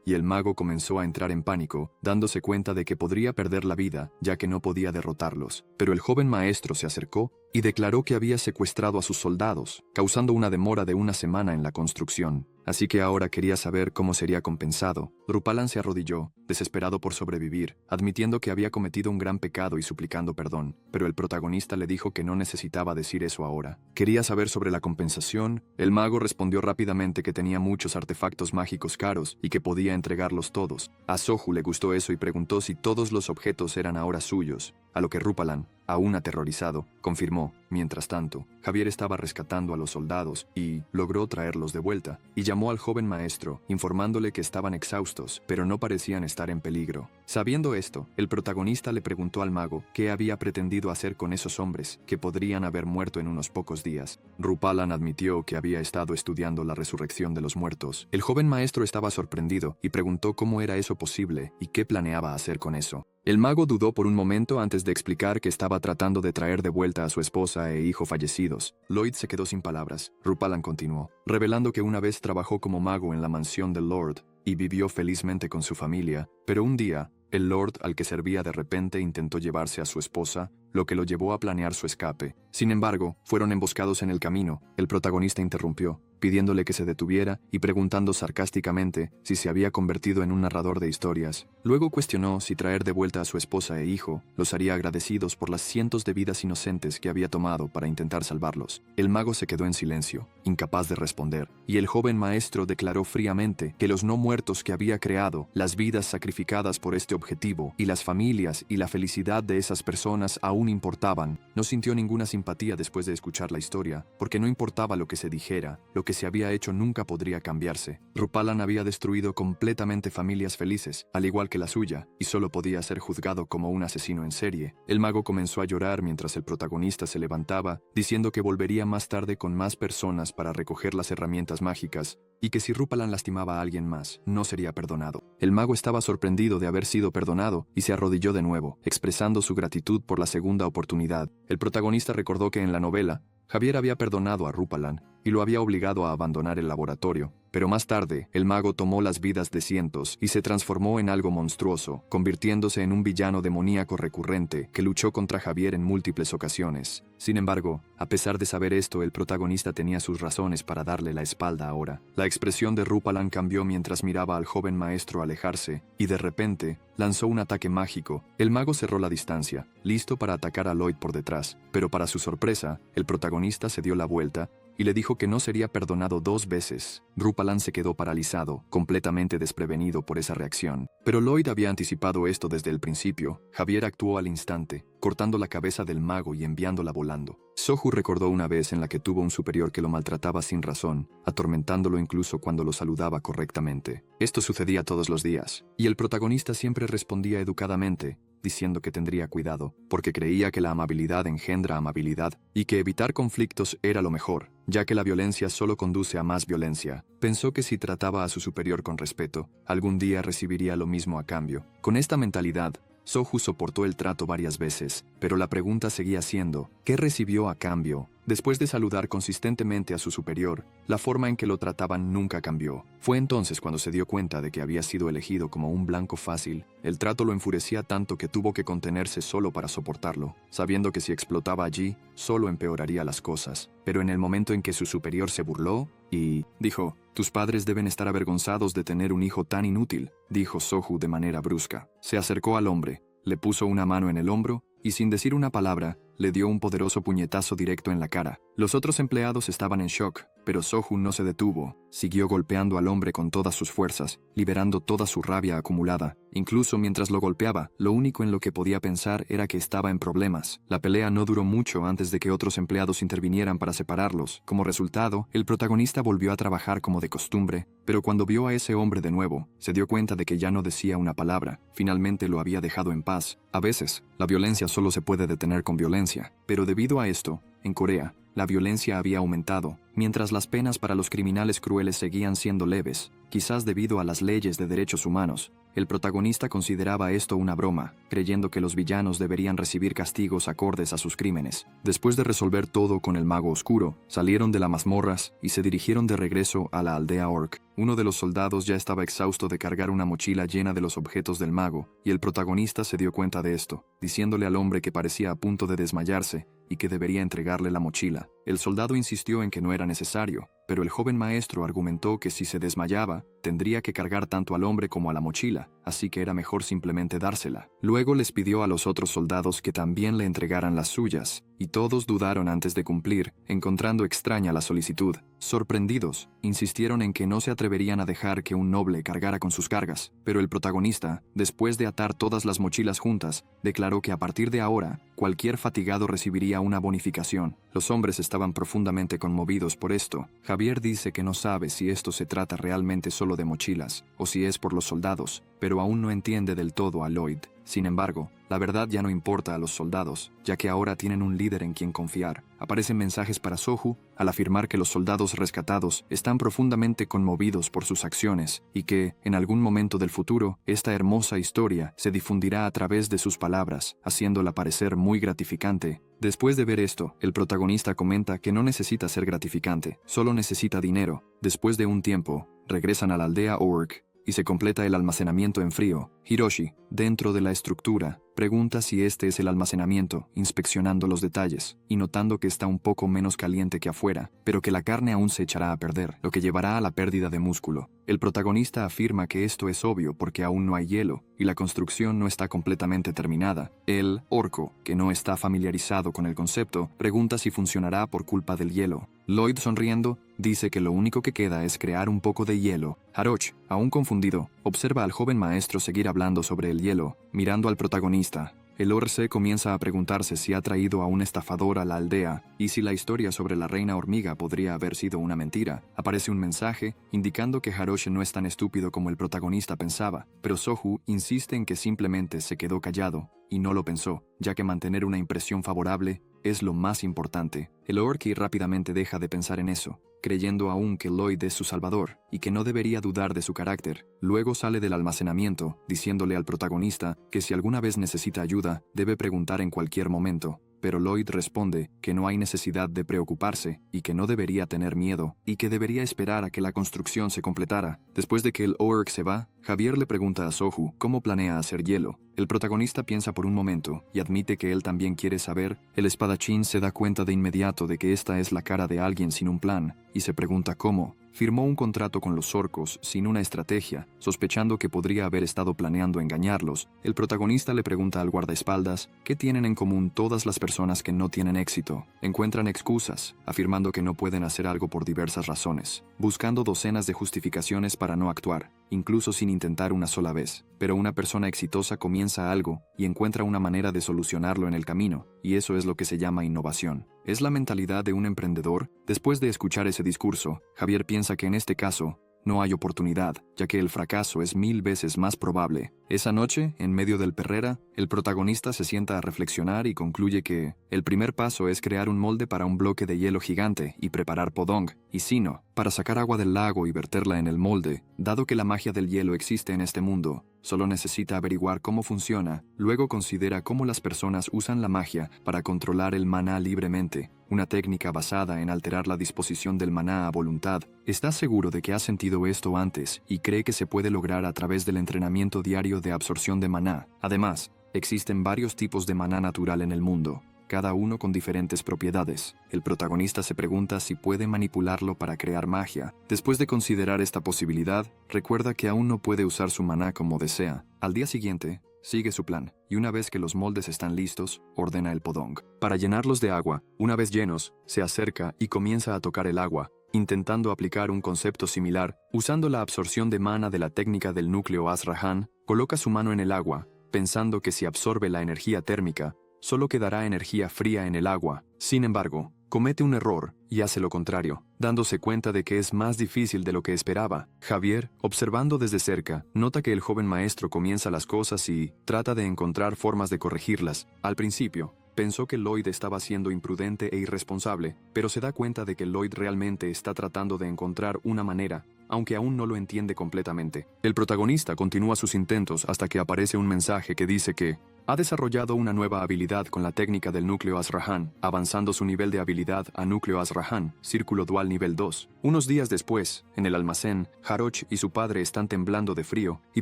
y el mago comenzó a entrar en pánico, dándose cuenta de que podría perder la vida, ya que no podía derrotarlos. Pero el joven maestro se acercó y declaró que había secuestrado a sus soldados, causando una demora de una semana en la construcción. Así que ahora quería saber cómo sería compensado. Rupalan se arrodilló, desesperado por sobrevivir, admitiendo que había cometido un gran pecado y suplicando perdón, pero el protagonista le dijo que no necesitaba decir eso ahora. Quería saber sobre la compensación. El mago respondió rápidamente que tenía muchos artefactos mágicos caros y que podía entregarlos todos. A Sohu le gustó eso y preguntó si todos los objetos eran ahora suyos, a lo que Rupalan, aún aterrorizado, confirmó. Mientras tanto, Javier estaba rescatando a los soldados y logró traerlos de vuelta, y llamó al joven maestro, informándole que estaban exhaustos, pero no parecían estar en peligro. Sabiendo esto, el protagonista le preguntó al mago qué había pretendido hacer con esos hombres, que podrían haber muerto en unos pocos días. Rupalan admitió que había estado estudiando la resurrección de los muertos. El joven maestro estaba sorprendido y preguntó cómo era eso posible y qué planeaba hacer con eso. El mago dudó por un momento antes de explicar que estaba tratando de traer de vuelta a su esposa e hijo fallecidos. Lloyd se quedó sin palabras. Rupalan continuó, revelando que una vez trabajó como mago en la mansión del Lord y vivió felizmente con su familia, pero un día, el Lord al que servía de repente intentó llevarse a su esposa, lo que lo llevó a planear su escape. Sin embargo, fueron emboscados en el camino. El protagonista interrumpió, pidiéndole que se detuviera y preguntando sarcásticamente si se había convertido en un narrador de historias. Luego cuestionó si traer de vuelta a su esposa e hijo los haría agradecidos por las cientos de vidas inocentes que había tomado para intentar salvarlos. El mago se quedó en silencio, incapaz de responder, y el joven maestro declaró fríamente que los no muertos que había creado, las vidas sacrificadas por este objetivo, y las familias y la felicidad de esas personas aún importaban. No sintió ninguna simpatía después de escuchar la historia, porque no importaba lo que se dijera, lo que se había hecho nunca podría cambiarse. Rupalan había destruido completamente familias felices, al igual que la suya, y solo podía ser juzgado como un asesino en serie. El mago comenzó a llorar mientras el protagonista se levantaba, diciendo que volvería más tarde con más personas para recoger las herramientas mágicas, y que si Rupalan lastimaba a alguien más, no sería perdonado. El mago estaba sorprendido de haber sido perdonado y se arrodilló de nuevo, expresando su gratitud por la segunda oportunidad. El protagonista recordó que en la novela, Javier había perdonado a Rupalan y lo había obligado a abandonar el laboratorio, pero más tarde, el mago tomó las vidas de cientos y se transformó en algo monstruoso, convirtiéndose en un villano demoníaco recurrente que luchó contra Javier en múltiples ocasiones. Sin embargo, a pesar de saber esto, el protagonista tenía sus razones para darle la espalda ahora. La expresión de Rupalan cambió mientras miraba al joven maestro alejarse, y de repente, lanzó un ataque mágico. El mago cerró la distancia, listo para atacar a Lloyd por detrás, pero para su sorpresa, el protagonista se dio la vuelta y le dijo que no sería perdonado 2 veces. Rupalan se quedó paralizado, completamente desprevenido por esa reacción. Pero Lloyd había anticipado esto desde el principio. Javier actuó al instante, cortando la cabeza del mago y enviándola volando. Sohu recordó una vez en la que tuvo un superior que lo maltrataba sin razón, atormentándolo incluso cuando lo saludaba correctamente. Esto sucedía todos los días, y el protagonista siempre respondía educadamente, diciendo que tendría cuidado, porque creía que la amabilidad engendra amabilidad y que evitar conflictos era lo mejor, ya que la violencia solo conduce a más violencia. Pensó que si trataba a su superior con respeto, algún día recibiría lo mismo a cambio. Con esta mentalidad, Sohu soportó el trato varias veces, pero la pregunta seguía siendo, ¿qué recibió a cambio? Después de saludar consistentemente a su superior, la forma en que lo trataban nunca cambió. Fue entonces cuando se dio cuenta de que había sido elegido como un blanco fácil. El trato lo enfurecía tanto que tuvo que contenerse solo para soportarlo, sabiendo que si explotaba allí, solo empeoraría las cosas. Pero en el momento en que su superior se burló, Y dijo, «Tus padres deben estar avergonzados de tener un hijo tan inútil», dijo Sohu de manera brusca. Se acercó al hombre, le puso una mano en el hombro y sin decir una palabra, le dio un poderoso puñetazo directo en la cara. Los otros empleados estaban en shock, pero Sohu no se detuvo. Siguió golpeando al hombre con todas sus fuerzas, liberando toda su rabia acumulada. Incluso mientras lo golpeaba, lo único en lo que podía pensar era que estaba en problemas. La pelea no duró mucho antes de que otros empleados intervinieran para separarlos. Como resultado, el protagonista volvió a trabajar como de costumbre, pero cuando vio a ese hombre de nuevo, se dio cuenta de que ya no decía una palabra. Finalmente lo había dejado en paz. A veces, la violencia solo se puede detener con violencia, pero debido a esto, en Corea, la violencia había aumentado, mientras las penas para los criminales crueles seguían siendo leves, quizás debido a las leyes de derechos humanos. El protagonista consideraba esto una broma, creyendo que los villanos deberían recibir castigos acordes a sus crímenes. Después de resolver todo con el mago oscuro, salieron de las mazmorras y se dirigieron de regreso a la aldea Orc. Uno de los soldados ya estaba exhausto de cargar una mochila llena de los objetos del mago, y el protagonista se dio cuenta de esto, diciéndole al hombre que parecía a punto de desmayarse y que debería entregarle la mochila. El soldado insistió en que no era necesario, pero el joven maestro argumentó que si se desmayaba, tendría que cargar tanto al hombre como a la mochila, así que era mejor simplemente dársela. Luego les pidió a los otros soldados que también le entregaran las suyas, y todos dudaron antes de cumplir, encontrando extraña la solicitud. Sorprendidos, insistieron en que no se atreverían a dejar que un noble cargara con sus cargas, pero el protagonista, después de atar todas las mochilas juntas, declaró que a partir de ahora, cualquier fatigado recibiría una bonificación. Los hombres estaban profundamente conmovidos por esto. Javier dice que no sabe si esto se trata realmente solo de mochilas, o si es por los soldados, pero aún no entiende del todo a Lloyd. Sin embargo, la verdad ya no importa a los soldados, ya que ahora tienen un líder en quien confiar. Aparecen mensajes para Sohu al afirmar que los soldados rescatados están profundamente conmovidos por sus acciones y que, en algún momento del futuro, esta hermosa historia se difundirá a través de sus palabras, haciéndola parecer muy gratificante. Después de ver esto, el protagonista comenta que no necesita ser gratificante, solo necesita dinero. Después de un tiempo, regresan a la aldea Orc y se completa el almacenamiento en frío. Hiroshi, dentro de la estructura, pregunta si este es el almacenamiento, inspeccionando los detalles, y notando que está un poco menos caliente que afuera, pero que la carne aún se echará a perder, lo que llevará a la pérdida de músculo. El protagonista afirma que esto es obvio porque aún no hay hielo, y la construcción no está completamente terminada. El orco, que no está familiarizado con el concepto, pregunta si funcionará por culpa del hielo. Lloyd, sonriendo, dice que lo único que queda es crear un poco de hielo. Haroch, aún confundido, observa al joven maestro seguir hablando sobre el hielo, mirando al protagonista. El Orce comienza a preguntarse si ha traído a un estafador a la aldea y si la historia sobre la reina hormiga podría haber sido una mentira. Aparece un mensaje indicando que Harosh no es tan estúpido como el protagonista pensaba, pero Sohu insiste en que simplemente se quedó callado y no lo pensó, ya que mantener una impresión favorable es lo más importante. El Orki rápidamente deja de pensar en eso, creyendo aún que Lloyd es su salvador y que no debería dudar de su carácter. Luego sale del almacenamiento, diciéndole al protagonista que si alguna vez necesita ayuda, debe preguntar en cualquier momento. Pero Lloyd responde que no hay necesidad de preocuparse y que no debería tener miedo y que debería esperar a que la construcción se completara. Después de que el Orc se va, Javier le pregunta a Sohu cómo planea hacer hielo. El protagonista piensa por un momento y admite que él también quiere saber. El espadachín se da cuenta de inmediato de que esta es la cara de alguien sin un plan y se pregunta cómo. Firmó un contrato con los orcos sin una estrategia, sospechando que podría haber estado planeando engañarlos. El protagonista le pregunta al guardaespaldas qué tienen en común todas las personas que no tienen éxito. Encuentran excusas, afirmando que no pueden hacer algo por diversas razones, buscando docenas de justificaciones para no actuar, incluso sin intentar una sola vez. Pero una persona exitosa comienza algo y encuentra una manera de solucionarlo en el camino, y eso es lo que se llama innovación. ¿Es la mentalidad de un emprendedor? Después de escuchar ese discurso, Javier piensa que en este caso no hay oportunidad, ya que el fracaso es 1000 veces más probable. Esa noche, en medio del perrera, el protagonista se sienta a reflexionar y concluye que el primer paso es crear un molde para un bloque de hielo gigante y preparar podong y sino para sacar agua del lago y verterla en el molde. Dado que la magia del hielo existe en este mundo, solo necesita averiguar cómo funciona. Luego considera cómo las personas usan la magia para controlar el maná libremente, una técnica basada en alterar la disposición del maná a voluntad. Está seguro de que ha sentido esto antes y cree que se puede lograr a través del entrenamiento diario de absorción de maná. Además, existen varios tipos de maná natural en el mundo, cada uno con diferentes propiedades. El protagonista se pregunta si puede manipularlo para crear magia. Después de considerar esta posibilidad, recuerda que aún no puede usar su maná como desea. Al día siguiente, sigue su plan, y una vez que los moldes están listos, ordena el podong. Para llenarlos de agua, una vez llenos, se acerca y comienza a tocar el agua, intentando aplicar un concepto similar. Usando la absorción de mana de la técnica del núcleo Azrahan, coloca su mano en el agua, pensando que si absorbe la energía térmica, solo quedará energía fría en el agua. Sin embargo, comete un error y hace lo contrario, dándose cuenta de que es más difícil de lo que esperaba. Javier, observando desde cerca, nota que el joven maestro comienza las cosas y trata de encontrar formas de corregirlas. Al principio, pensó que Lloyd estaba siendo imprudente e irresponsable, pero se da cuenta de que Lloyd realmente está tratando de encontrar una manera, aunque aún no lo entiende completamente. El protagonista continúa sus intentos hasta que aparece un mensaje que dice que ha desarrollado una nueva habilidad con la técnica del núcleo Azrahan, avanzando su nivel de habilidad a núcleo Azrahan, círculo dual nivel 2. Unos días después, en el almacén, Jaroch y su padre están temblando de frío y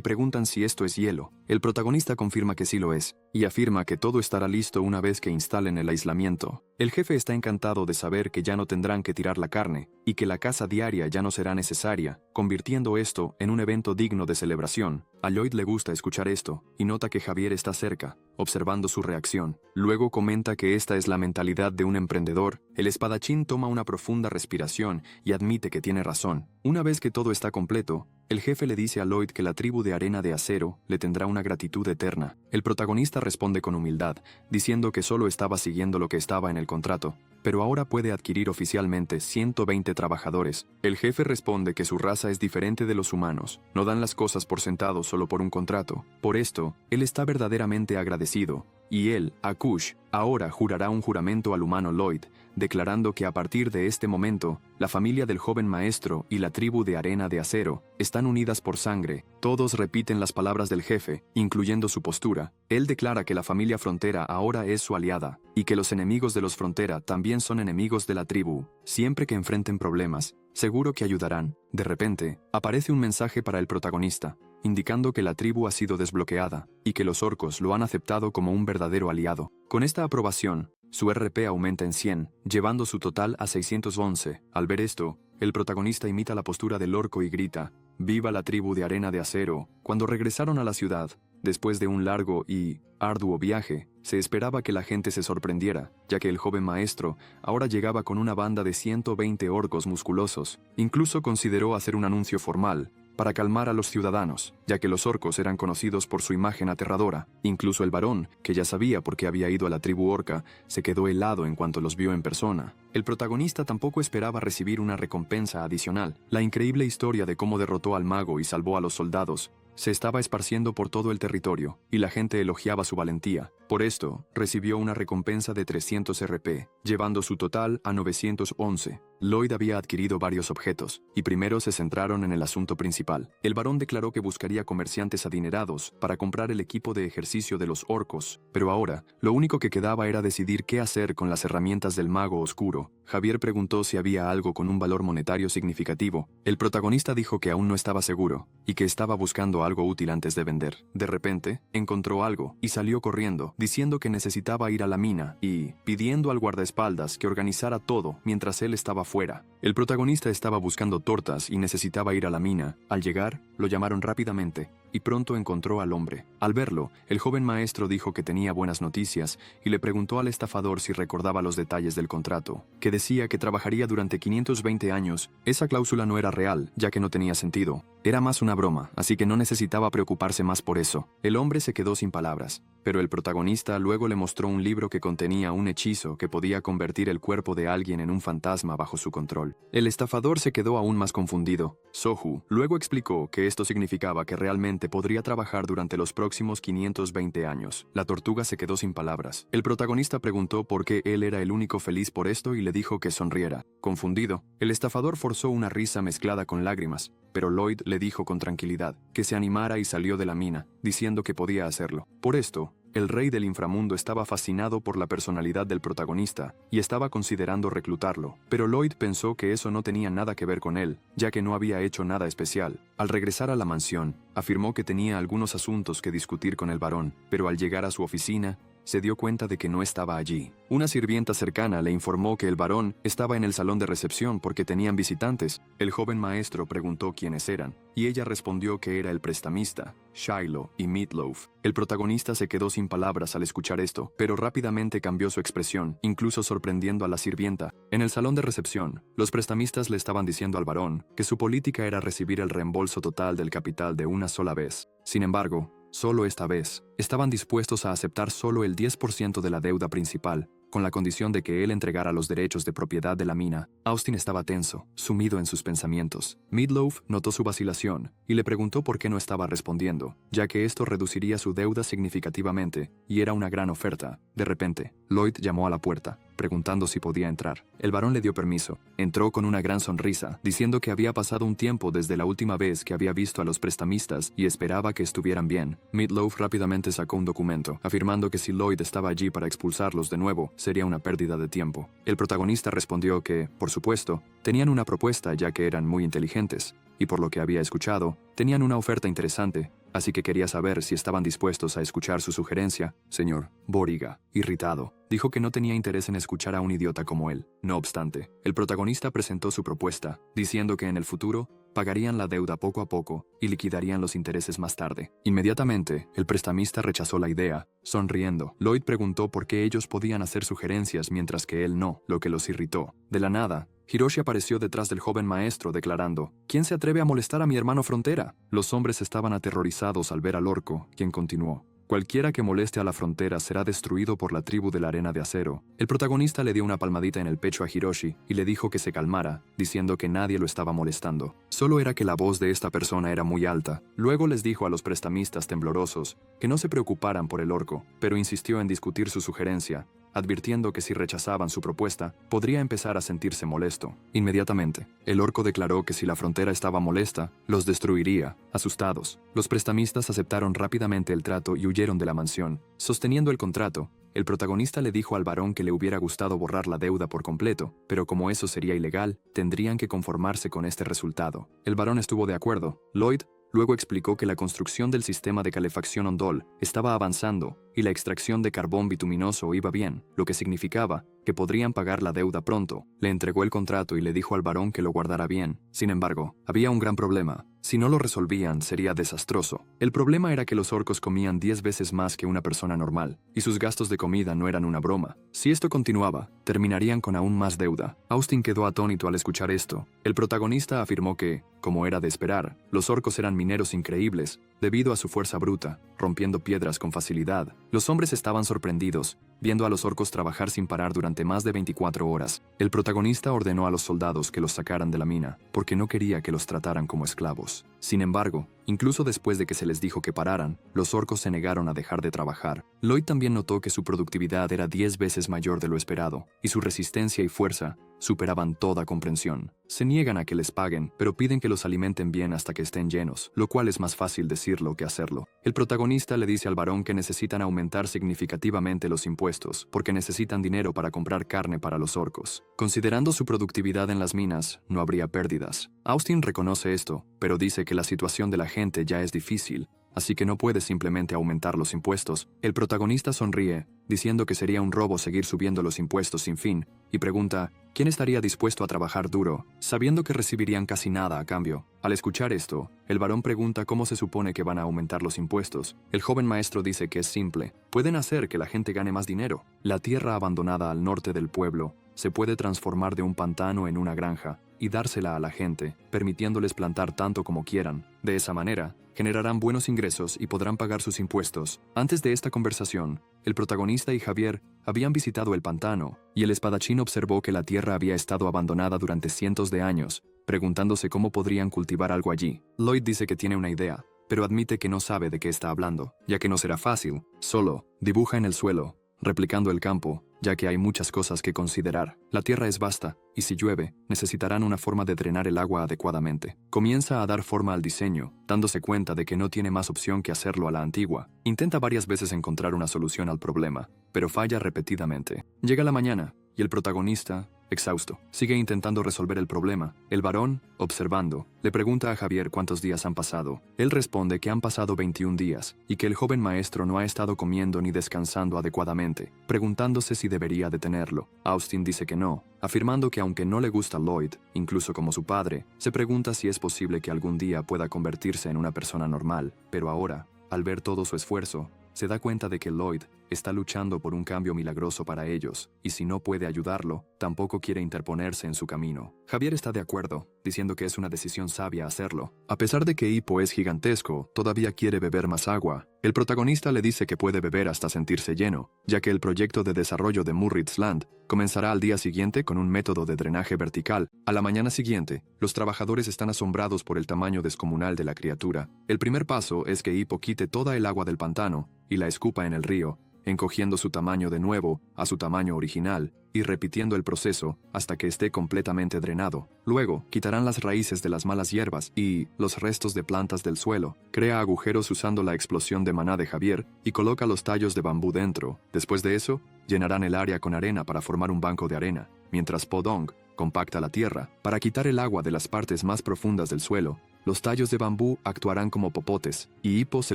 preguntan si esto es hielo. El protagonista confirma que sí lo es, y afirma que todo estará listo una vez que instalen el aislamiento. El jefe está encantado de saber que ya no tendrán que tirar la carne, y que la caza diaria ya no será necesaria, convirtiendo esto en un evento digno de celebración. A Lloyd le gusta escuchar esto, y nota que Javier está cerca, observando su reacción. Luego comenta que esta es la mentalidad de un emprendedor. El espadachín toma una profunda respiración y admite que tiene razón. Una vez que todo está completo, el jefe le dice a Lloyd que la tribu de Arena de Acero le tendrá una gratitud eterna. El protagonista responde con humildad, diciendo que solo estaba siguiendo lo que estaba en el contrato, pero ahora puede adquirir oficialmente 120 trabajadores. El jefe responde que su raza es diferente de los humanos, no dan las cosas por sentado solo por un contrato. Por esto, él está verdaderamente agradecido, y él, Akush, ahora jurará un juramento al humano Lloyd, declarando que a partir de este momento, la familia del joven maestro y la tribu de Arena de Acero están unidas por sangre. Todos repiten las palabras del jefe, incluyendo su postura. Él declara que la familia Frontera ahora es su aliada, y que los enemigos de los Frontera también son enemigos de la tribu. Siempre que enfrenten problemas, seguro que ayudarán. De repente, aparece un mensaje para el protagonista, indicando que la tribu ha sido desbloqueada, y que los orcos lo han aceptado como un verdadero aliado. Con esta aprobación, su RP aumenta en 100, llevando su total a 611. Al ver esto, el protagonista imita la postura del orco y grita, «¡Viva la tribu de Arena de Acero!». Cuando regresaron a la ciudad, después de un largo y arduo viaje, se esperaba que la gente se sorprendiera, ya que el joven maestro ahora llegaba con una banda de 120 orcos musculosos. Incluso consideró hacer un anuncio formal, para calmar a los ciudadanos, ya que los orcos eran conocidos por su imagen aterradora. Incluso el varón, que ya sabía por qué había ido a la tribu orca, se quedó helado en cuanto los vio en persona. El protagonista tampoco esperaba recibir una recompensa adicional. La increíble historia de cómo derrotó al mago y salvó a los soldados se estaba esparciendo por todo el territorio, y la gente elogiaba su valentía. Por esto, recibió una recompensa de 300 RP, llevando su total a 911. Lloyd había adquirido varios objetos, y primero se centraron en el asunto principal. El varón declaró que buscaría comerciantes adinerados para comprar el equipo de ejercicio de los orcos, pero ahora, lo único que quedaba era decidir qué hacer con las herramientas del mago oscuro. Javier preguntó si había algo con un valor monetario significativo. El protagonista dijo que aún no estaba seguro, y que estaba buscando algo útil antes de vender. De repente, encontró algo, y salió corriendo, diciendo que necesitaba ir a la mina, y pidiendo al guardaespaldas que organizara todo mientras él estaba fuera. El protagonista estaba buscando tortas y necesitaba ir a la mina. Al llegar, lo llamaron rápidamente, y pronto encontró al hombre. Al verlo, el joven maestro dijo que tenía buenas noticias, y le preguntó al estafador si recordaba los detalles del contrato, que decía que trabajaría durante 520 años. Esa cláusula no era real, ya que no tenía sentido. Era más una broma, así que no necesitaba preocuparse más por eso. El hombre se quedó sin palabras, pero el protagonista luego le mostró un libro que contenía un hechizo que podía convertir el cuerpo de alguien en un fantasma bajo su control. El estafador se quedó aún más confundido. Sohu luego explicó que esto significaba que realmente podría trabajar durante los próximos 520 años. La tortuga se quedó sin palabras. El protagonista preguntó por qué él era el único feliz por esto y le dijo que sonriera. Confundido, el estafador forzó una risa mezclada con lágrimas, pero Lloyd le dijo con tranquilidad que se animara y salió de la mina, diciendo que podía hacerlo. Por esto, el rey del inframundo estaba fascinado por la personalidad del protagonista y estaba considerando reclutarlo, pero Lloyd pensó que eso no tenía nada que ver con él, ya que no había hecho nada especial. Al regresar a la mansión, afirmó que tenía algunos asuntos que discutir con el varón, pero al llegar a su oficina, se dio cuenta de que no estaba allí. Una sirvienta cercana le informó que el varón estaba en el salón de recepción porque tenían visitantes. El joven maestro preguntó quiénes eran, y ella respondió que era el prestamista, Shiloh y Meatloaf. El protagonista se quedó sin palabras al escuchar esto, pero rápidamente cambió su expresión, incluso sorprendiendo a la sirvienta. En el salón de recepción, los prestamistas le estaban diciendo al varón que su política era recibir el reembolso total del capital de una sola vez. Sin embargo, solo esta vez, estaban dispuestos a aceptar solo el 10% de la deuda principal, con la condición de que él entregara los derechos de propiedad de la mina. Austin estaba tenso, sumido en sus pensamientos. Meatloaf notó su vacilación y le preguntó por qué no estaba respondiendo, ya que esto reduciría su deuda significativamente y era una gran oferta. De repente, Lloyd llamó a la puerta, preguntando si podía entrar. El varón le dio permiso. Entró con una gran sonrisa, diciendo que había pasado un tiempo desde la última vez que había visto a los prestamistas y esperaba que estuvieran bien. Meatloaf rápidamente sacó un documento, afirmando que si Lloyd estaba allí para expulsarlos de nuevo, sería una pérdida de tiempo. El protagonista respondió que, por supuesto, tenían una propuesta ya que eran muy inteligentes, y por lo que había escuchado, tenían una oferta interesante, así que quería saber si estaban dispuestos a escuchar su sugerencia. Señor Boriga, irritado, dijo que no tenía interés en escuchar a un idiota como él. No obstante, el protagonista presentó su propuesta, diciendo que en el futuro pagarían la deuda poco a poco y liquidarían los intereses más tarde. Inmediatamente, el prestamista rechazó la idea, sonriendo. Lloyd preguntó por qué ellos podían hacer sugerencias mientras que él no, lo que los irritó. De la nada, Hiroshi apareció detrás del joven maestro declarando: «¿Quién se atreve a molestar a mi hermano Frontera?». Los hombres estaban aterrorizados al ver al orco, quien continuó: «Cualquiera que moleste a la Frontera será destruido por la tribu de la Arena de Acero». El protagonista le dio una palmadita en el pecho a Hiroshi y le dijo que se calmara, diciendo que nadie lo estaba molestando. Solo era que la voz de esta persona era muy alta. Luego les dijo a los prestamistas temblorosos que no se preocuparan por el orco, pero insistió en discutir su sugerencia, advirtiendo que si rechazaban su propuesta, podría empezar a sentirse molesto. Inmediatamente, el orco declaró que si la Frontera estaba molesta, los destruiría. Asustados, los prestamistas aceptaron rápidamente el trato y huyeron de la mansión. Sosteniendo el contrato, el protagonista le dijo al varón que le hubiera gustado borrar la deuda por completo, pero como eso sería ilegal, tendrían que conformarse con este resultado. El varón estuvo de acuerdo. Lloyd luego explicó que la construcción del sistema de calefacción Ondol estaba avanzando y la extracción de carbón bituminoso iba bien, lo que significaba que podrían pagar la deuda pronto. Le entregó el contrato y le dijo al varón que lo guardara bien. Sin embargo, había un gran problema. Si no lo resolvían, sería desastroso. El problema era que los orcos comían 10 veces más que una persona normal, y sus gastos de comida no eran una broma. Si esto continuaba, terminarían con aún más deuda. Austin quedó atónito al escuchar esto. El protagonista afirmó que, como era de esperar, los orcos eran mineros increíbles, debido a su fuerza bruta, rompiendo piedras con facilidad. Los hombres estaban sorprendidos, viendo a los orcos trabajar sin parar durante más de 24 horas. El protagonista ordenó a los soldados que los sacaran de la mina, porque no quería que los trataran como esclavos. Sin embargo, incluso después de que se les dijo que pararan, los orcos se negaron a dejar de trabajar. Lloyd también notó que su productividad era 10 veces mayor de lo esperado, y su resistencia y fuerza superaban toda comprensión. Se niegan a que les paguen, pero piden que los alimenten bien hasta que estén llenos, lo cual es más fácil decirlo que hacerlo. El protagonista le dice al varón que necesitan aumentar significativamente los impuestos, porque necesitan dinero para comprar carne para los orcos. Considerando su productividad en las minas, no habría pérdidas. Austin reconoce esto, pero dice que la situación de la gente ya es difícil, así que no puede simplemente aumentar los impuestos. El protagonista sonríe, diciendo que sería un robo seguir subiendo los impuestos sin fin, y pregunta: ¿quién estaría dispuesto a trabajar duro, sabiendo que recibirían casi nada a cambio? Al escuchar esto, el varón pregunta cómo se supone que van a aumentar los impuestos. El joven maestro dice que es simple: pueden hacer que la gente gane más dinero. La tierra abandonada al norte del pueblo se puede transformar de un pantano en una granja y dársela a la gente, permitiéndoles plantar tanto como quieran. De esa manera, generarán buenos ingresos y podrán pagar sus impuestos. Antes de esta conversación, el protagonista y Javier habían visitado el pantano, y el espadachín observó que la tierra había estado abandonada durante cientos de años, preguntándose cómo podrían cultivar algo allí. Lloyd dice que tiene una idea, pero admite que no sabe de qué está hablando, ya que no será fácil. Solo dibuja en el suelo, replicando el campo, ya que hay muchas cosas que considerar. La tierra es vasta, y si llueve, necesitarán una forma de drenar el agua adecuadamente. Comienza a dar forma al diseño, dándose cuenta de que no tiene más opción que hacerlo a la antigua. Intenta varias veces encontrar una solución al problema, pero falla repetidamente. Llega la mañana, y el protagonista exhausto. Sigue intentando resolver el problema. El varón, observando, le pregunta a Javier cuántos días han pasado. Él responde que han pasado 21 días y que el joven maestro no ha estado comiendo ni descansando adecuadamente, preguntándose si debería detenerlo. Austin dice que no, afirmando que aunque no le gusta Lloyd, incluso como su padre, se pregunta si es posible que algún día pueda convertirse en una persona normal, pero ahora, al ver todo su esfuerzo, se da cuenta de que Lloyd está luchando por un cambio milagroso para ellos, y si no puede ayudarlo, tampoco quiere interponerse en su camino. Javier está de acuerdo, diciendo que es una decisión sabia hacerlo. A pesar de que Hippo es gigantesco, todavía quiere beber más agua. El protagonista le dice que puede beber hasta sentirse lleno, ya que el proyecto de desarrollo de Murray's Land comenzará al día siguiente con un método de drenaje vertical. A la mañana siguiente, los trabajadores están asombrados por el tamaño descomunal de la criatura. El primer paso es que Hippo quite toda el agua del pantano y la escupa en el río, encogiendo su tamaño de nuevo a su tamaño original y repitiendo el proceso hasta que esté completamente drenado. Luego, quitarán las raíces de las malas hierbas y los restos de plantas del suelo. Crea agujeros usando la explosión de maná de Javier y coloca los tallos de bambú dentro. Después de eso, llenarán el área con arena para formar un banco de arena, mientras Podong compacta la tierra para quitar el agua de las partes más profundas del suelo. Los tallos de bambú actuarán como popotes, y Hippo se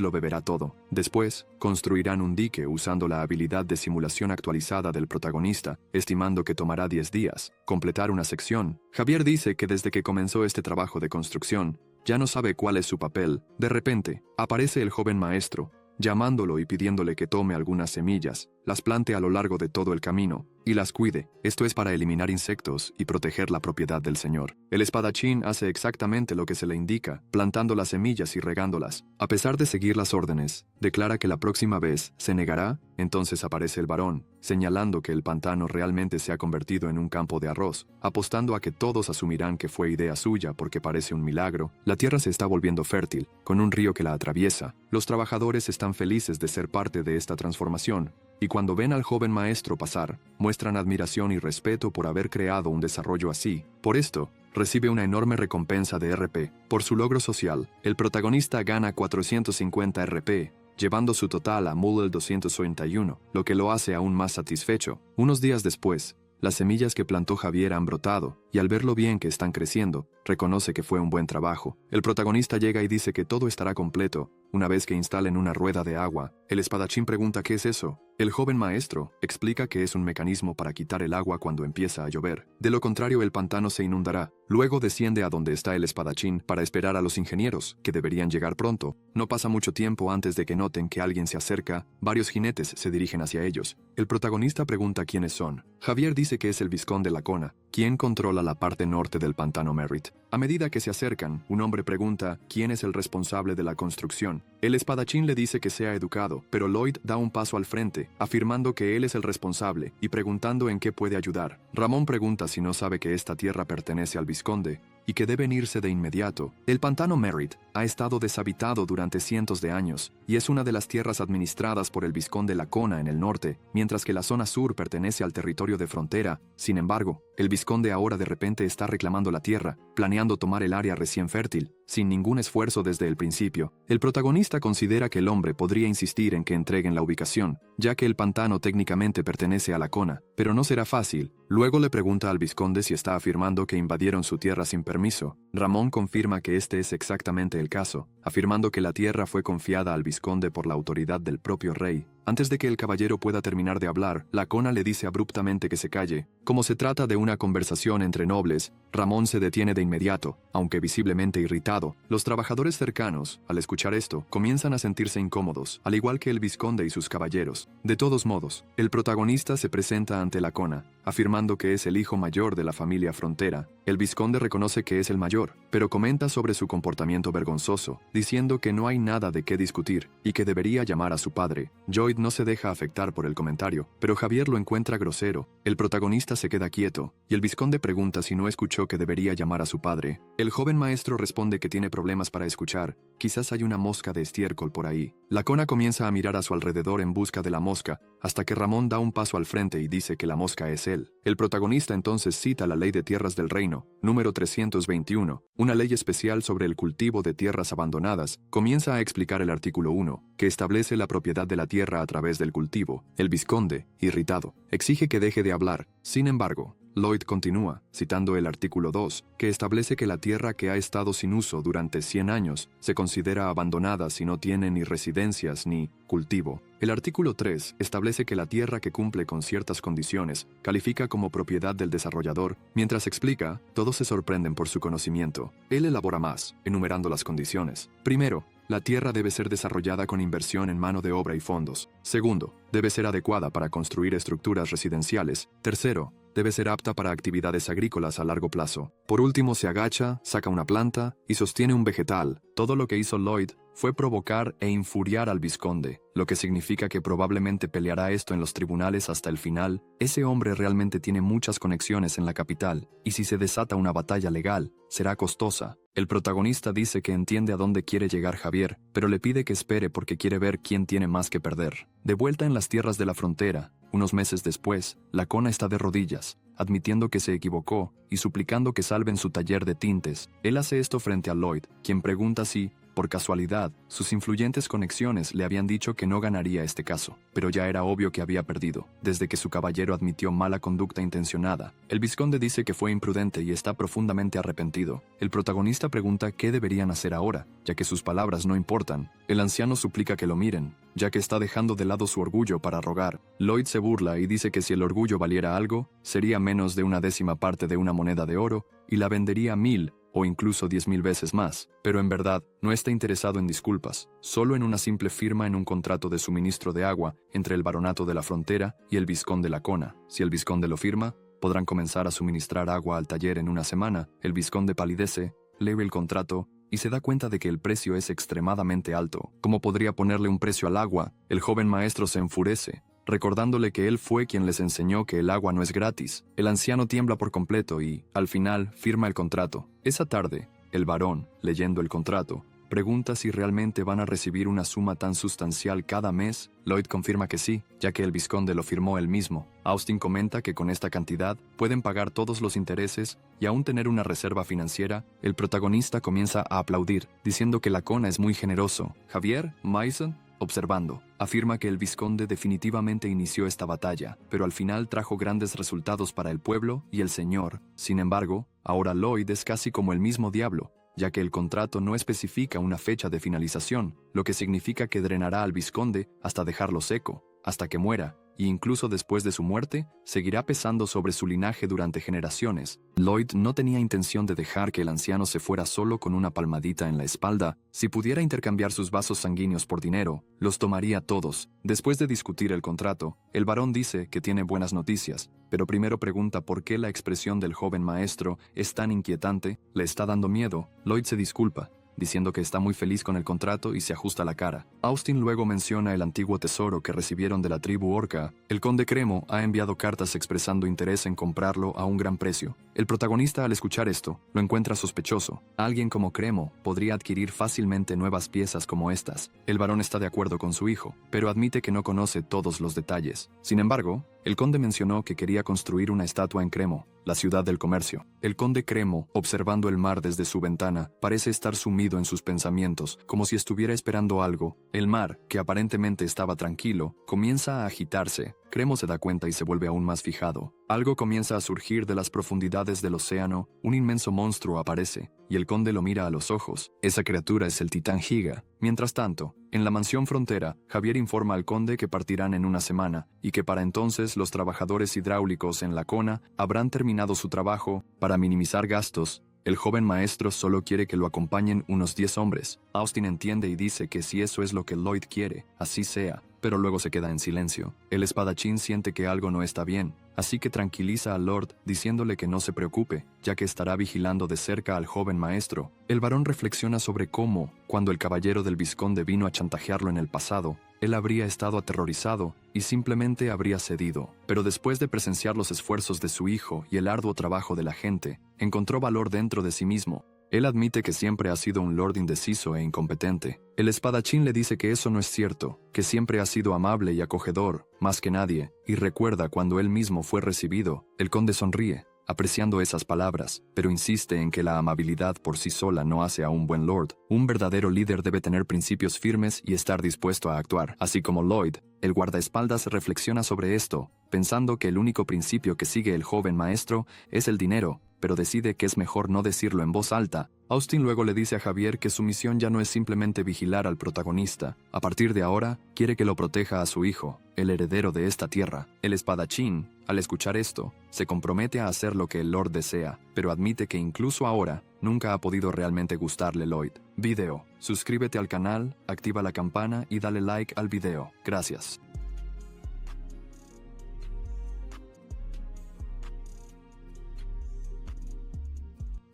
lo beberá todo. Después, construirán un dique usando la habilidad de simulación actualizada del protagonista, estimando que tomará 10 días completar una sección. Javier dice que desde que comenzó este trabajo de construcción, ya no sabe cuál es su papel. De repente, aparece el joven maestro, llamándolo y pidiéndole que tome algunas semillas, las plante a lo largo de todo el camino y las cuide. Esto es para eliminar insectos y proteger la propiedad del señor. El espadachín hace exactamente lo que se le indica, plantando las semillas y regándolas. A pesar de seguir las órdenes, declara que la próxima vez se negará. Entonces aparece el varón, señalando que el pantano realmente se ha convertido en un campo de arroz, apostando a que todos asumirán que fue idea suya porque parece un milagro. La tierra se está volviendo fértil, con un río que la atraviesa. Los trabajadores están felices de ser parte de esta transformación, y cuando ven al joven maestro pasar, muestran admiración y respeto por haber creado un desarrollo así. Por esto, recibe una enorme recompensa de RP. Por su logro social, el protagonista gana 450 RP, llevando su total a 1261, lo que lo hace aún más satisfecho. Unos días después, las semillas que plantó Javier han brotado, y al ver lo bien que están creciendo, reconoce que fue un buen trabajo. El protagonista llega y dice que todo estará completo una vez que instalen una rueda de agua. El espadachín pregunta qué es eso. El joven maestro explica que es un mecanismo para quitar el agua cuando empieza a llover. De lo contrario, el pantano se inundará. Luego desciende a donde está el espadachín para esperar a los ingenieros, que deberían llegar pronto. No pasa mucho tiempo antes de que noten que alguien se acerca. Varios jinetes se dirigen hacia ellos. El protagonista pregunta quiénes son. Javier dice que es el vizconde Lacona, quien controla la parte norte del pantano Merritt. A medida que se acercan, un hombre pregunta quién es el responsable de la construcción. El espadachín le dice que sea educado, pero Lloyd da un paso al frente, afirmando que él es el responsable y preguntando en qué puede ayudar. Ramón pregunta si no sabe que esta tierra pertenece al vizconde y que deben irse de inmediato. El pantano Merritt ha estado deshabitado durante cientos de años y es una de las tierras administradas por el vizconde Lacona en el norte, mientras que la zona sur pertenece al territorio de frontera. Sin embargo, el vizconde ahora de repente está reclamando la tierra, planeando tomar el área recién fértil, sin ningún esfuerzo desde el principio. El protagonista considera que el hombre podría insistir en que entreguen la ubicación, ya que el pantano técnicamente pertenece a Lacona, pero no será fácil. Luego le pregunta al vizconde si está afirmando que invadieron su tierra sin permiso. Ramón confirma que este es exactamente el caso, afirmando que la tierra fue confiada al vizconde por la autoridad del propio rey. Antes de que el caballero pueda terminar de hablar, Lacona le dice abruptamente que se calle. Como se trata de una conversación entre nobles, Ramón se detiene de inmediato, aunque visiblemente irritado. Los trabajadores cercanos, al escuchar esto, comienzan a sentirse incómodos, al igual que el vizconde y sus caballeros. De todos modos, el protagonista se presenta ante Lacona, afirmando que es el hijo mayor de la familia Frontera. El vizconde reconoce que es el mayor, pero comenta sobre su comportamiento vergonzoso, diciendo que no hay nada de qué discutir y que debería llamar a su padre. Lloyd no se deja afectar por el comentario, pero Javier lo encuentra grosero. El protagonista se queda quieto, y el vizconde pregunta si no escuchó que debería llamar a su padre. El joven maestro responde que tiene problemas para escuchar. Quizás hay una mosca de estiércol por ahí. Lacona comienza a mirar a su alrededor en busca de la mosca, hasta que Ramón da un paso al frente y dice que la mosca es él. El protagonista entonces cita la Ley de Tierras del Reino, número 321, una ley especial sobre el cultivo de tierras abandonadas. Comienza a explicar el artículo 1, que establece la propiedad de la tierra a través del cultivo. El vizconde, irritado, exige que deje de hablar. Sin embargo, Lloyd continúa, citando el artículo 2, que establece que la tierra que ha estado sin uso durante 100 años se considera abandonada si no tiene ni residencias ni cultivo. El artículo 3 establece que la tierra que cumple con ciertas condiciones califica como propiedad del desarrollador. Mientras explica, todos se sorprenden por su conocimiento. Él elabora más, enumerando las condiciones. Primero, la tierra debe ser desarrollada con inversión en mano de obra y fondos. Segundo, debe ser adecuada para construir estructuras residenciales. Tercero, debe ser apta para actividades agrícolas a largo plazo. Por último, se agacha, saca una planta y sostiene un vegetal. Todo lo que hizo Lloyd fue provocar e infuriar al vizconde, lo que significa que probablemente peleará esto en los tribunales hasta el final. Ese hombre realmente tiene muchas conexiones en la capital, y si se desata una batalla legal, será costosa. El protagonista dice que entiende a dónde quiere llegar Javier, pero le pide que espere porque quiere ver quién tiene más que perder. De vuelta en las tierras de la frontera, unos meses después, Lacona está de rodillas, admitiendo que se equivocó y suplicando que salven su taller de tintes. Él hace esto frente a Lloyd, quien pregunta si, por casualidad, sus influyentes conexiones le habían dicho que no ganaría este caso, pero ya era obvio que había perdido, desde que su caballero admitió mala conducta intencionada. El vizconde dice que fue imprudente y está profundamente arrepentido. El protagonista pregunta qué deberían hacer ahora, ya que sus palabras no importan. El anciano suplica que lo miren, ya que está dejando de lado su orgullo para rogar. Lloyd se burla y dice que si el orgullo valiera algo, sería menos de una décima parte de una moneda de oro y la vendería 1000 o incluso 10,000 veces más, pero en verdad no está interesado en disculpas, solo en una simple firma en un contrato de suministro de agua entre el baronato de la frontera y el vizconde Lacona. Si el vizconde lo firma, podrán comenzar a suministrar agua al taller en una semana. El vizconde palidece, lee el contrato y se da cuenta de que el precio es extremadamente alto. ¿Cómo podría ponerle un precio al agua? El joven maestro se enfurece, recordándole que él fue quien les enseñó que el agua no es gratis. El anciano tiembla por completo y, al final, firma el contrato. Esa tarde, el varón, leyendo el contrato, pregunta si realmente van a recibir una suma tan sustancial cada mes. Lloyd confirma que sí, ya que el vizconde lo firmó él mismo. Austin comenta que con esta cantidad pueden pagar todos los intereses y aún tener una reserva financiera. El protagonista comienza a aplaudir, diciendo que Lacona es muy generoso. Javier, Mason, observando, afirma que el vizconde definitivamente inició esta batalla, pero al final trajo grandes resultados para el pueblo y el señor. Sin embargo, ahora Lloyd es casi como el mismo diablo, ya que el contrato no especifica una fecha de finalización, lo que significa que drenará al vizconde hasta dejarlo seco, hasta que muera, y incluso después de su muerte, seguirá pesando sobre su linaje durante generaciones. Lloyd no tenía intención de dejar que el anciano se fuera solo con una palmadita en la espalda. Si pudiera intercambiar sus vasos sanguíneos por dinero, los tomaría todos. Después de discutir el contrato, el varón dice que tiene buenas noticias, pero primero pregunta por qué la expresión del joven maestro es tan inquietante. Le está dando miedo. Lloyd se disculpa, diciendo que está muy feliz con el contrato y se ajusta la cara. Austin luego menciona el antiguo tesoro que recibieron de la tribu orca. El conde Cremo ha enviado cartas expresando interés en comprarlo a un gran precio. El protagonista, al escuchar esto, lo encuentra sospechoso. Alguien como Cremo podría adquirir fácilmente nuevas piezas como estas. El varón está de acuerdo con su hijo, pero admite que no conoce todos los detalles. Sin embargo, el conde mencionó que quería construir una estatua en Cremo, la ciudad del comercio. El conde Cremo, observando el mar desde su ventana, parece estar sumido en sus pensamientos, como si estuviera esperando algo. El mar, que aparentemente estaba tranquilo, comienza a agitarse. Cremo se da cuenta y se vuelve aún más fijado. Algo comienza a surgir de las profundidades del océano, un inmenso monstruo aparece, y el conde lo mira a los ojos. Esa criatura es el titán Giga. Mientras tanto, en la mansión frontera, Javier informa al conde que partirán en una semana, y que para entonces los trabajadores hidráulicos en Lacona habrán terminado su trabajo. Para minimizar gastos, el joven maestro solo quiere que lo acompañen unos 10 hombres. Austin entiende y dice que si eso es lo que Lloyd quiere, así sea, pero luego se queda en silencio. El espadachín siente que algo no está bien, así que tranquiliza al Lord diciéndole que no se preocupe, ya que estará vigilando de cerca al joven maestro. El varón reflexiona sobre cómo, cuando el caballero del vizconde vino a chantajearlo en el pasado, él habría estado aterrorizado y simplemente habría cedido. Pero después de presenciar los esfuerzos de su hijo y el arduo trabajo de la gente, encontró valor dentro de sí mismo. Él admite que siempre ha sido un lord indeciso e incompetente. El espadachín le dice que eso no es cierto, que siempre ha sido amable y acogedor, más que nadie, y recuerda cuando él mismo fue recibido. El conde sonríe, apreciando esas palabras, pero insiste en que la amabilidad por sí sola no hace a un buen lord. Un verdadero líder debe tener principios firmes y estar dispuesto a actuar. Así como Lloyd, el guardaespaldas reflexiona sobre esto, pensando que el único principio que sigue el joven maestro es el dinero, pero decide que es mejor no decirlo en voz alta. Austin luego le dice a Javier que su misión ya no es simplemente vigilar al protagonista. A partir de ahora, quiere que lo proteja a su hijo, el heredero de esta tierra. El espadachín, al escuchar esto, se compromete a hacer lo que el Lord desea, pero admite que incluso ahora, nunca ha podido realmente gustarle Lloyd. Video. Suscríbete al canal, activa la campana y dale like al video. Gracias.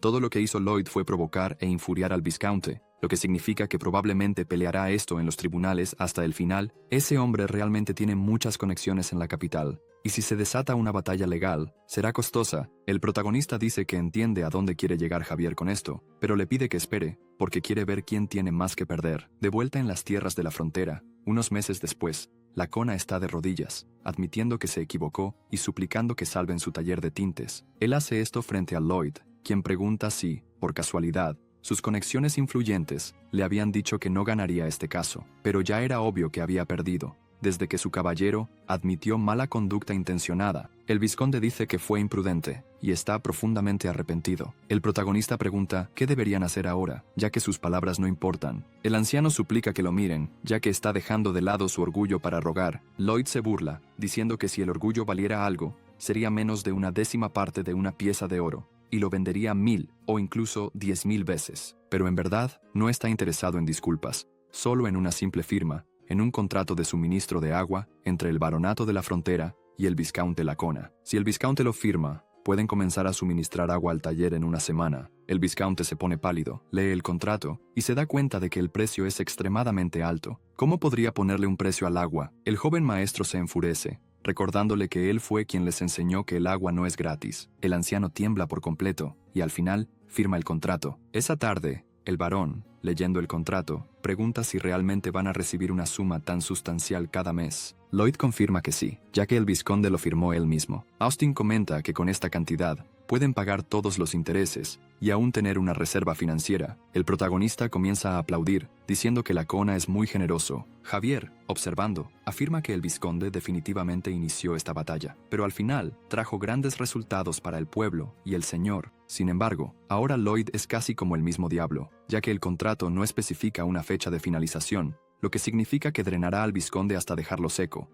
Todo lo que hizo Lloyd fue provocar e infuriar al visconde, lo que significa que probablemente peleará esto en los tribunales hasta el final. Ese hombre realmente tiene muchas conexiones en la capital, y si se desata una batalla legal, será costosa. El protagonista dice que entiende a dónde quiere llegar Javier con esto, pero le pide que espere, porque quiere ver quién tiene más que perder. De vuelta en las tierras de la frontera, unos meses después, Lacona está de rodillas, admitiendo que se equivocó y suplicando que salven su taller de tintes. Él hace esto frente a Lloyd, quien pregunta si, por casualidad, sus conexiones influyentes le habían dicho que no ganaría este caso, pero ya era obvio que había perdido, desde que su caballero admitió mala conducta intencionada. El vizconde dice que fue imprudente y está profundamente arrepentido. El protagonista pregunta qué deberían hacer ahora, ya que sus palabras no importan. El anciano suplica que lo miren, ya que está dejando de lado su orgullo para rogar. Lloyd se burla, diciendo que si el orgullo valiera algo, sería menos de una décima parte de una pieza de oro, y lo vendería 1000 o incluso 10,000 veces. Pero en verdad, no está interesado en disculpas, solo en una simple firma, en un contrato de suministro de agua entre el baronato de la frontera y el visconde Lacona. Si el visconde lo firma, pueden comenzar a suministrar agua al taller en una semana. El visconde se pone pálido, lee el contrato y se da cuenta de que el precio es extremadamente alto. ¿Cómo podría ponerle un precio al agua? El joven maestro se enfurece, recordándole que él fue quien les enseñó que el agua no es gratis. El anciano tiembla por completo y al final firma el contrato. Esa tarde, el barón, leyendo el contrato, pregunta si realmente van a recibir una suma tan sustancial cada mes. Lloyd confirma que sí, ya que el vizconde lo firmó él mismo. Austin comenta que con esta cantidad pueden pagar todos los intereses y aún tener una reserva financiera. El protagonista comienza a aplaudir, diciendo que Lacona es muy generoso. Javier, observando, afirma que el vizconde definitivamente inició esta batalla, pero al final trajo grandes resultados para el pueblo y el señor. Sin embargo, ahora Lloyd es casi como el mismo diablo, ya que el contrato no especifica una fecha de finalización, lo que significa que drenará al vizconde hasta dejarlo seco,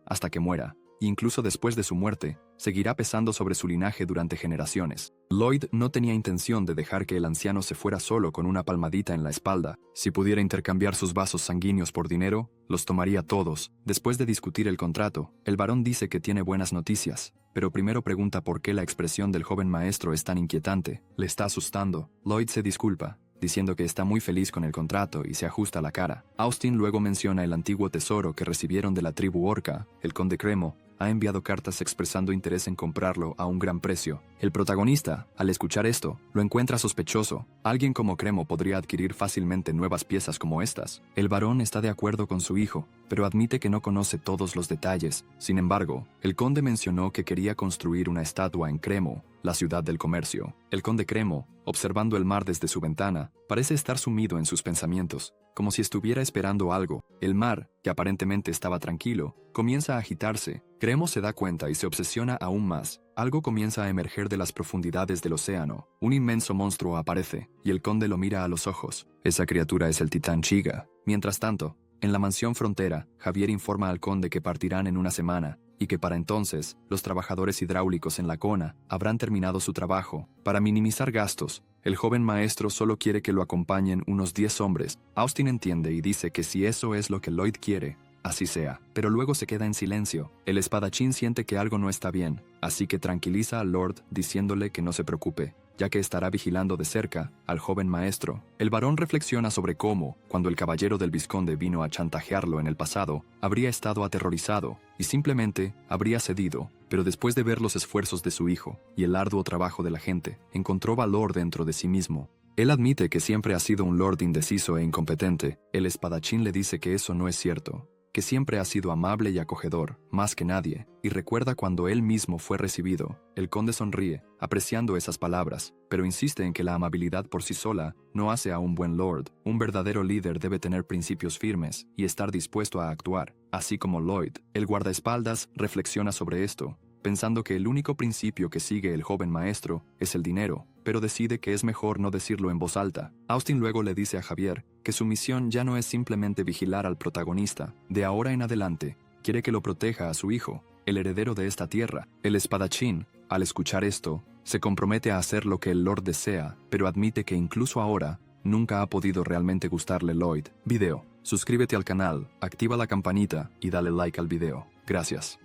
hasta que muera. Incluso después de su muerte, seguirá pesando sobre su linaje durante generaciones. Lloyd no tenía intención de dejar que el anciano se fuera solo con una palmadita en la espalda. Si pudiera intercambiar sus vasos sanguíneos por dinero, los tomaría todos. Después de discutir el contrato, el barón dice que tiene buenas noticias, pero primero pregunta por qué la expresión del joven maestro es tan inquietante. Le está asustando. Lloyd se disculpa, diciendo que está muy feliz con el contrato y se ajusta la cara. Austin luego menciona el antiguo tesoro que recibieron de la tribu orca. El conde Cremo ha enviado cartas expresando interés en comprarlo a un gran precio. El protagonista, al escuchar esto, lo encuentra sospechoso. Alguien como Cremo podría adquirir fácilmente nuevas piezas como estas. El barón está de acuerdo con su hijo, pero admite que no conoce todos los detalles. Sin embargo, el conde mencionó que quería construir una estatua en Cremo, la ciudad del comercio. El conde Cremo, observando el mar desde su ventana, parece estar sumido en sus pensamientos, como si estuviera esperando algo. El mar, que aparentemente estaba tranquilo, comienza a agitarse. Cremo se da cuenta y se obsesiona aún más. Algo comienza a emerger de las profundidades del océano. Un inmenso monstruo aparece, y el conde lo mira a los ojos. Esa criatura es el titán Chiga. Mientras tanto, en la mansión frontera, Javier informa al conde que partirán en una semana, y que para entonces, los trabajadores hidráulicos en Lacona habrán terminado su trabajo. Para minimizar gastos, el joven maestro solo quiere que lo acompañen unos 10 hombres. Austin entiende y dice que si eso es lo que Lloyd quiere, así sea, pero luego se queda en silencio. El espadachín siente que algo no está bien, así que tranquiliza al Lord diciéndole que no se preocupe, ya que estará vigilando de cerca al joven maestro. El barón reflexiona sobre cómo, cuando el caballero del vizconde vino a chantajearlo en el pasado, habría estado aterrorizado y simplemente habría cedido, pero después de ver los esfuerzos de su hijo y el arduo trabajo de la gente, encontró valor dentro de sí mismo. Él admite que siempre ha sido un lord indeciso e incompetente. El espadachín le dice que eso no es cierto, que siempre ha sido amable y acogedor, más que nadie, y recuerda cuando él mismo fue recibido. El conde sonríe, apreciando esas palabras, pero insiste en que la amabilidad por sí sola no hace a un buen lord. Un verdadero líder debe tener principios firmes y estar dispuesto a actuar, así como Lloyd. El guardaespaldas reflexiona sobre esto, pensando que el único principio que sigue el joven maestro es el dinero, pero decide que es mejor no decirlo en voz alta. Austin luego le dice a Javier que su misión ya no es simplemente vigilar al protagonista. De ahora en adelante, quiere que lo proteja a su hijo, el heredero de esta tierra. El espadachín, al escuchar esto, se compromete a hacer lo que el Lord desea, pero admite que incluso ahora, nunca ha podido realmente gustarle Lloyd. Video. Suscríbete al canal, activa la campanita y dale like al video. Gracias.